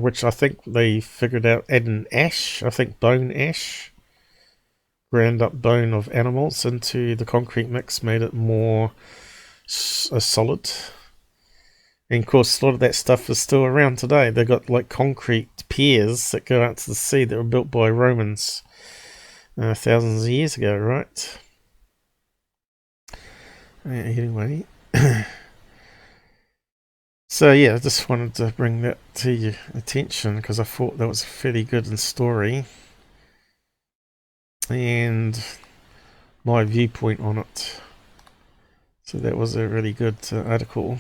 [SPEAKER 1] which I think they figured out adding ash, I think bone ash, ground up bone of animals into the concrete mix, made it more solid. And of course a lot of that stuff is still around today. They've got like concrete piers that go out to the sea that were built by Romans thousands of years ago, right? Anyway, So yeah, I just wanted to bring that to your attention because I thought that was a fairly good story and my viewpoint on it. So that was a really good article.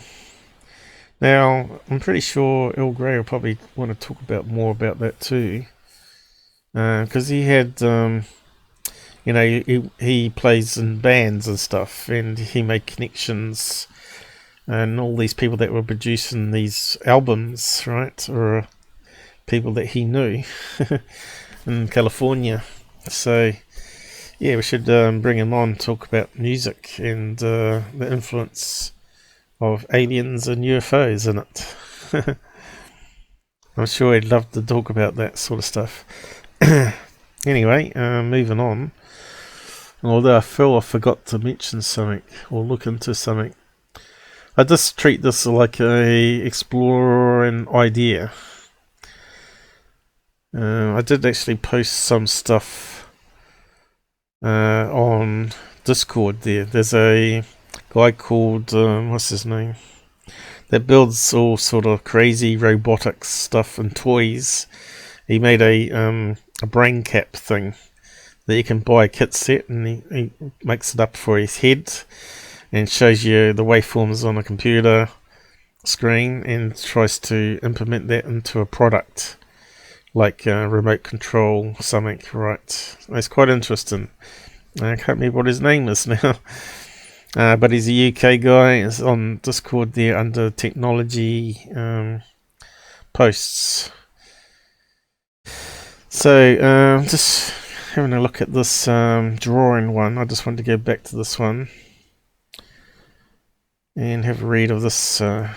[SPEAKER 1] Now I'm pretty sure Earl Grey will probably want to talk about more about that too, because he had you know, he plays in bands and stuff, and he made connections. And all these people that were producing these albums, right, or people that he knew in California. So, yeah, we should bring him on, talk about music and the influence of aliens and UFOs in it. I'm sure he'd love to talk about that sort of stuff. Anyway, moving on. Although I feel I forgot to mention something or look into something. I just treat this like a exploring idea. I did actually post some stuff on Discord there. There's a guy called, what's his name? That builds all sort of crazy robotics stuff and toys. He made a brain cap thing that you can buy a kit set, and he makes it up for his head. And shows you the waveforms on a computer screen and tries to implement that into a product like remote control something, right? It's quite interesting. I can't remember what his name is now, but he's a UK guy. It's on Discord there under technology posts. So just having a look at this drawing one. I just wanted to go back to this one and have a read of this. Of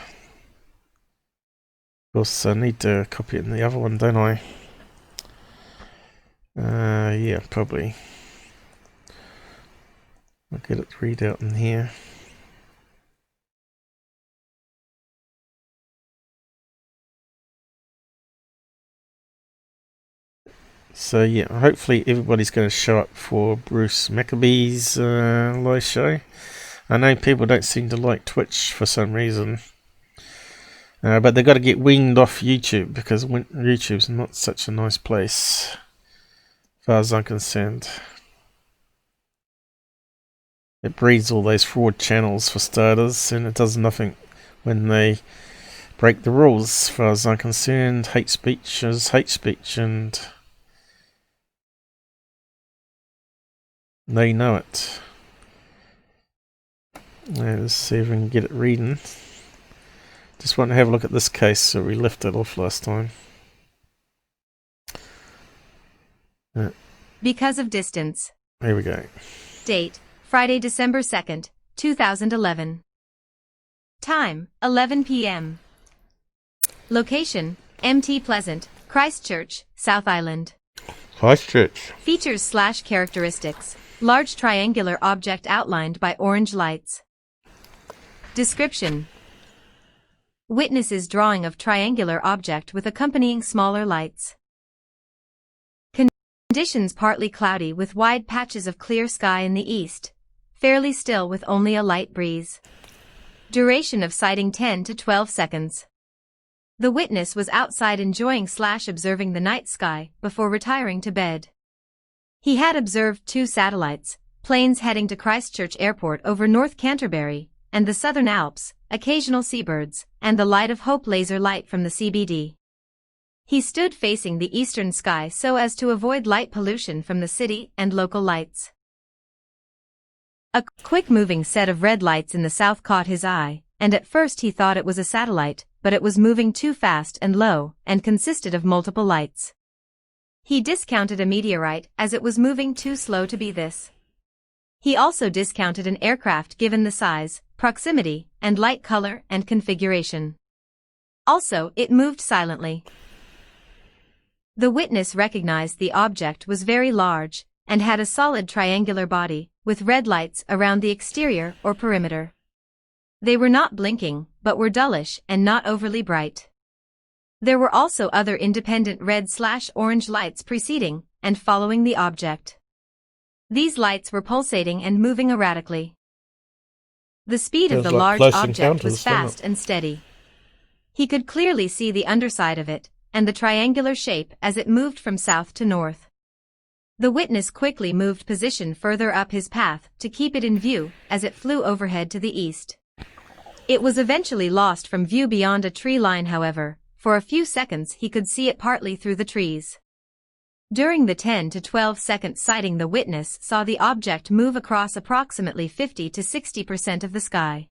[SPEAKER 1] course, I need to copy it in the other one, don't I? Yeah, probably. I'll get it read out in here. So yeah, hopefully everybody's going to show up for Bruce Maccabee's live show. I know people don't seem to like Twitch for some reason, but they've got to get weaned off YouTube because YouTube's not such a nice place, as far as I'm concerned. It breeds all those fraud channels for starters, and it does nothing when they break the rules, as far as I'm concerned. Hate speech is hate speech, and they know it. Let's see if we can get it reading. Just want to have a look at this case, so we left it off last time.
[SPEAKER 13] Because of distance.
[SPEAKER 1] Here we go.
[SPEAKER 13] Date, Friday, December 2nd, 2011. Time, 11 p.m. Location, MT Pleasant, Christchurch, South Island.
[SPEAKER 1] Christchurch.
[SPEAKER 13] Features / characteristics. Large triangular object outlined by orange lights. Description. Witnesses drawing of triangular object with accompanying smaller lights. Conditions partly cloudy with wide patches of clear sky in the east. Fairly still with only a light breeze. Duration of sighting 10 to 12 seconds. The witness was outside enjoying / observing the night sky before retiring to bed. He had observed 2 satellites, planes heading to Christchurch Airport over North Canterbury, and the Southern Alps, occasional seabirds, and the Light of Hope laser light from the CBD. He stood facing the eastern sky so as to avoid light pollution from the city and local lights. A quick-moving set of red lights in the south caught his eye, and at first he thought it was a satellite, but it was moving too fast and low, and consisted of multiple lights. He discounted a meteorite as it was moving too slow to be this. He also discounted an aircraft given the size, proximity, and light color and configuration. Also, it moved silently. The witness recognized the object was very large, and had a solid triangular body, with red lights around the exterior or perimeter. They were not blinking, but were dullish and not overly bright. There were also other independent red / orange lights preceding and following the object. These lights were pulsating and moving erratically. The speed of the large object was fast and steady. He could clearly see the underside of it, and the triangular shape as it moved from south to north. The witness quickly moved position further up his path to keep it in view as it flew overhead to the east. It was eventually lost from view beyond a tree line, however. For a few seconds he could see it partly through the trees. During the 10 to 12 second sighting, the witness saw the object move across approximately 50 to 60% of the sky.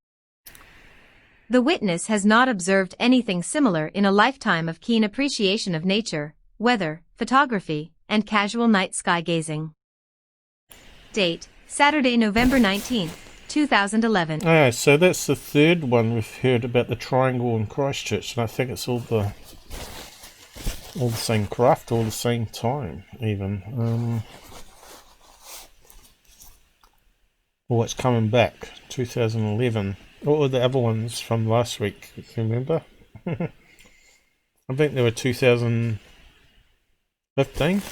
[SPEAKER 13] The witness has not observed anything similar in a lifetime of keen appreciation of nature, weather, photography, and casual night sky gazing. Date: Saturday, November 19th, 2011.
[SPEAKER 1] Ah, so that's the third one we've heard about the triangle in Christchurch, and I think it's all the same craft, all the same time, even. Well, it's coming back, 2011. What were the other ones from last week? Do you remember? I think they were 2015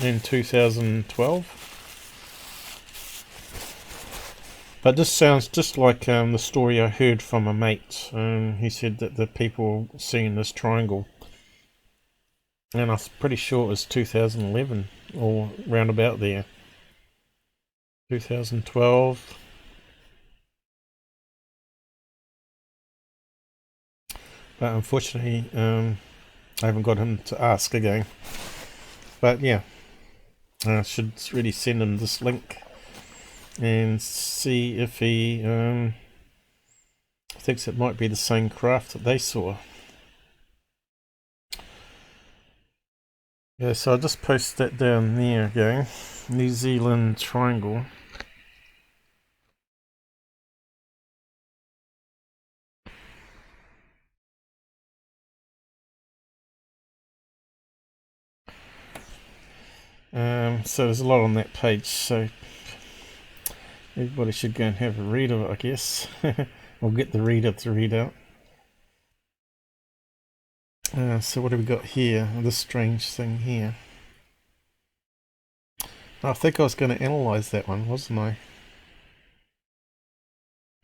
[SPEAKER 1] and 2012. But this sounds just like the story I heard from a mate. He said that the people seeing this triangle, and I'm pretty sure it was 2011 or round about there. 2012. But unfortunately, I haven't got him to ask again. But yeah, I should really send him this link and see if he thinks it might be the same craft that they saw. Yeah, so I'll just post that down there again. New Zealand Triangle. So there's a lot on that page, so everybody should go and have a read of it, I guess. Or get the reader to read out. So what have we got here? This strange thing here. I think I was going to analyse that one, wasn't I?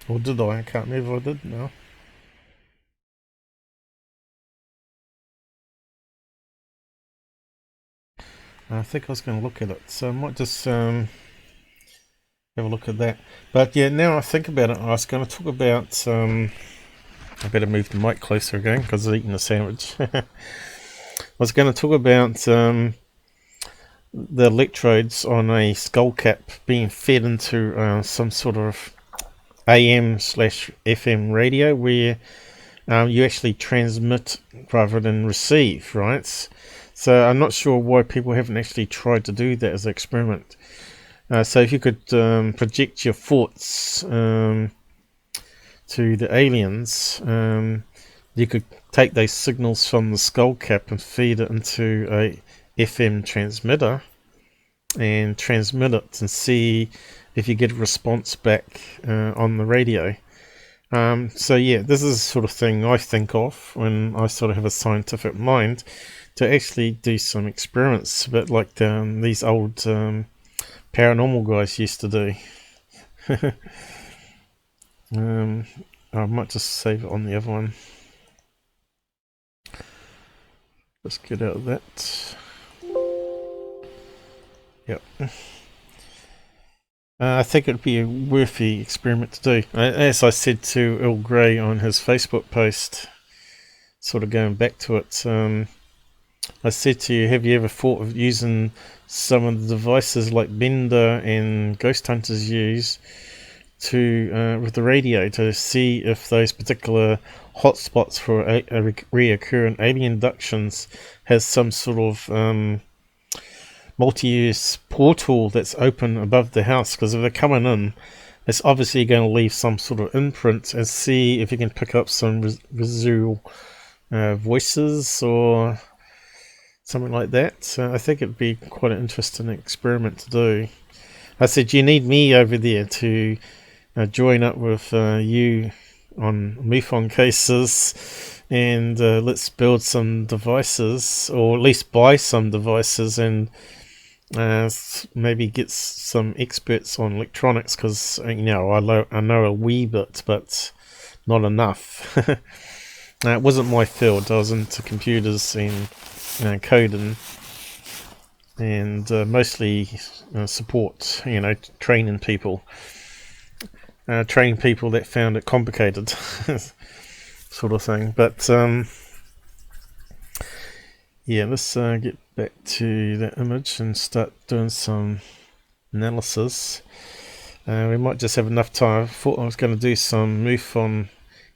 [SPEAKER 1] Or did I? I can't remember if I did now. I think I was going to look at it, so I might just have a look at that. But yeah, now I think about it, I was going to talk about... I better move the mic closer again because I'm eating a sandwich. I was going to talk about the electrodes on a skull cap being fed into some sort of AM/FM radio where you actually transmit rather than receive, right? So I'm not sure why people haven't actually tried to do that as an experiment. So if you could project your thoughts to the aliens, you could take those signals from the skull cap and feed it into a FM transmitter and transmit it and see if you get a response back on the radio. So yeah, this is the sort of thing I think of when I sort of have a scientific mind, to actually do some experiments, a bit like these old paranormal guys used to do. I might just save it on the other one. Let's get out of that. Yep. I think it would be a worthy experiment to do. As I said to Earl Grey on his Facebook post, sort of going back to it, I said to you, have you ever thought of using some of the devices like Bender and Ghost Hunters use to with the radio to see if those particular hotspots for reoccurring alien abductions has some sort of multi-use portal that's open above the house? Because if they're coming in, it's obviously going to leave some sort of imprint, and see if you can pick up some residual voices or something like that. So I think it'd be quite an interesting experiment to do. I said, you need me over there to join up with you on MUFON cases, and let's build some devices, or at least buy some devices, and maybe get some experts on electronics, because I know a wee bit, but not enough. It wasn't my field. I was into computers and coding, and mostly support. Training people that found it complicated, sort of thing. But yeah, let's get back to that image and start doing some analysis. We might just have enough time. I thought I was going to do some MUFON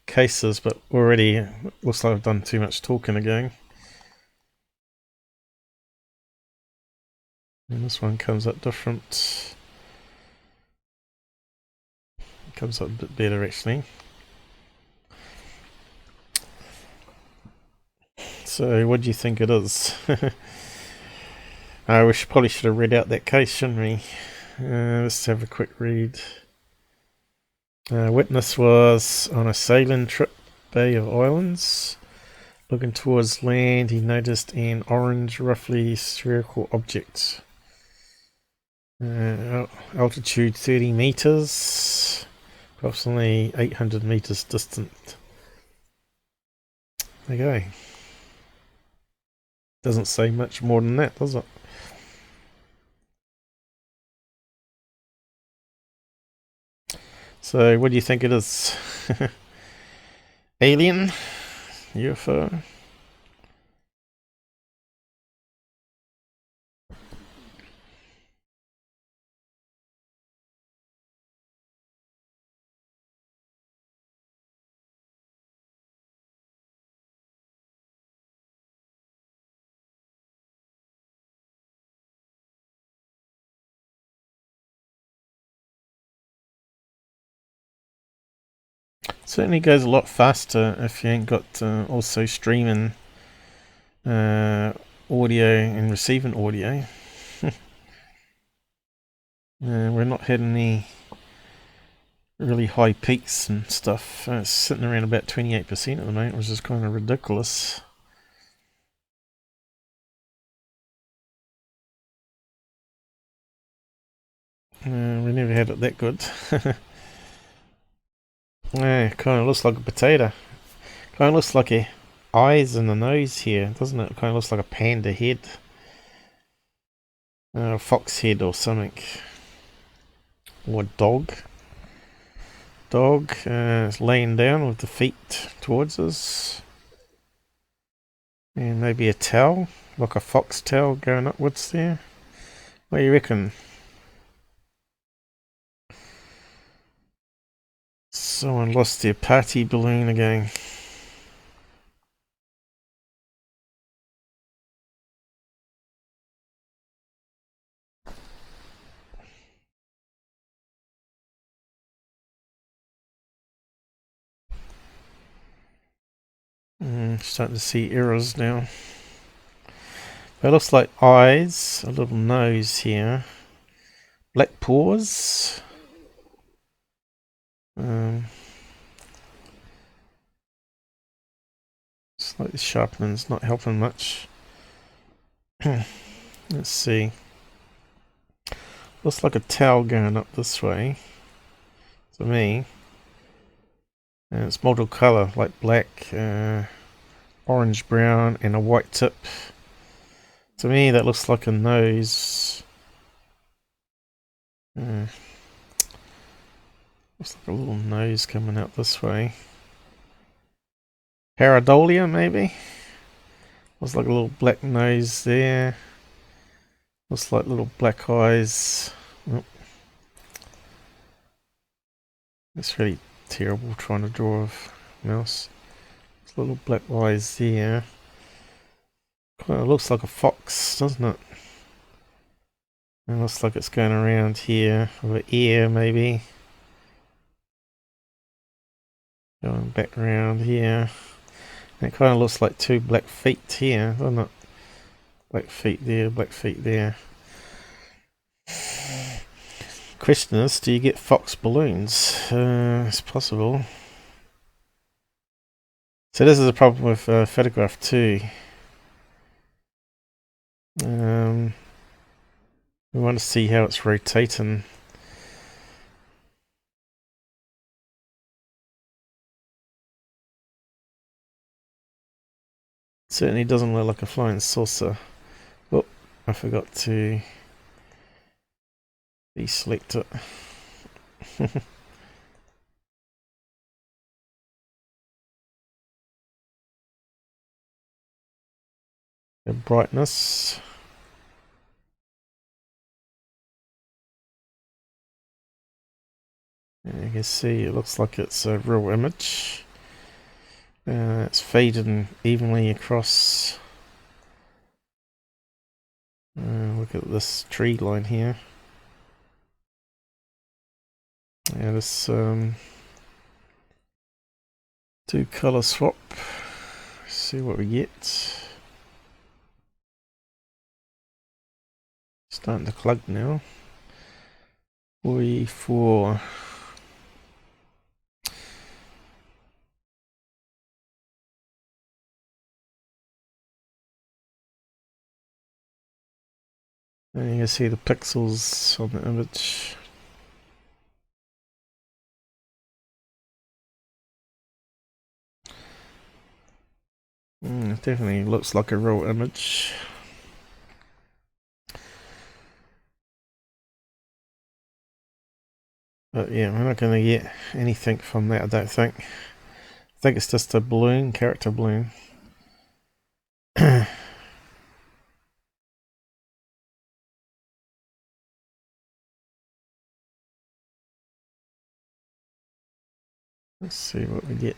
[SPEAKER 1] cases, but already looks like I've done too much talking again. And this one comes up different. It comes up a bit better actually. So what do you think it is? We probably should have read out that case, shouldn't we? Let's have a quick read. Witness was on a sailing trip, Bay of Islands. Looking towards land, he noticed an orange, roughly spherical object. Altitude 30 meters, approximately 800 meters distant. Okay. Doesn't say much more than that, does it? So, what do you think it is? Alien? UFO? Certainly goes a lot faster if you ain't got also streaming audio and receiving audio. We're not hitting any really high peaks and stuff. It's sitting around about 28% at the moment, which is kind of ridiculous. We never had it that good. Kind of looks like a potato. Kind of looks like a eyes and the nose here, doesn't it? Kind of looks like a panda head. Fox head or something. Or dog. Dog is laying down with the feet towards us. And maybe a tail, like a fox tail going upwards there. What do you reckon? Someone lost their party balloon again. Starting to see errors now. It looks like eyes, a little nose here, black paws. Slightly sharpening's not helping much. Let's see. Looks like a tail going up this way to me. And it's multiple colour, like black, orange, brown, and a white tip. To me, that looks like a nose. Looks like a little nose coming out this way. Pareidolia, maybe? Looks like a little black nose there. Looks like little black eyes. Oh. It's really terrible trying to draw a mouse. There's little black eyes there. Kind of looks like a fox, doesn't it? It looks like it's going around here with an ear, maybe. Going back around here. And it kind of looks like two black feet here, doesn't it? Black feet there, black feet there. Question is, do you get fox balloons? It's possible. So this is a problem with photograph 2. We want to see how it's rotating. Certainly doesn't look like a flying saucer. Oh, I forgot to deselect it. The brightness. And you can see it looks like it's a real image. It's fading evenly across. Look at this tree line here. Yeah, this do color swap. See what we get. Starting to plug now. 44. And you can see the pixels on the image. It definitely looks like a real image. But yeah, we're not going to get anything from that, I don't think. I think it's just a balloon, character balloon. Let's see what we get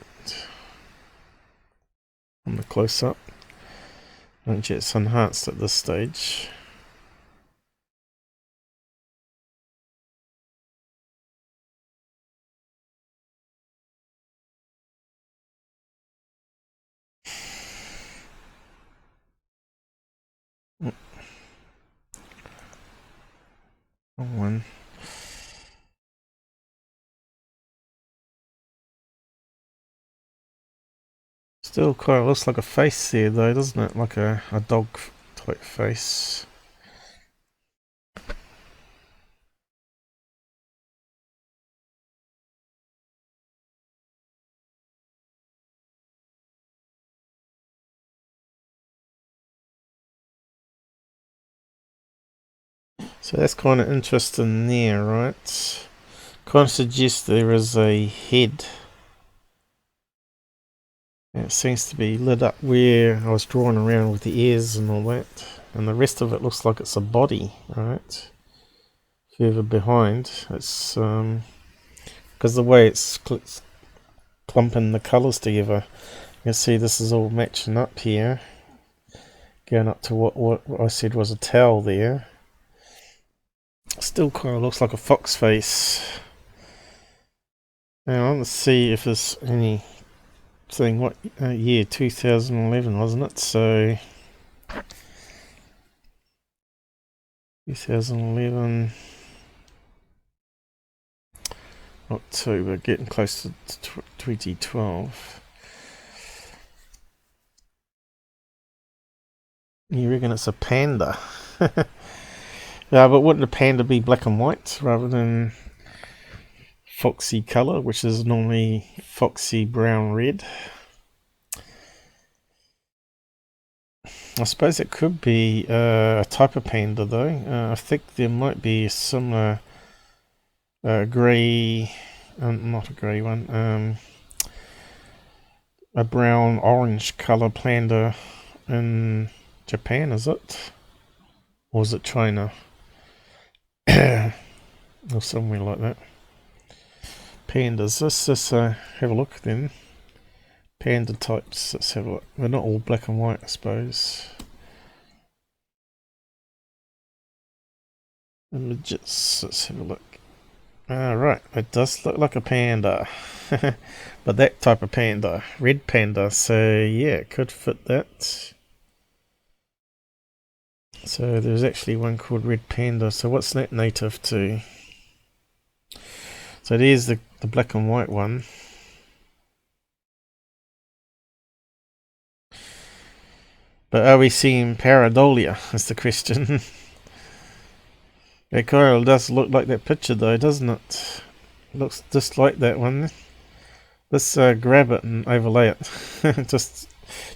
[SPEAKER 1] on the close-up. Don't yet it's enhanced at this stage. One. Still kind of looks like a face there though, doesn't it? Like a dog type face. So that's kind of interesting there, right? Kind of suggests there is a head. It seems to be lit up where I was drawing around with the ears and all that. And the rest of it looks like it's a body, right? Further behind. It's because the way it's clumping the colours together. You can see this is all matching up here. Going up to what I said was a towel there. Still kind of looks like a fox face. Now let's see if there's anything. What year? 2011, wasn't it? So 2011 October, getting close to 2012. You reckon it's a panda? Yeah, but wouldn't a panda be black and white rather than foxy colour, which is normally foxy brown red? I suppose it could be a type of panda though. I think there might be a similar grey, not a grey one, a brown orange colour panda in Japan, is it? Or is it China? Or somewhere like that. Pandas. Let's just have a look then. Panda types. Let's have a look. They're not all black and white, I suppose. Images. Let's have a look. Right, it does look like a panda. But that type of panda. Red panda. So yeah, it could fit that. So there's actually one called Red Panda. So what's that native to? So there's the black and white one. But are we seeing pareidolia is the question. That coral does look like that picture though, doesn't it? Looks just like that one. Let's grab it and overlay it. Just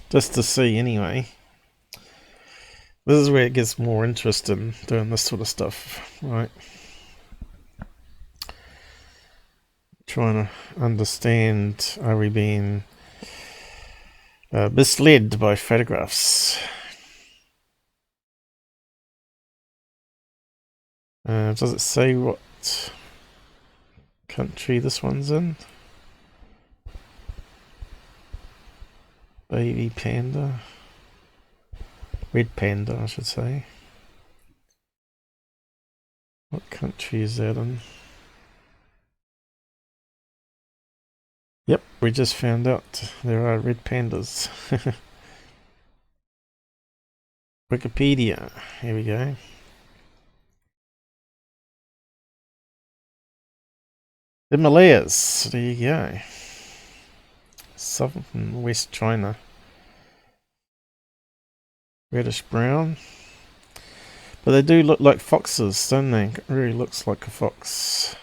[SPEAKER 1] just to see anyway. This is where it gets more interesting, doing this sort of stuff, right? Trying to understand, are we being misled by photographs? Does it say what country this one's in? Baby panda. Red panda, I should say. What country is that in? Yep, we just found out there are red pandas. Wikipedia, here we go. Himalayas, there you go. Southern and West China. Reddish brown. But they do look like foxes, don't they? It really looks like a fox.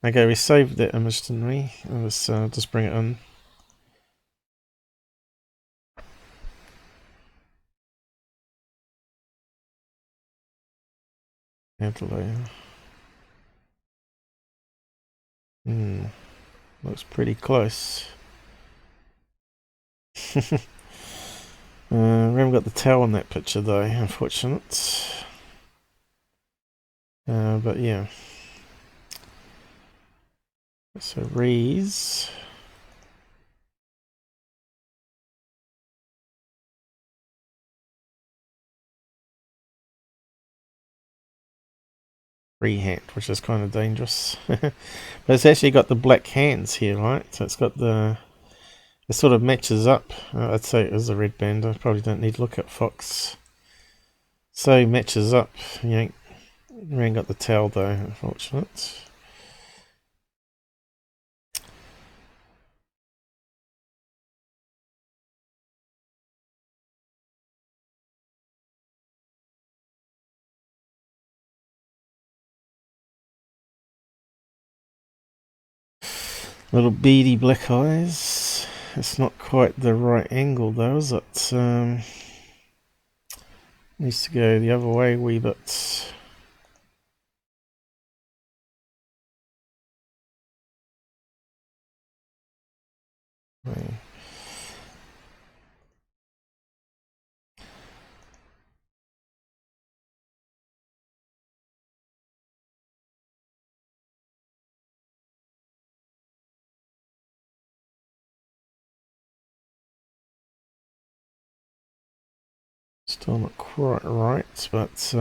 [SPEAKER 1] Okay, we saved that image, didn't we? Let's just bring it in. Adelaide. Looks pretty close. We haven't got the tail in that picture though, unfortunate. But yeah. So Rees. Freehand, which is kind of dangerous. But it's actually got the black hands here, right? So it's got the... It sort of matches up. I'd say it is a red band. I probably don't need to look at fox. So it matches up. You ain't got the tail though, unfortunate. Little beady black eyes. It's not quite the right angle though, is it? Needs to go the other way a wee bit. Right. Still not quite right, but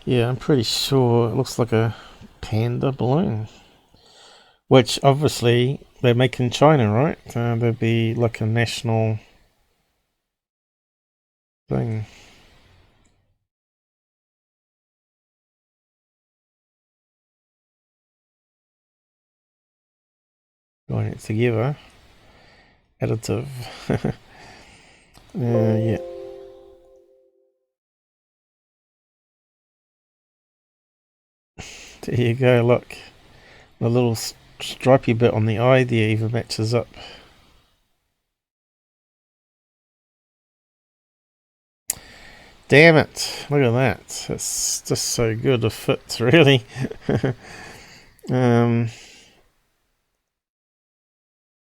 [SPEAKER 1] yeah, I'm pretty sure it looks like a panda balloon. Which obviously they make in China, right? There'd be like a national thing. Going it together. Additive. Yeah. There you go, look. The little stripy bit on the eye there even matches up. Damn it, look at that. It's just so good a fit, really.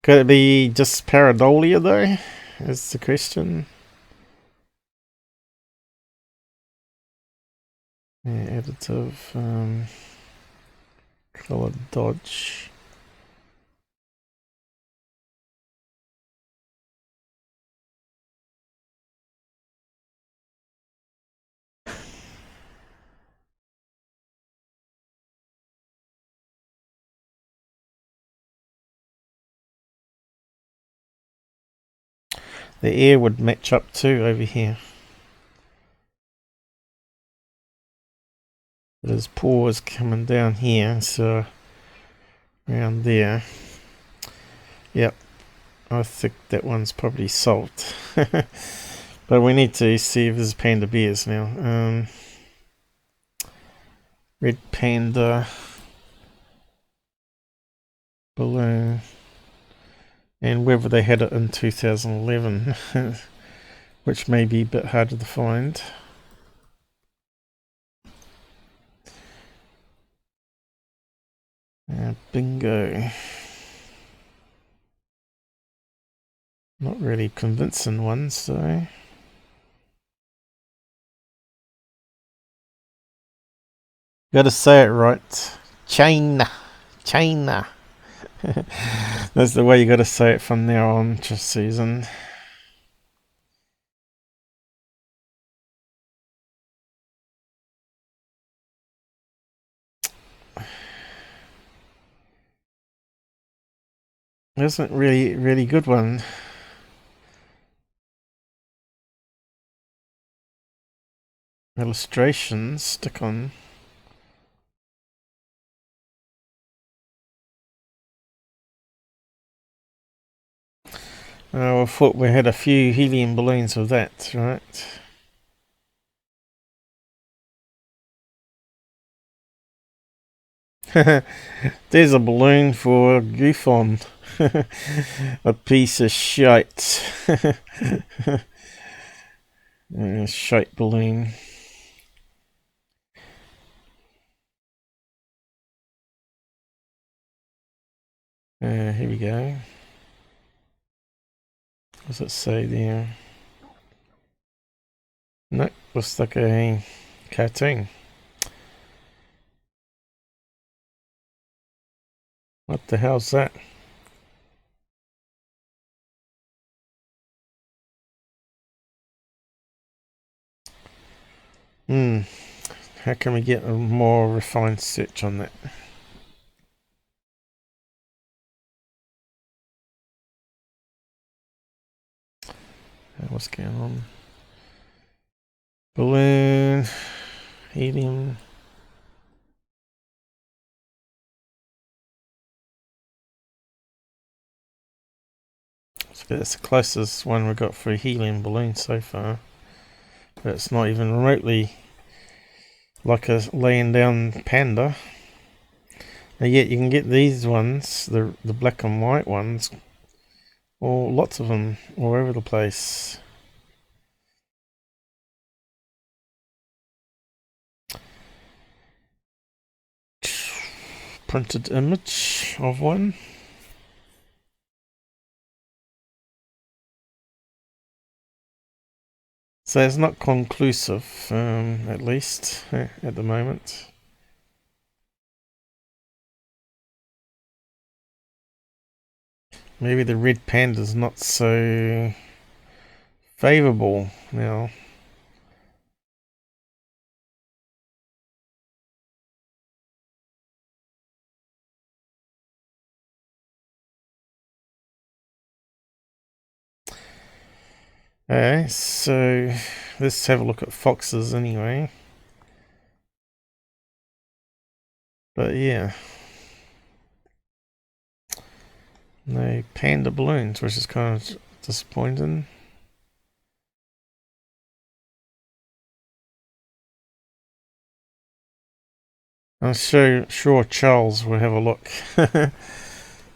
[SPEAKER 1] Could it be just pareidolia though? Is the question. Yeah, additive, color dodge. The air would match up too over here. But his paw is coming down here, so around there. Yep, I think that one's probably salt. But we need to see if there's panda bears now. Red panda balloon. and whether they had it in 2011, which may be a bit harder to find. Bingo. Not really convincing ones, though. Gotta say it right. China. China. That's the way you gotta say it from now on, just Susan. Isn't really good one. Illustrations, stick on. Oh, I thought we had a few helium balloons with that, right? There's a balloon for GUFON. A piece of shite. Shite balloon. Here we go. What does it say there? No, looks like a cartoon. What the hell's that? How can we get a more refined search on that? What's going on? Balloon, helium. That's the closest one we got for a helium balloon so far. But it's not even remotely like a laying down panda. And yet you can get these ones, the black and white ones, or lots of them all over the place. Printed image of one. So it's not conclusive, at least at the moment. Maybe the red panda's not so favourable now. Okay, so let's have a look at foxes anyway. But yeah. No panda balloons, which is kind of disappointing. I'm sure Charles will have a look.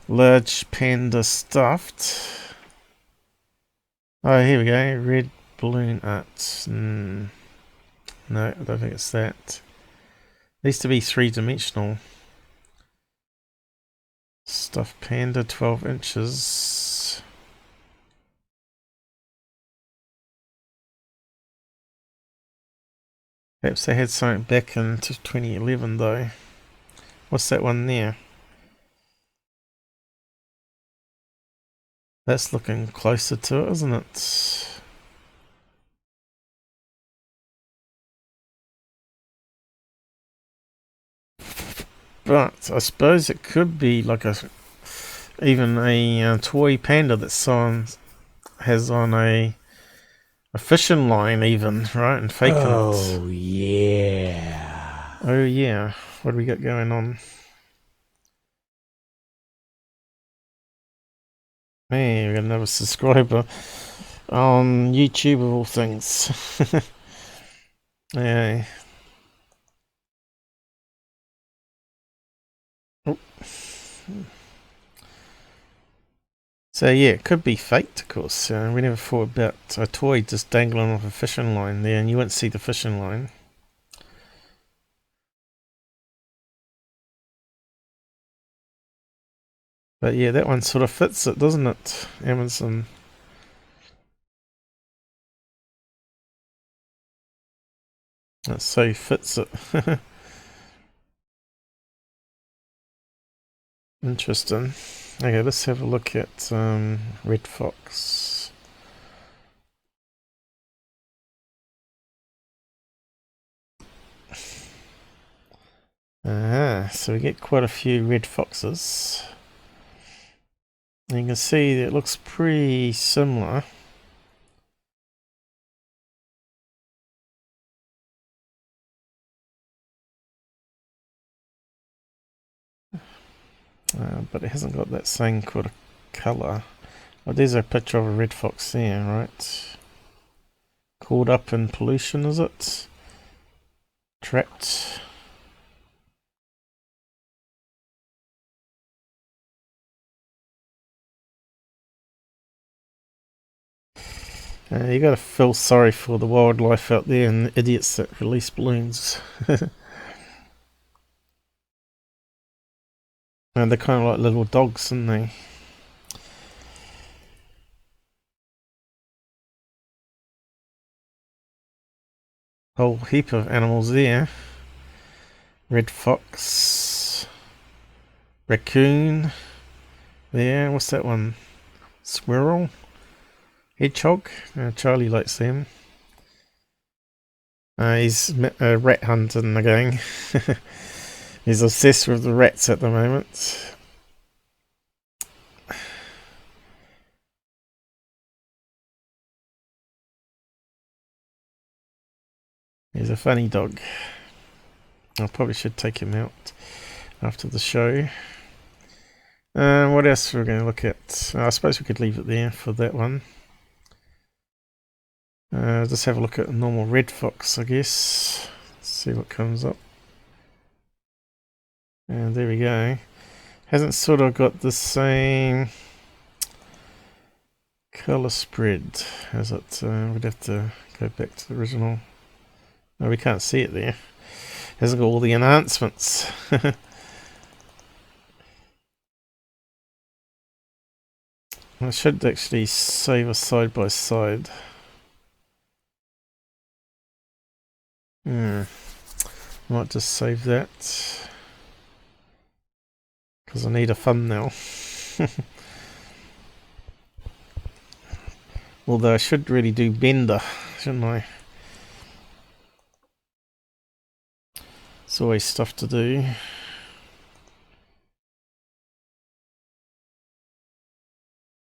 [SPEAKER 1] Large panda stuffed. Oh, here we go. Red balloon art. No, I don't think it's that. It needs to be three-dimensional. Stuffed panda, 12 inches. Perhaps they had something back into 2011 though. What's that one there? That's looking closer to it, isn't it? But I suppose it could be like even a toy panda that someone has on a fishing line even, right? And faking it.
[SPEAKER 14] Oh yeah.
[SPEAKER 1] Oh yeah. What do we got going on? Hey, we got another subscriber on YouTube of all things. Yeah. Oh. So yeah, it could be faked, of course. We never thought about a toy just dangling off a fishing line there, and you wouldn't see the fishing line. But yeah, that one sort of fits it, doesn't it, Amazon? That so fits it. Interesting. Okay, let's have a look at Red Fox. So we get quite a few red foxes. And you can see that it looks pretty similar. But it hasn't got that same kind of colour. Oh, there's a picture of a red fox there, right? Caught up in pollution, is it? Trapped. You gotta feel sorry for the wildlife out there and the idiots that release balloons. And they're kind of like little dogs, aren't they? Whole heap of animals there. Red fox. Raccoon. There, what's that one? Squirrel. Hedgehog. Charlie likes them. He's rat hunting again. He's obsessed with the rats at the moment. He's a funny dog. I probably should take him out after the show. What else we're going to look at? I suppose we could leave it there for that one. Just have a look at a normal red fox, I guess. See what comes up. And there we go. Hasn't sort of got the same colour spread, has it? We'd have to go back to the original. No, we can't see it there. Hasn't got all the enhancements. I should actually save a side by side. Might just save that because I need a thumbnail. Although I should really do Bender, shouldn't I? It's always stuff to do.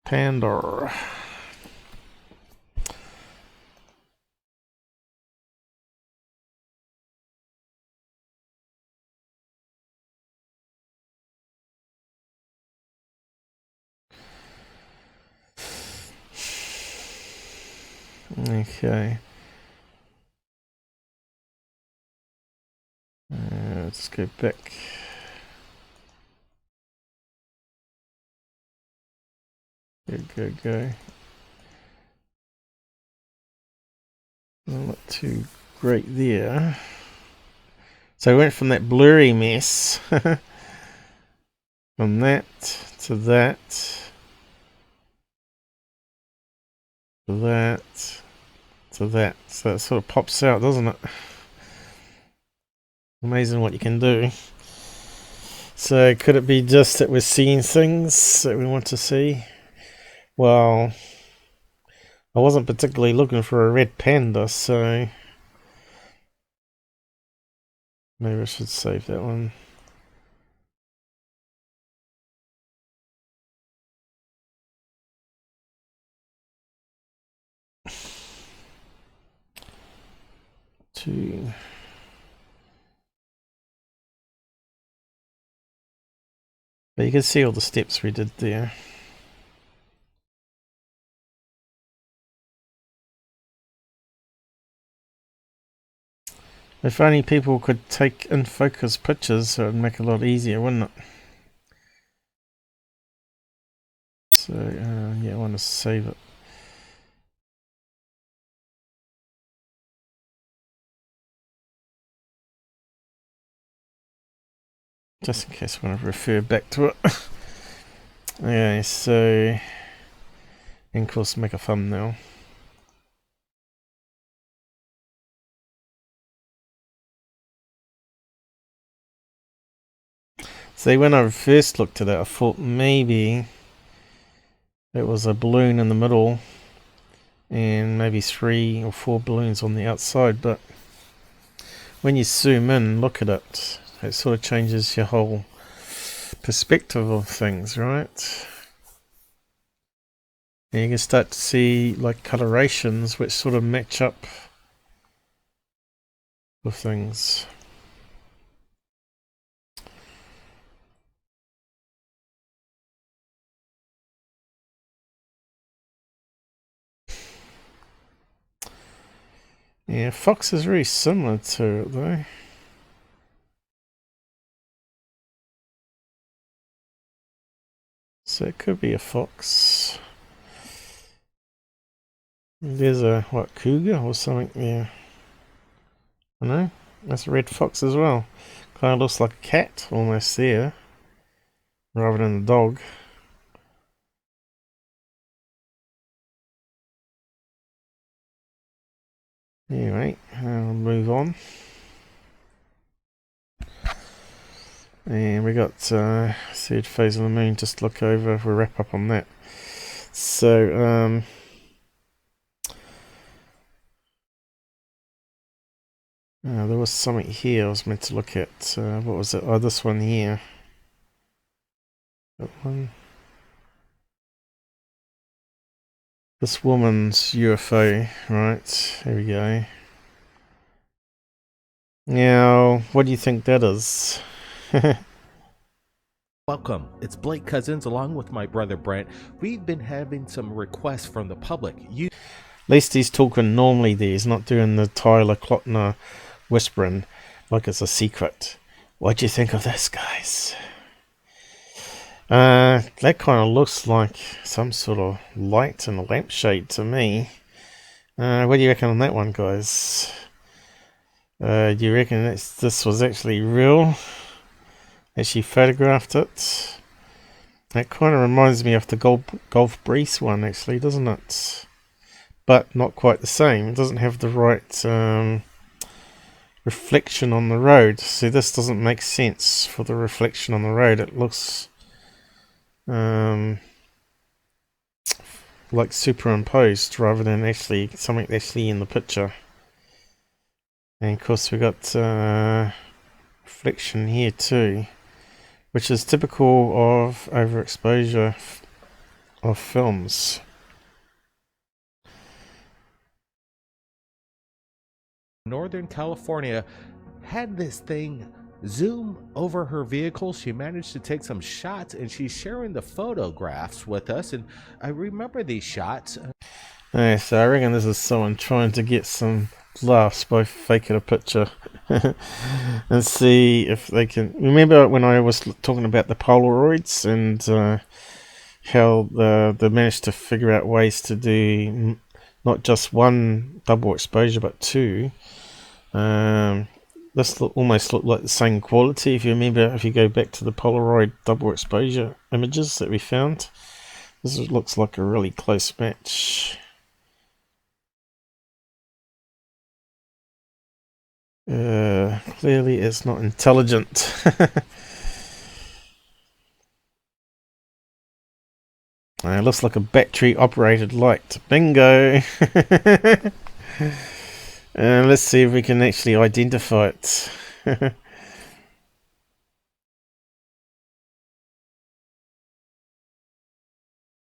[SPEAKER 1] Panda. Okay. Let's go back. Go. Not too great there. So I went from that blurry mess from that to that to that to that. So that sort of pops out, doesn't it? Amazing what you can do. So could it be just that we're seeing things that we want to see? Well, I wasn't particularly looking for a red panda, so maybe I should save that one. But you can see all the steps we did there. If only people could take in focus pictures, it would make it a lot easier, wouldn't it? So yeah, I want to save it. Just in case I want to refer back to it. Okay, so, and of course make a thumbnail. See, when I first looked at it, I thought maybe it was a balloon in the middle and maybe 3 or 4 balloons on the outside, but when you zoom in and look at it, it sort of changes your whole perspective of things, right? And you can start to see like colorations which sort of match up with things. Yeah, Fox is very similar to it though. So it could be a fox. There's a, what, cougar or something there. I know, that's a red fox as well. Kind of looks like a cat almost there, rather than a dog. Anyway, I'll move on. And we got third phase of the moon, just look over, we'll wrap up on that. So, there was something here I was meant to look at. What was it? Oh, this one here. That one. This woman's UFO, right? Here we go. Now, what do you think that is?
[SPEAKER 15] Welcome, it's Blake Cousins along with my brother Brent. We've been having some requests from the public. At
[SPEAKER 1] least he's talking normally there, he's not doing the Tyler Clotner whispering like it's a secret. What do you think of this, guys? That kind of looks like some sort of light and a lampshade to me. What do you reckon on that one, guys? Do you reckon this was actually real? Actually photographed it? That kind of reminds me of the Golf Breeze one, actually, doesn't it? But not quite the same. It doesn't have the right reflection on the road. See, this doesn't make sense for the reflection on the road. It looks like superimposed rather than actually something actually in the picture. And of course we got reflection here too, which is typical of overexposure of films.
[SPEAKER 15] Northern California had this thing zoom over her vehicle. She managed to take some shots and she's sharing the photographs with us, and I remember these shots.
[SPEAKER 1] Yeah, so I reckon this is someone trying to get some laughs by faking a picture and see if they can. Remember when I was talking about the Polaroids and how they managed to figure out ways to do not just one double exposure but 2. This almost looked like the same quality. If you remember, if you go back to the Polaroid double exposure images that we found, this looks like a really close match. Clearly it's not intelligent. It looks like a battery operated light. Bingo! Let's see if we can actually identify it.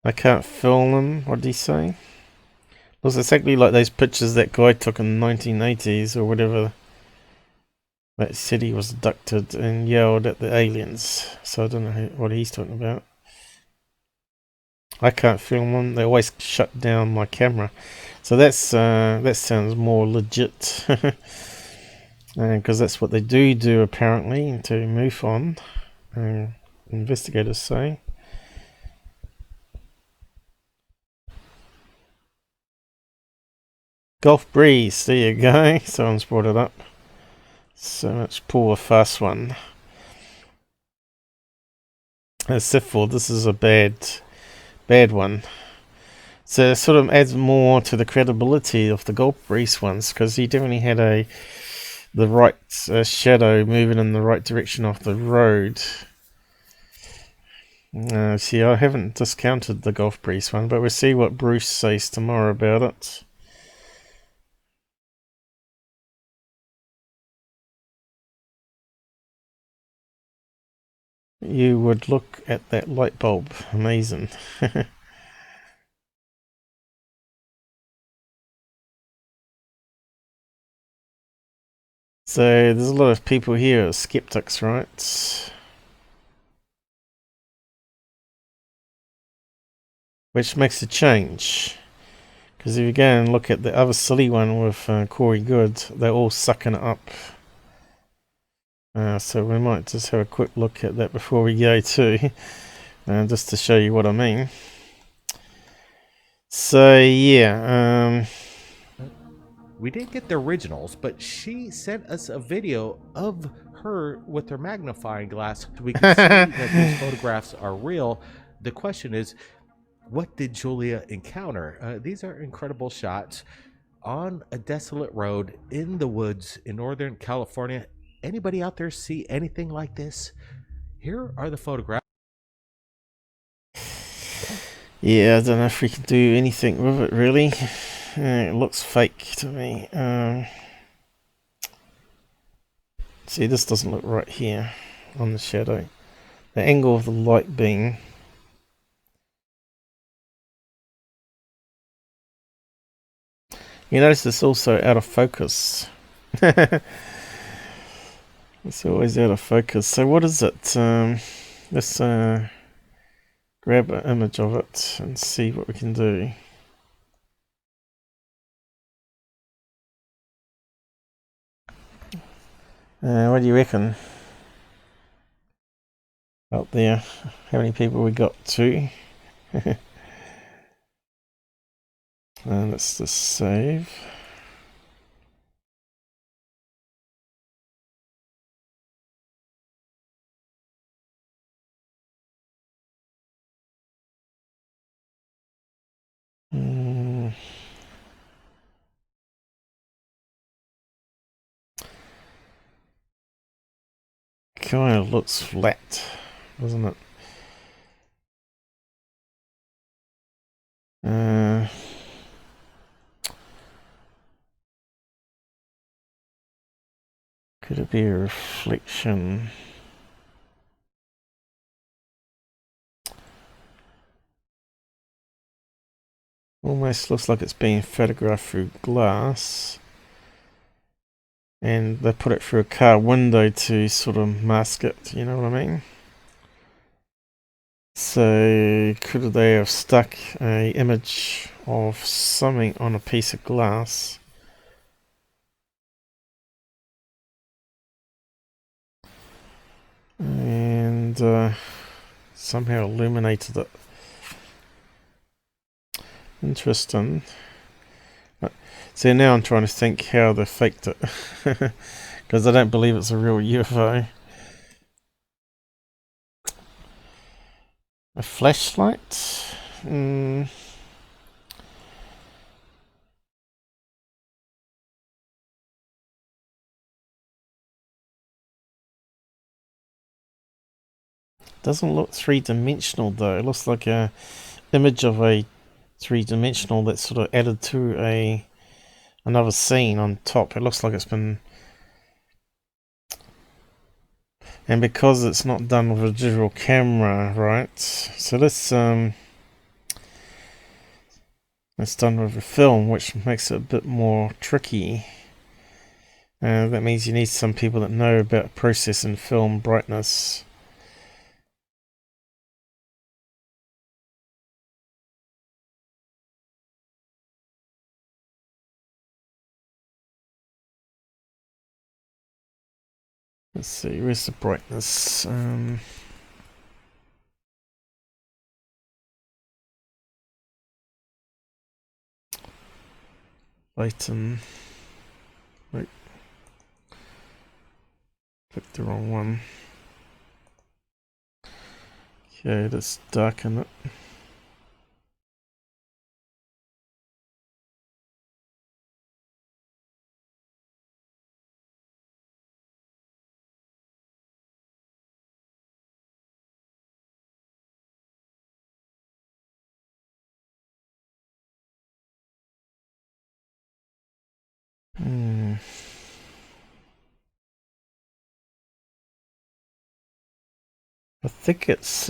[SPEAKER 1] I can't film them. What did he say? Looks exactly like those pictures that guy took in the 1980s or whatever. That said he was abducted and yelled at the aliens. So I don't know what he's talking about. I can't film them. They always shut down my camera. So that's that sounds more legit. Because that's what they do apparently to MUFON. Investigators say. Gulf breeze, there you go. Someone's brought it up. So much poor fast one. Siford, this is a bad one. So it sort of adds more to the credibility of the Gulf breeze ones, because he definitely had the right shadow moving in the right direction of the road. See, I haven't discounted the Gulf breeze one, but we'll see what Bruce says tomorrow about it. You would look at that light bulb. Amazing. So there's a lot of people here skeptics, right? Which makes a change. Because if you go and look at the other silly one with Corey Good, they're all sucking it up. So we might just have a quick look at that before we go too, just to show you what I mean. So yeah,
[SPEAKER 15] we didn't get the originals, but she sent us a video of her with her magnifying glass. We can see that these photographs are real. The question is, what did Julia encounter? These are incredible shots on a desolate road in the woods in Northern California. Anybody out there see anything like this? Here are the photographs.
[SPEAKER 1] Yeah, I don't know if we can do anything with it really. It looks fake to me. See, this doesn't look right here on the shadow. The angle of the light beam. You notice it's also out of focus. It's always out of focus. So what is it? Let's grab an image of it and see what we can do. What do you reckon? Out there, how many people we got? 2. Let's just save. Kind of looks flat, doesn't it? Could it be a reflection? Almost looks like it's being photographed through glass. And they put it through a car window to sort of mask it, you know what I mean? So could they have stuck a image of something on a piece of glass? And somehow illuminated it. Interesting. So now I'm trying to think how they faked it. Because I don't believe it's a real UFO. A flashlight? Doesn't look three-dimensional though. It looks like a image of a three-dimensional that's sort of added to another scene on top. It looks like it's been, and because it's not done with a digital camera, right? So let's it's done with a film, which makes it a bit more tricky. That means you need some people that know about processing film brightness. Let's see, where's the brightness? Leighton. Wait. Clicked the wrong one. Okay, let's darken it. I think it's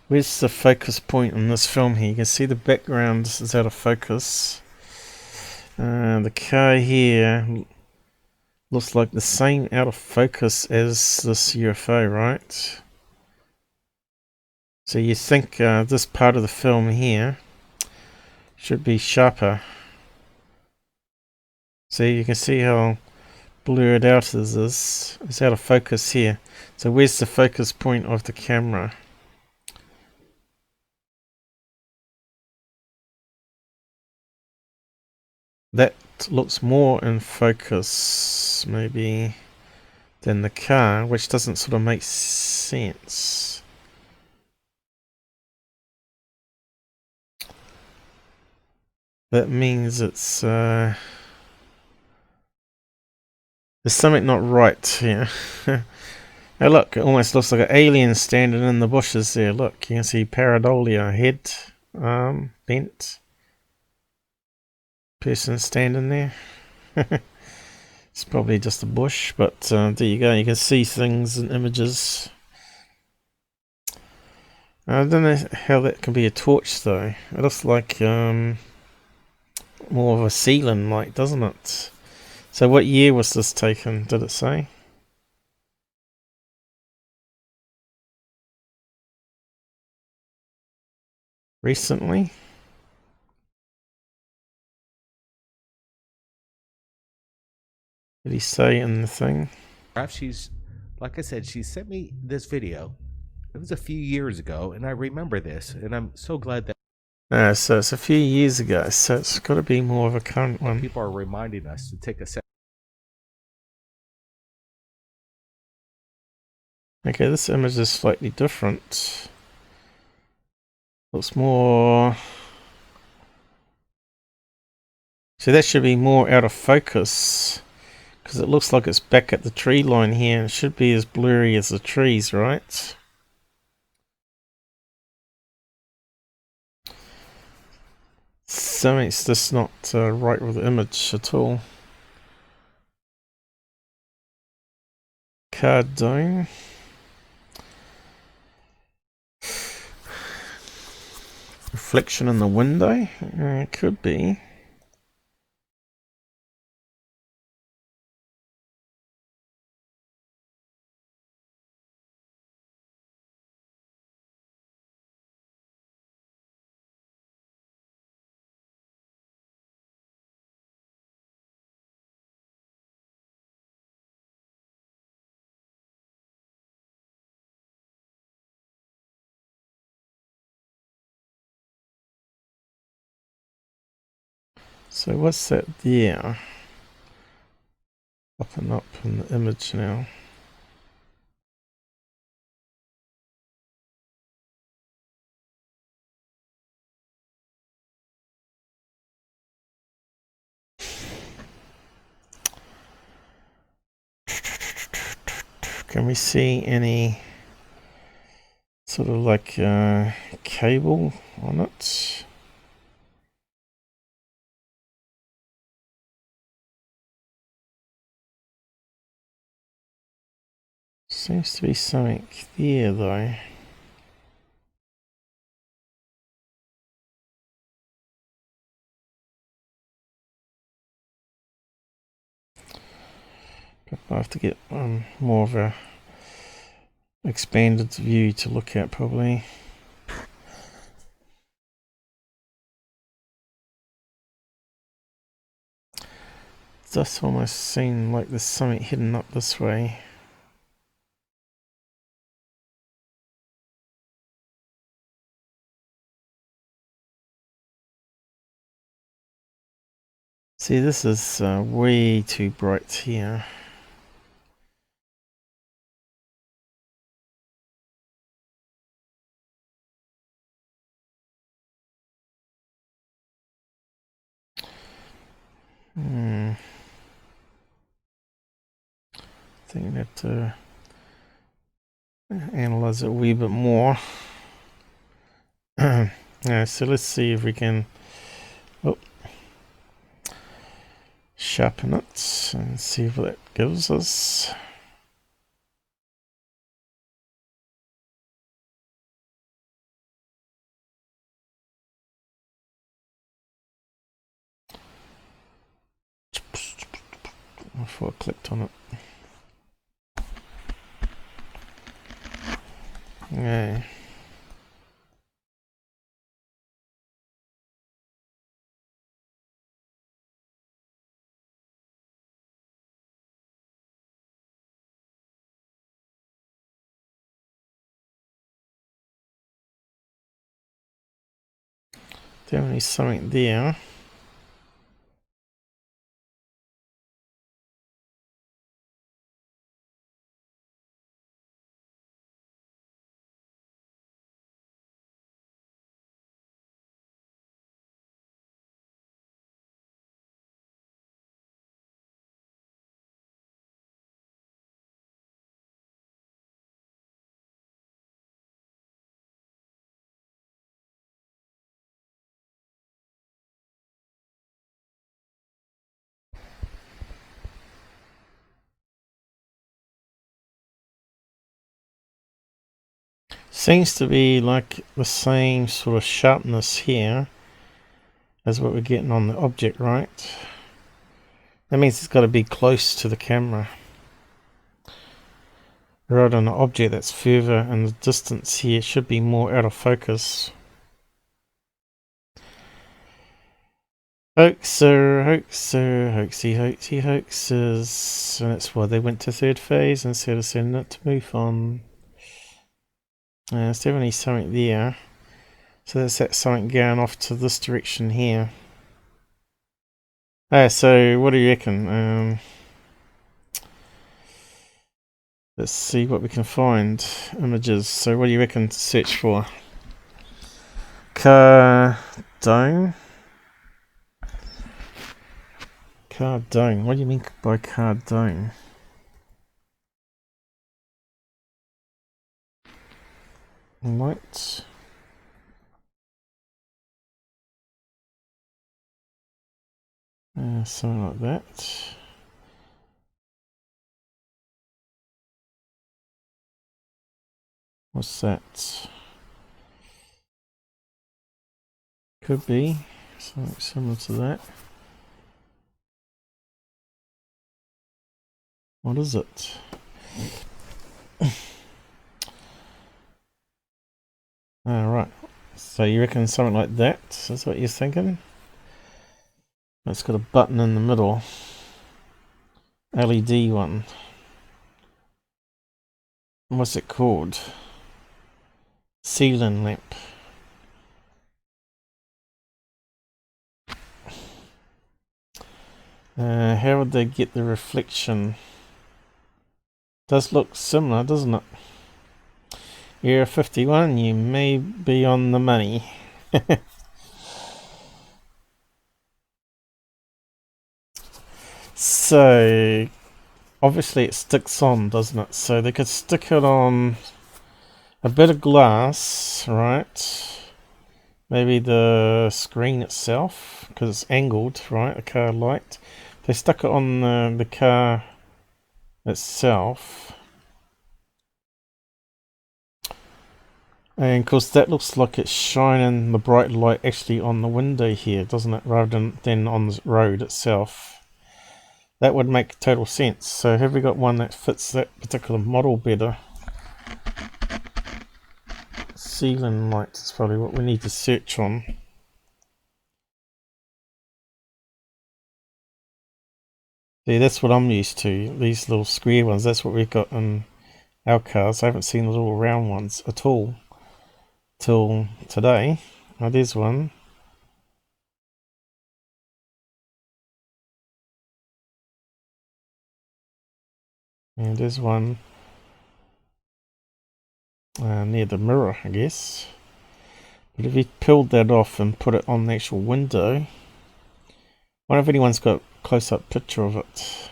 [SPEAKER 1] where's the focus point on this film here? You can see the background is out of focus. The car here looks like the same out of focus as this UFO, right? So you think this part of the film here should be sharper. So you can see how blurred out this is. It's out of focus here. So where's the focus point of the camera? That looks more in focus maybe than the car, which doesn't sort of make sense. That means it's there's something not right here. Hey look, it almost looks like an alien standing in the bushes there. Look, you can see pareidolia, head, arm, bent. Person standing there. It's probably just a bush, but there you go. You can see things and images. I don't know how that can be a torch though. It looks like more of a ceiling light, doesn't it? So what year was this taken, did it say? Recently? Did he say in the thing?
[SPEAKER 15] She's, like I said, she sent me this video. It was a few years ago, and I remember this, and I'm so glad that.
[SPEAKER 1] So it's a few years ago, so it's got to be more of a current one.
[SPEAKER 15] People are reminding us to take a second.
[SPEAKER 1] Okay, this image is slightly different. Looks more... So that should be more out of focus, because it looks like it's back at the tree line here, and it should be as blurry as the trees, right? Something's just not right with the image at all. Card dome. Reflection in the window? It could be. So what's that there? Up and up in the image now. Can we see any sort of like cable on it? Seems to be something there though. I'll have to get more of a expanded view to look at probably. It does almost seem like there's something hidden up this way. See, this is way too bright here. I think I have to analyze it a wee bit more. Yeah, so let's see if we can sharpen it and see what that gives us. Before I clicked on it. Yeah. Definitely something there. Seems to be like the same sort of sharpness here as what we're getting on the object, right? That means it's got to be close to the camera. Right on the object that's further in the distance here should be more out of focus. Hoaxes. And that's why they went to third phase instead of sending it to MUFON. There's definitely something there. So that's that something going off to this direction here. So what do you reckon? Let's see what we can find. Images. So what do you reckon to search for? Cardone? Cardone. What do you mean by cardone? Light. Something like that. What's that? Could be something similar to that. What is it? Alright. So you reckon something like that? That's what you're thinking? It's got a button in the middle. LED one. What's it called? Ceiling lamp. How would they get the reflection? Does look similar, doesn't it? Area 51, you may be on the money. So, obviously it sticks on, doesn't it? So they could stick it on a bit of glass, right? Maybe the screen itself, because it's angled, right? The car light. They stuck it on the car itself. And of course that looks like it's shining the bright light actually on the window here, doesn't it? Rather than on the road itself. That would make total sense. So have we got one that fits that particular model better? Ceiling lights is probably what we need to search on. See, that's what I'm used to. These little square ones, that's what we've got in our cars. I haven't seen the little round ones at all till today. Oh, there's one. And there's one near the mirror, I guess. But if you peeled that off and put it on the actual window, I wonder if anyone's got a close-up picture of it.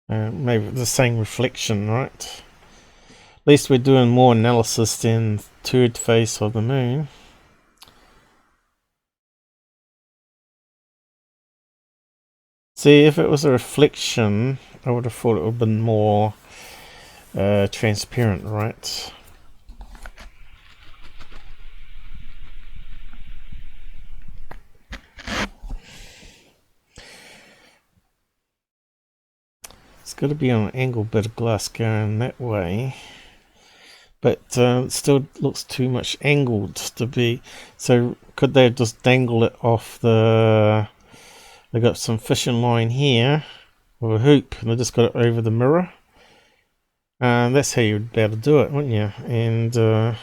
[SPEAKER 1] Maybe the same reflection, right? At least we're doing more analysis than third face of the moon. See, if it was a reflection, I would have thought it would have been more transparent, right? It's got to be on an angled bit of glass going that way. But it still looks too much angled to be. So could they just dangle it off the... They got some fishing line here with a hoop, and they just got it over the mirror. And that's how you'd be able to do it, wouldn't you? And the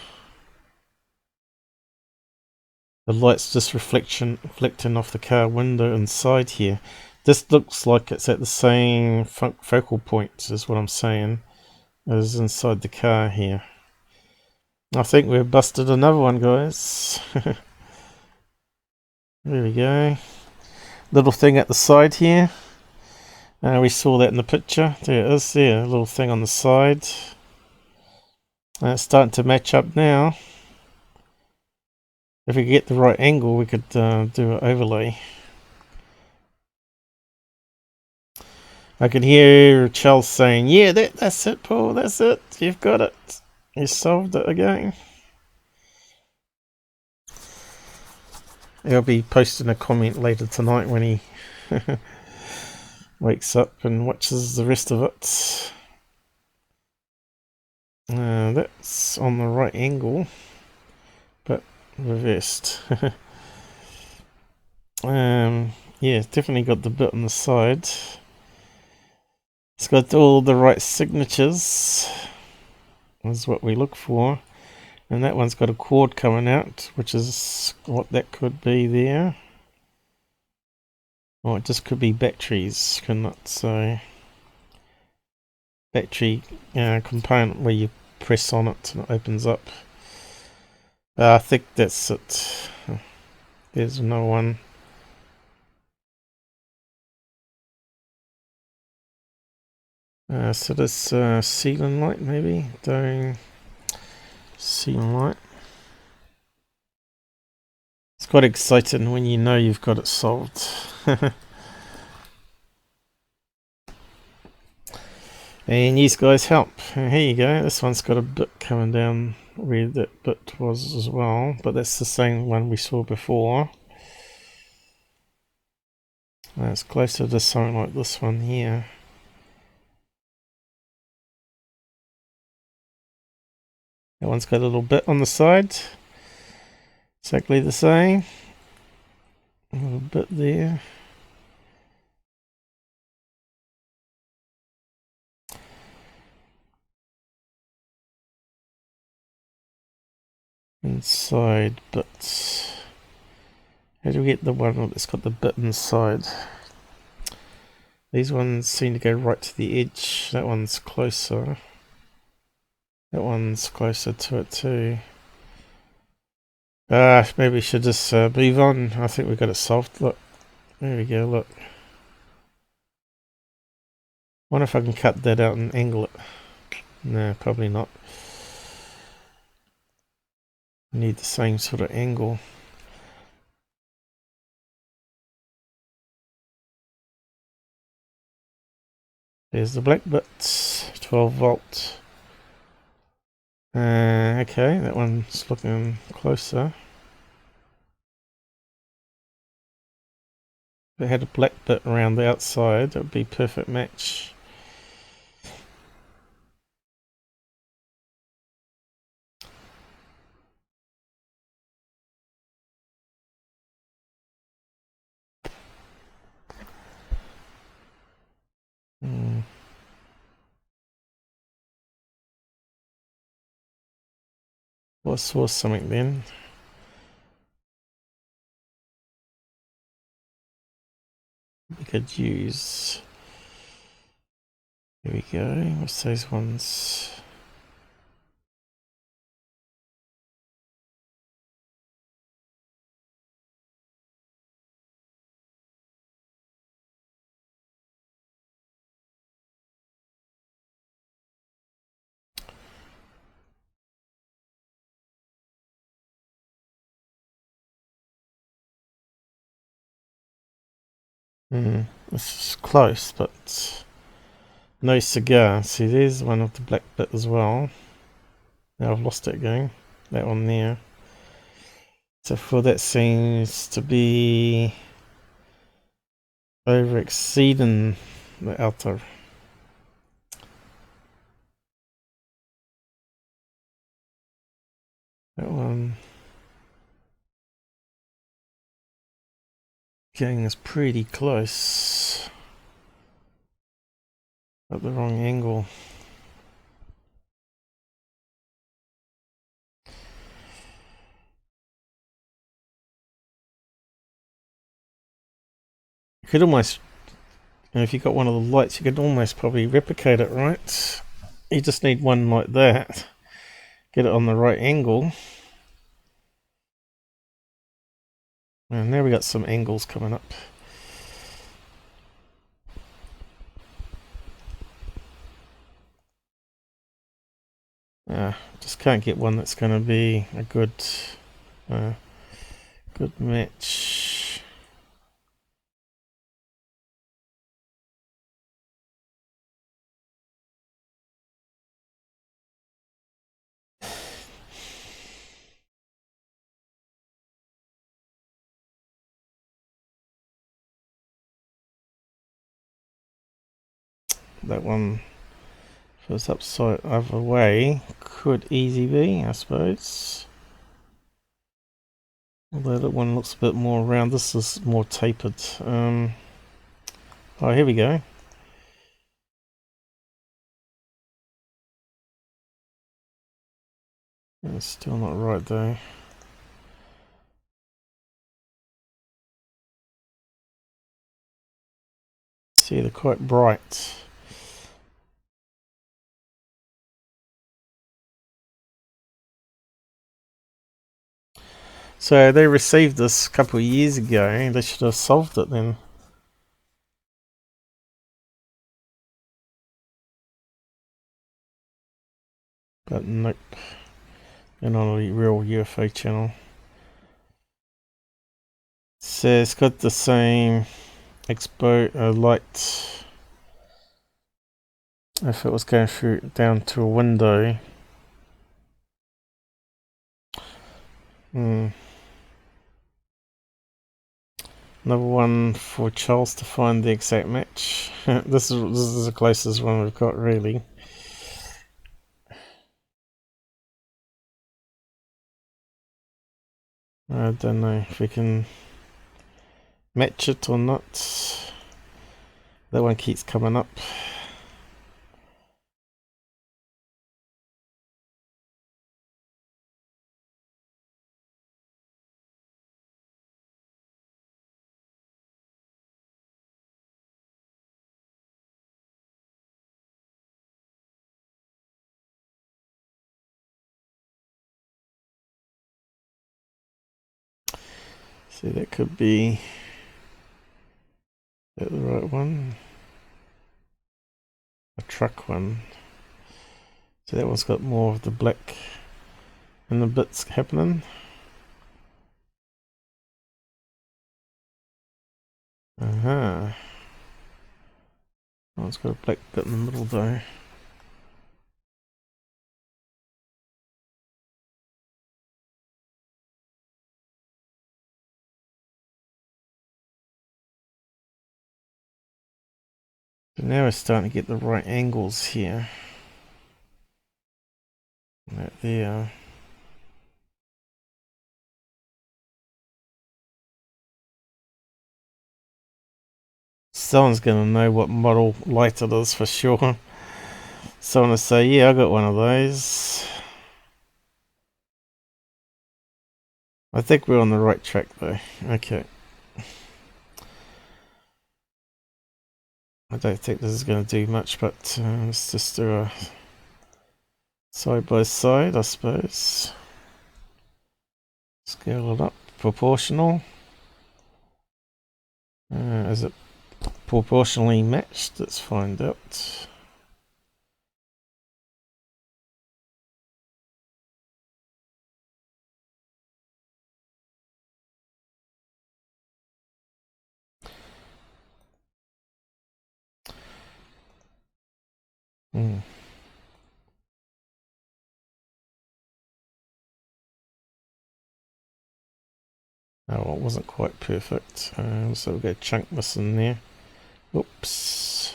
[SPEAKER 1] light's just reflecting off the car window inside here. This looks like it's at the same focal point, is what I'm saying, as inside the car here. I think we've busted another one, guys. There we go. Little thing at the side here. We saw that in the picture. There it is there. A little thing on the side. It's starting to match up now. If we get the right angle, we could do an overlay. I could hear Charles saying, yeah, that's it, Paul, that's it. You've got it. You solved it again. He'll be posting a comment later tonight when he wakes up and watches the rest of it. That's on the right angle, but reversed. Yeah, it's definitely got the bit on the side. It's got all the right signatures. That's what we look for. And that one's got a cord coming out, which is what that could be there. Or it just could be batteries, cannot say. Battery component where you press on it and it opens up. I think that's it. There's no one. So this ceiling light maybe, doing ceiling light. It's quite exciting when you know you've got it solved. And these guys help. Here you go, this one's got a bit coming down where that bit was as well, but that's the same one we saw before. It's closer to something like this one here. That one's got a little bit on the side. Exactly the same. A little bit there. Inside bits. How do we get the one that's got the bit inside? These ones seem to go right to the edge. That one's closer. That one's closer to it too. Maybe we should just move on. I think we got it solved. Look. There we go, look. Wonder if I can cut that out and angle it. No, probably not. Need the same sort of angle. There's the black bits, 12 volt. Okay, that one's looking closer. If it had a black bit around the outside, that would be a perfect match. Let's source something then. We could use Here we go. What's those ones? This is close, but no cigar. See, there's one of the black bit as well. Now I've lost it again. That one there. So for that seems to be over exceeding the outer. That one getting us pretty close. At the wrong angle. You could almost, if you got one of the lights, you could almost probably replicate it, right? You just need one like that. Get it on the right angle. And there we got some angles coming up. Just can't get one that's going to be a good match. That one, if it's upside other way, could easy be, I suppose. Although that one looks a bit more round. This is more tapered. Oh, here we go. It's still not right though. See, they're quite bright. So they received this a couple of years ago. They should have solved it then. But nope. They're not a real UFO channel. So it's got the same light. If it was going through down to a window. Another one for Charles to find the exact match. This is the closest one we've got, really. I don't know if we can match it or not. That one keeps coming up. See, that could be the right one. A truck one. So that one's got more of the black and the bits happening. That one's got a black bit in the middle though. So now we're starting to get the right angles here. Right there. Someone's gonna know what model light it is for sure. Someone will say, yeah, I got one of those. I think we're on the right track though. Okay. I don't think this is going to do much, but let's just do a side by side, I suppose. Scale it up, proportional. Is it proportionally matched? Let's find out. Oh, well, it wasn't quite perfect. So we've got a chunk missing there. Oops.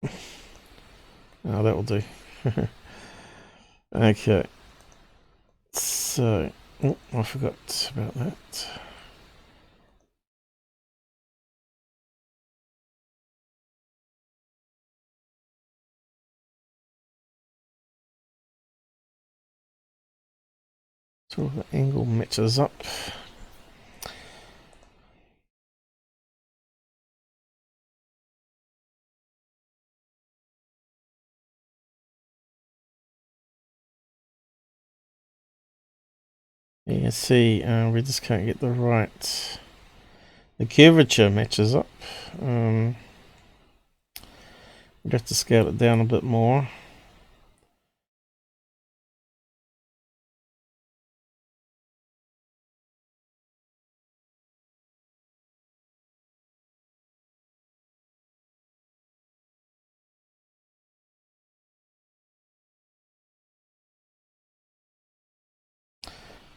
[SPEAKER 1] Oh, that will do. Okay. So, oh, I forgot about that. So the angle matches up. You can see we just can't get the right. The curvature matches up. We'd have to scale it down a bit more.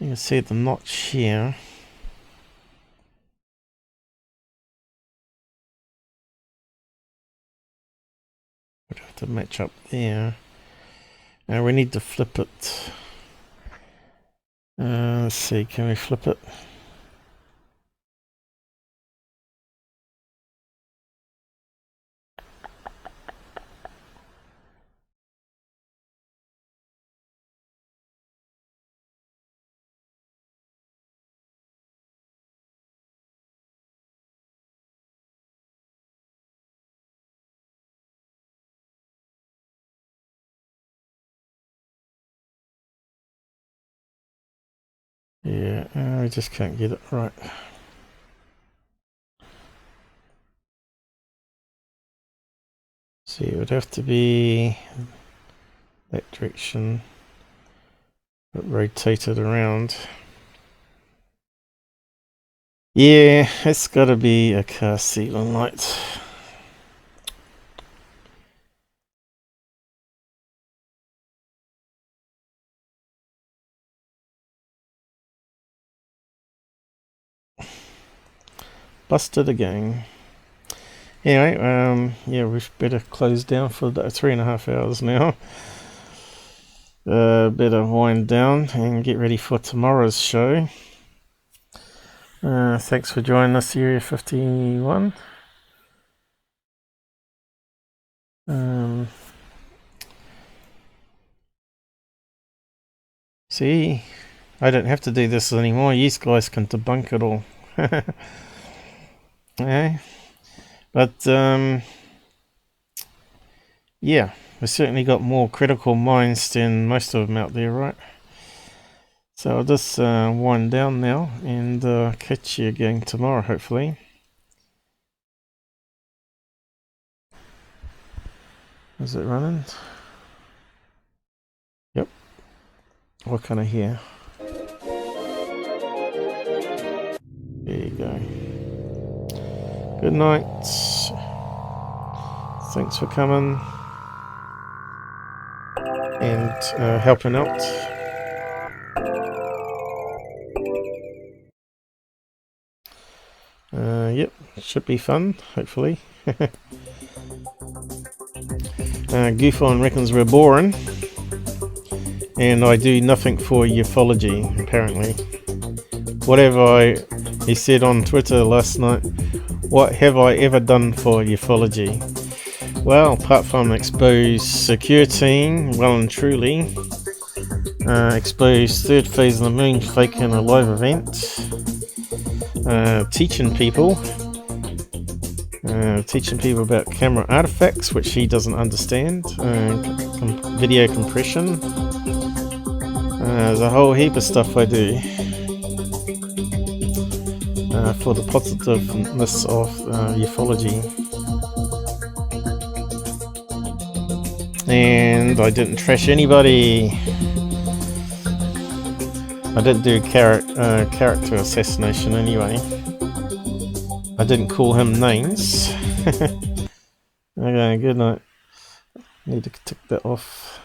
[SPEAKER 1] You can see the notch here. We'd have to match up there. Now we need to flip it. Let's see, can we flip it? Yeah, I just can't get it right. See, it would have to be that direction, but rotated around. Yeah, it's got to be a car ceiling light. Busted again. Anyway, yeah, we better close down for 3.5 hours now. Better wind down and get ready for tomorrow's show. Thanks for joining us, Area 51. See, I don't have to do this anymore. You guys can debunk it all. Yeah, but yeah, we certainly got more critical minds than most of them out there, right? So I'll just wind down now and catch you again tomorrow, hopefully. Is it running? Yep. What can I hear? There you go. Good night. Thanks for coming and helping out. Yep, should be fun, hopefully. GUFON reckons we're boring, and I do nothing for ufology, apparently. Whatever he said on Twitter last night, what have I ever done for ufology? Well, apart from expose security, well and truly, expose third phase of the moon fake in a live event, teaching people about camera artifacts, which he doesn't understand, video compression. There's a whole heap of stuff I do for the positiveness of ufology. And I didn't trash anybody. I didn't do character assassination anyway. I didn't call him names. Okay, good night. Need to tick that off.